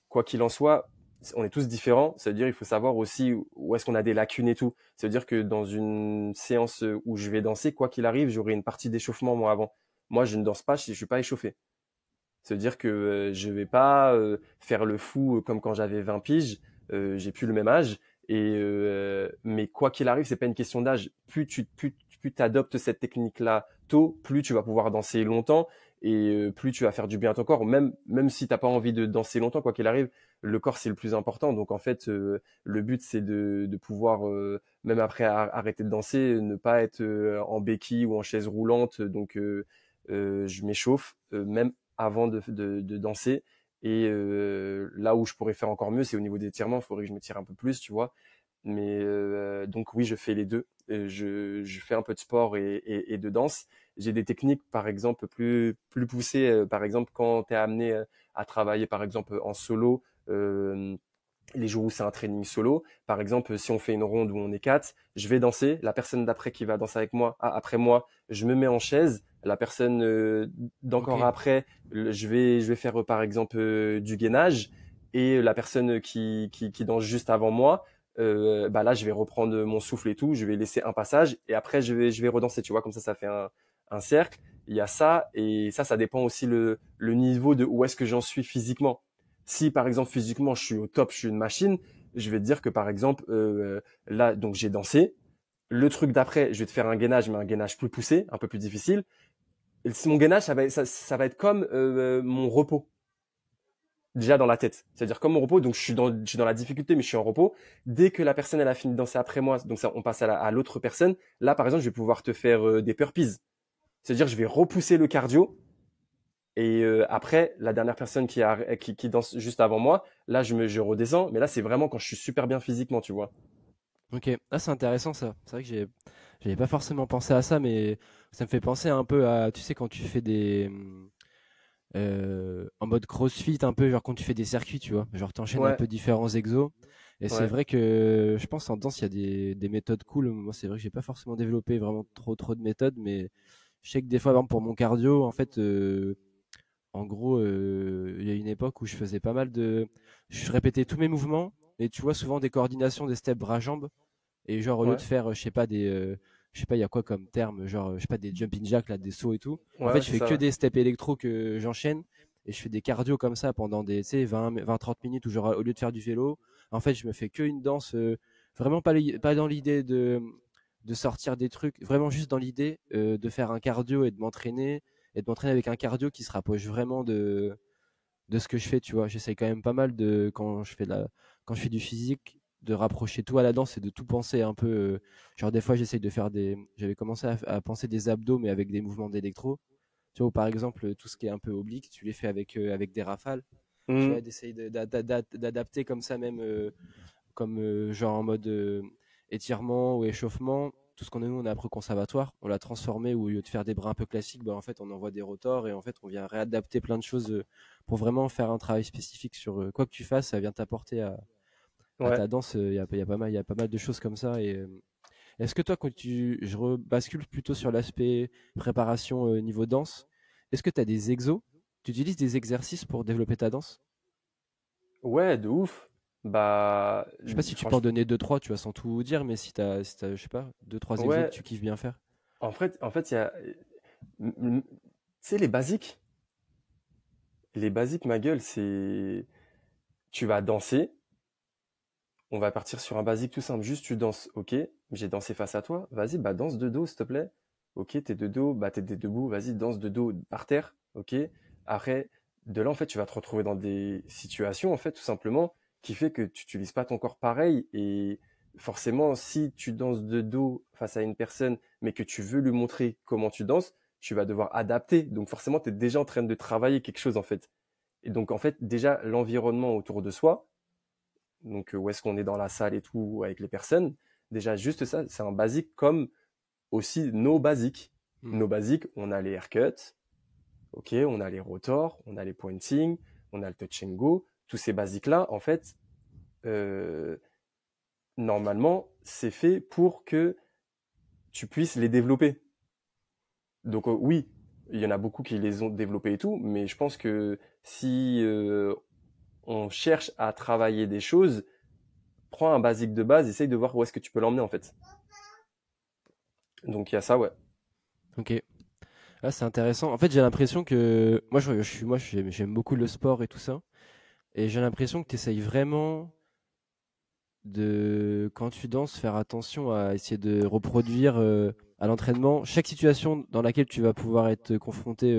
quoi qu'il en soit, on est tous différents, c'est-à-dire il faut savoir aussi où est-ce qu'on a des lacunes et tout. C'est-à-dire que dans une séance où je vais danser, quoi qu'il arrive, j'aurai une partie d'échauffement moi avant. Moi, je ne danse pas si je suis pas échauffé. C'est-à-dire que je vais pas faire le fou comme quand j'avais 20 piges, j'ai plus le même âge mais quoi qu'il arrive, c'est pas une question d'âge. Plus t'adoptes cette technique-là tôt, plus tu vas pouvoir danser longtemps et plus tu vas faire du bien à ton corps. Même si t'as pas envie de danser longtemps, quoi qu'il arrive, le corps c'est le plus important. Donc en fait, le but c'est de pouvoir même après arrêter de danser, ne pas être en béquille ou en chaise roulante. Donc je m'échauffe même avant de danser. Et là où je pourrais faire encore mieux, c'est au niveau des étirements. Il faudrait que je me tire un peu plus, tu vois. Mais donc oui, je fais les deux. Je fais un peu de sport et de danse. J'ai des techniques, par exemple, plus poussées. Par exemple, quand tu es amené à travailler, par exemple, en solo, les jours où c'est un training solo, par exemple, si on fait une ronde où on est quatre, je vais danser. La personne d'après qui va danser avec moi, après moi, je me mets en chaise. La personne Ok. d'encore après, je vais faire par exemple du gainage. Et la personne qui danse juste avant moi, bah là, je vais reprendre mon souffle et tout. Je vais laisser un passage et après, je vais redanser. Tu vois, comme ça fait un cercle. Il y a ça et ça dépend aussi le niveau de où est-ce que j'en suis physiquement. Si par exemple physiquement je suis au top, je suis une machine, je vais te dire que par exemple là donc j'ai dansé. Le truc d'après, je vais te faire un gainage, mais un gainage plus poussé, un peu plus difficile. Et si mon gainage, ça va être comme mon repos déjà dans la tête. C'est-à-dire comme mon repos, donc je suis dans la difficulté, mais je suis en repos. Dès que la personne elle a fini de danser après moi, donc ça on passe à l'autre personne. Là par exemple, je vais pouvoir te faire des burpees. C'est-à-dire je vais repousser le cardio. Et après, la dernière personne qui danse juste avant moi, là, je redescends. Mais là, c'est vraiment quand je suis super bien physiquement, tu vois. Ok, ah, c'est intéressant ça. C'est vrai que j'avais pas forcément pensé à ça, mais ça me fait penser un peu à, tu sais, quand tu fais en mode CrossFit, un peu, genre quand tu fais des circuits, tu vois, genre t'enchaînes un Ouais, peu différents exos. Et c'est ouais, vrai que je pense en danse, il y a des méthodes cool. Moi, c'est vrai que j'ai pas forcément développé vraiment trop de méthodes, mais je sais que des fois, par exemple, pour mon cardio, en fait, en gros, il y a une époque où je faisais pas mal je répétais tous mes mouvements, et tu vois, souvent des coordinations, des steps bras-jambes. Et genre, au lieu de ouais, faire, je sais pas, je sais pas, il y a quoi comme terme, genre, je sais pas, des jumping jacks, là, des sauts et tout. En ouais, fait, ouais, je c'est fais ça, que ouais. des steps électro que j'enchaîne et je fais des cardio comme ça pendant des, tu sais, 30 minutes où genre, au lieu de faire du vélo, en fait, je me fais que une danse, vraiment pas dans l'idée de sortir des trucs, vraiment juste dans l'idée de faire un cardio et de m'entraîner avec un cardio qui se rapproche vraiment de ce que je fais, tu vois. J'essaye quand même pas mal quand je fais du physique, de rapprocher tout à la danse et de tout penser un peu. Genre des fois, j'essaye de faire j'avais commencé à penser des abdos, mais avec des mouvements d'électro. Tu vois, ou par exemple, tout ce qui est un peu oblique, tu les fais avec des rafales. Tu Mhm. vois, d'essayer d'adapter comme ça même, comme genre en mode étirement ou échauffement. Tout ce qu'on a nous, on a appris au conservatoire, on l'a transformé où au lieu de faire des bras un peu classiques, bah, en fait, on envoie des rotors et en fait, on vient réadapter plein de choses pour vraiment faire un travail spécifique sur quoi que tu fasses, ça vient t'apporter à Ouais. ta danse. Il y a pas mal de choses comme ça. Et est-ce que toi, je rebascule plutôt sur l'aspect préparation niveau danse, est-ce que tu as des exos? Tu utilises des exercices pour développer ta danse? Ouais, de ouf. Bah, Je sais pas si tu peux en franchement, donner deux, trois, tu vois, sans tout dire, mais si t'as, je sais pas, deux, trois exos que ouais. tu kiffes bien faire. En fait, il y a, tu sais, les basiques. Les basiques, ma gueule, c'est, tu vas danser. On va partir sur un basique tout simple. Juste, tu danses. Ok, j'ai dansé face à toi. Vas-y, bah, danse de dos, s'il te plaît. Ok, t'es de dos, bah, t'es debout. Vas-y, danse de dos par terre. Ok. Après, de là, en fait, tu vas te retrouver dans des situations, en fait, tout simplement, qui fait que tu n'utilises pas ton corps pareil. Et forcément, si tu danses de dos face à une personne, mais que tu veux lui montrer comment tu danses, tu vas devoir adapter. Donc, forcément, tu es déjà en train de travailler quelque chose, en fait. Et donc, en fait, déjà, l'environnement autour de soi, donc où est-ce qu'on est dans la salle et tout avec les personnes. Déjà, juste ça, c'est un basique comme aussi nos basiques. Hmm. Nos basiques, on a les haircuts, ok, on a les rotors, on a les pointing, on a le touch and go. Tous ces basiques-là, en fait, euh, normalement, c'est fait pour que tu puisses les développer. Donc oui, il y en a beaucoup qui les ont développés et tout, mais je pense que si on cherche à travailler des choses, prends un basique de base, essaye de voir où est-ce que tu peux l'emmener en fait. Donc il y a ça, ouais. Ok. Ah, c'est intéressant. En fait, j'ai l'impression que moi, j'aime beaucoup le sport et tout ça. Et j'ai l'impression que tu essayes vraiment quand tu danses, faire attention à essayer de reproduire à l'entraînement chaque situation dans laquelle tu vas pouvoir être confronté.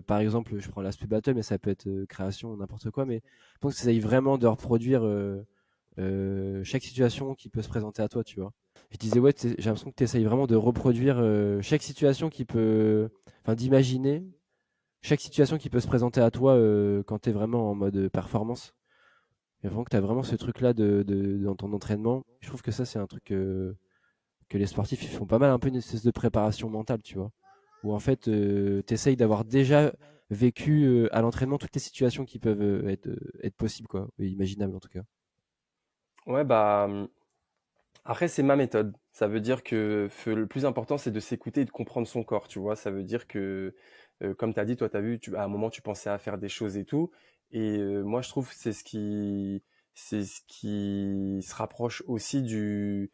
Par exemple, je prends l'aspect battle, mais ça peut être création, n'importe quoi. Mais je pense que tu essayes vraiment de reproduire chaque situation qui peut se présenter à toi, tu vois. Je disais, ouais, j'ai l'impression que tu essayes vraiment de reproduire chaque situation enfin, d'imaginer chaque situation qui peut se présenter à toi quand tu es vraiment en mode performance. Et vraiment que tu as vraiment ce truc-là dans ton entraînement. Je trouve que ça, c'est un truc que les sportifs ils font pas mal, un peu une espèce de préparation mentale, tu vois. Où en fait, tu essayes d'avoir déjà vécu à l'entraînement toutes les situations qui peuvent être possibles, quoi, et imaginables en tout cas. Ouais, bah après c'est ma méthode. Ça veut dire que le plus important c'est de s'écouter et de comprendre son corps, tu vois. Ça veut dire que comme tu as dit, toi tu as vu, à un moment tu pensais à faire des choses et tout. Et moi je trouve que c'est ce qui se rapproche aussi du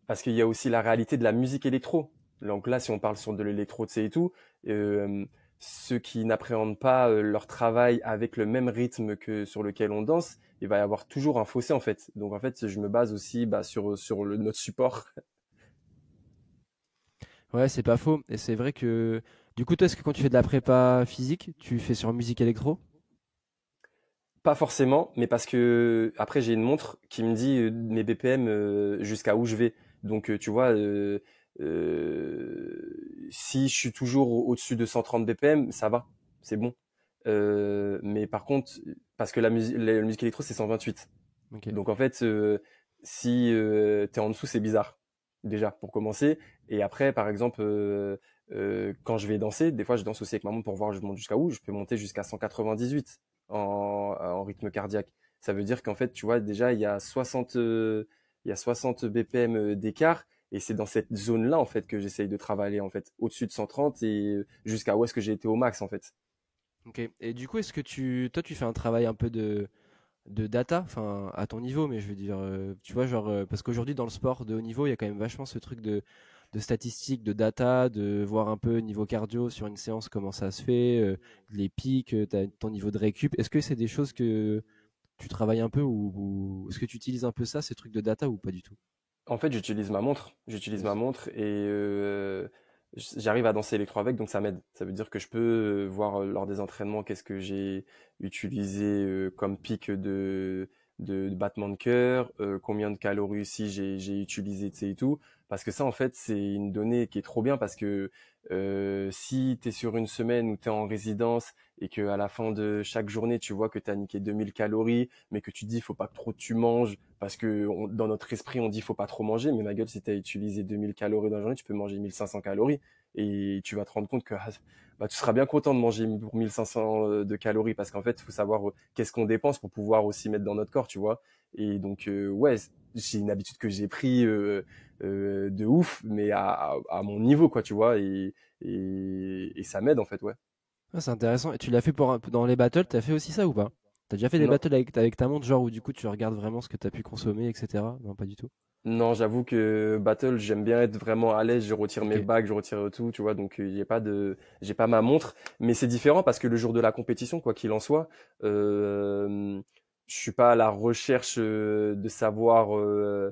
parce qu'il y a aussi la réalité de la musique électro. Donc là, si on parle sur de l'électro, tu sais, et tout, euh, ceux qui n'appréhendent pas leur travail avec le même rythme que sur lequel on danse, il va y avoir toujours un fossé en fait. Donc en fait, je me base aussi bah, sur notre support. Ouais, c'est pas faux. Et c'est vrai que, du coup, toi, est-ce que quand tu fais de la prépa physique, tu fais sur musique électro? Pas forcément, mais parce que après j'ai une montre qui me dit mes BPM jusqu'à où je vais. Donc tu vois, si je suis toujours au-dessus de 130 BPM, ça va, c'est bon. Mais par contre, parce que la musique électro c'est 128. Ok. Donc en fait, si tu es en dessous, c'est bizarre, déjà, pour commencer. Et après, par exemple, quand je vais danser, des fois je danse aussi avec ma montre pour voir je monte jusqu'à où. Je peux monter jusqu'à 198 en rythme cardiaque. Ça veut dire qu'en fait, tu vois, déjà, il y a 60 BPM d'écart. Et c'est dans cette zone-là, en fait, que j'essaye de travailler, en fait, au-dessus de 130 et jusqu'à où est-ce que j'ai été au max, en fait. Ok. Et du coup, est-ce que toi, tu fais un travail un peu de data, enfin, à ton niveau, mais je veux dire, tu vois, genre, parce qu'aujourd'hui, dans le sport de haut niveau, il y a quand même vachement ce truc de statistiques, de data, de voir un peu niveau cardio sur une séance, comment ça se fait, les pics, ton niveau de récup. Est-ce que c'est des choses que tu travailles un peu ou est-ce que tu utilises un peu ça, ces trucs de data ou pas du tout? En fait, j'utilise ma montre. J'utilise ma Yes. montre et j'arrive à danser électro avec, donc ça m'aide. Ça veut dire que je peux voir lors des entraînements qu'est-ce que j'ai utilisé comme pic de battement de cœur, combien de calories aussi j'ai utilisé, tu sais, et tout. Parce que ça, en fait, c'est une donnée qui est trop bien parce que si tu es sur une semaine où tu es en résidence et que à la fin de chaque journée, tu vois que tu as niqué 2000 calories, mais que tu dis, faut pas que trop tu manges, parce que dans notre esprit, on dit faut pas trop manger, mais ma gueule, si tu as utilisé 2000 calories dans la journée, tu peux manger 1500 calories et tu vas te rendre compte que bah, tu seras bien content de manger pour 1500 de calories parce qu'en fait, il faut savoir qu'est-ce qu'on dépense pour pouvoir aussi mettre dans notre corps, tu vois. Et donc, ouais, c'est une habitude que j'ai pris de ouf, mais à mon niveau, quoi, tu vois, et ça m'aide en fait, ouais. Ah, c'est intéressant. Et tu l'as fait dans les battles, t'as fait aussi ça ou pas? T'as déjà fait des Non, battles avec ta montre, genre où du coup tu regardes vraiment ce que t'as pu consommer, etc. Non, pas du tout. non, j'avoue que Battle, j'aime bien être vraiment à l'aise. Je retire Ok. mes bagues, je retire tout, tu vois. Donc, j'ai pas ma montre. Mais c'est différent parce que le jour de la compétition, quoi qu'il en soit, je suis pas à la recherche de savoir. Euh,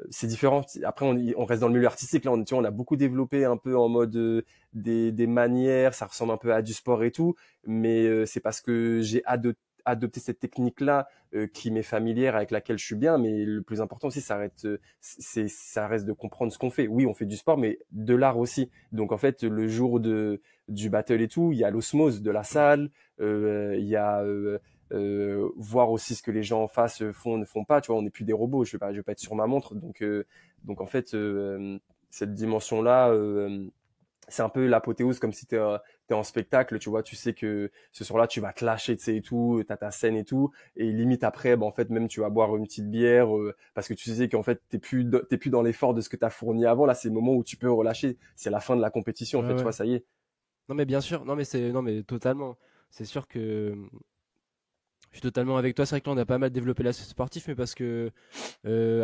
c'est différent. Après, on reste dans le milieu artistique. Là, tu vois, on a beaucoup développé un peu en mode des manières. Ça ressemble un peu à du sport et tout. Mais c'est parce que j'ai adopté cette technique-là qui m'est familière, avec laquelle je suis bien. Mais le plus important aussi, ça reste de comprendre ce qu'on fait. Oui, on fait du sport, mais de l'art aussi. Donc, en fait, le jour du battle et tout, il y a l'osmose de la salle. Il y a voir aussi ce que les gens en face font, ne font pas. Tu vois, on n'est plus des robots. Je vais pas être sur ma montre. Donc en fait, cette dimension-là, c'est un peu l'apothéose, comme si t'es en spectacle, tu vois, tu sais que ce soir-là, tu vas te lâcher, tu sais, et tout, t'as ta scène et tout, et limite après, bah, en fait, même tu vas boire une petite bière, parce que tu sais qu'en fait, t'es plus dans l'effort de ce que t'as fourni avant. Là, c'est le moment où tu peux relâcher. C'est la fin de la compétition, en Ouais, fait, tu ouais. vois, ça y est. Non, mais bien sûr. Non, mais totalement. C'est sûr que je suis totalement avec toi. C'est vrai que là, on a pas mal développé l'aspect sportif, mais parce que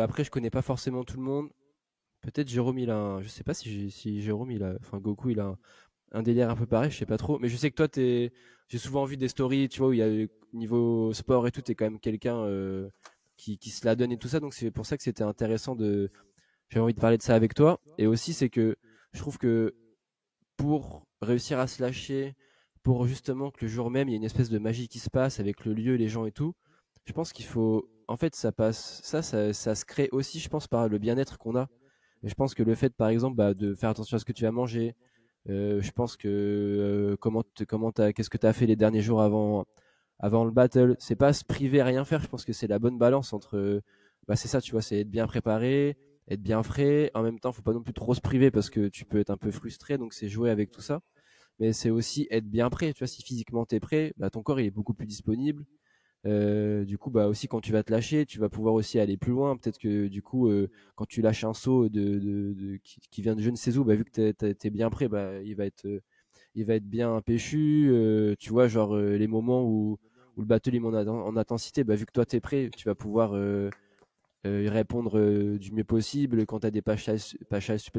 après, je connais pas forcément tout le monde. Peut-être Jérôme, je sais pas si Jérôme, enfin Goku, il a un délire un peu pareil, je sais pas trop. Mais je sais que toi, j'ai souvent vu des stories, tu vois, où il y a niveau sport et tout, t'es quand même quelqu'un qui se la donne et tout ça. Donc c'est pour ça que c'était intéressant j'avais envie de parler de ça avec toi. Et aussi, c'est que je trouve que pour réussir à se lâcher, pour justement que le jour même, il y ait une espèce de magie qui se passe avec le lieu, les gens et tout, je pense qu'il faut. En fait, ça se crée aussi, je pense, par le bien-être qu'on a. Et je pense que le fait, par exemple, bah, de faire attention à ce que tu vas manger, je pense que qu'est-ce que tu as fait les derniers jours avant le battle, c'est pas se priver à rien faire. Je pense que c'est la bonne balance entre, bah, c'est ça, tu vois, c'est être bien préparé, être bien frais. En même temps, faut pas non plus trop se priver parce que tu peux être un peu frustré. Donc c'est jouer avec tout ça. Mais c'est aussi être bien prêt. Tu vois, si physiquement t'es prêt, bah, ton corps il est beaucoup plus disponible. Du coup, bah aussi quand tu vas te lâcher, tu vas pouvoir aussi aller plus loin. Peut-être que du coup, quand tu lâches un saut qui vient de je ne sais où, bah, vu que t'es bien prêt, bah il va être bien péchu. Tu vois, genre les moments où le battle il monte en intensité, bah vu que toi t'es prêt, tu vas pouvoir y répondre du mieux possible quand t'as des pachages supplémentaires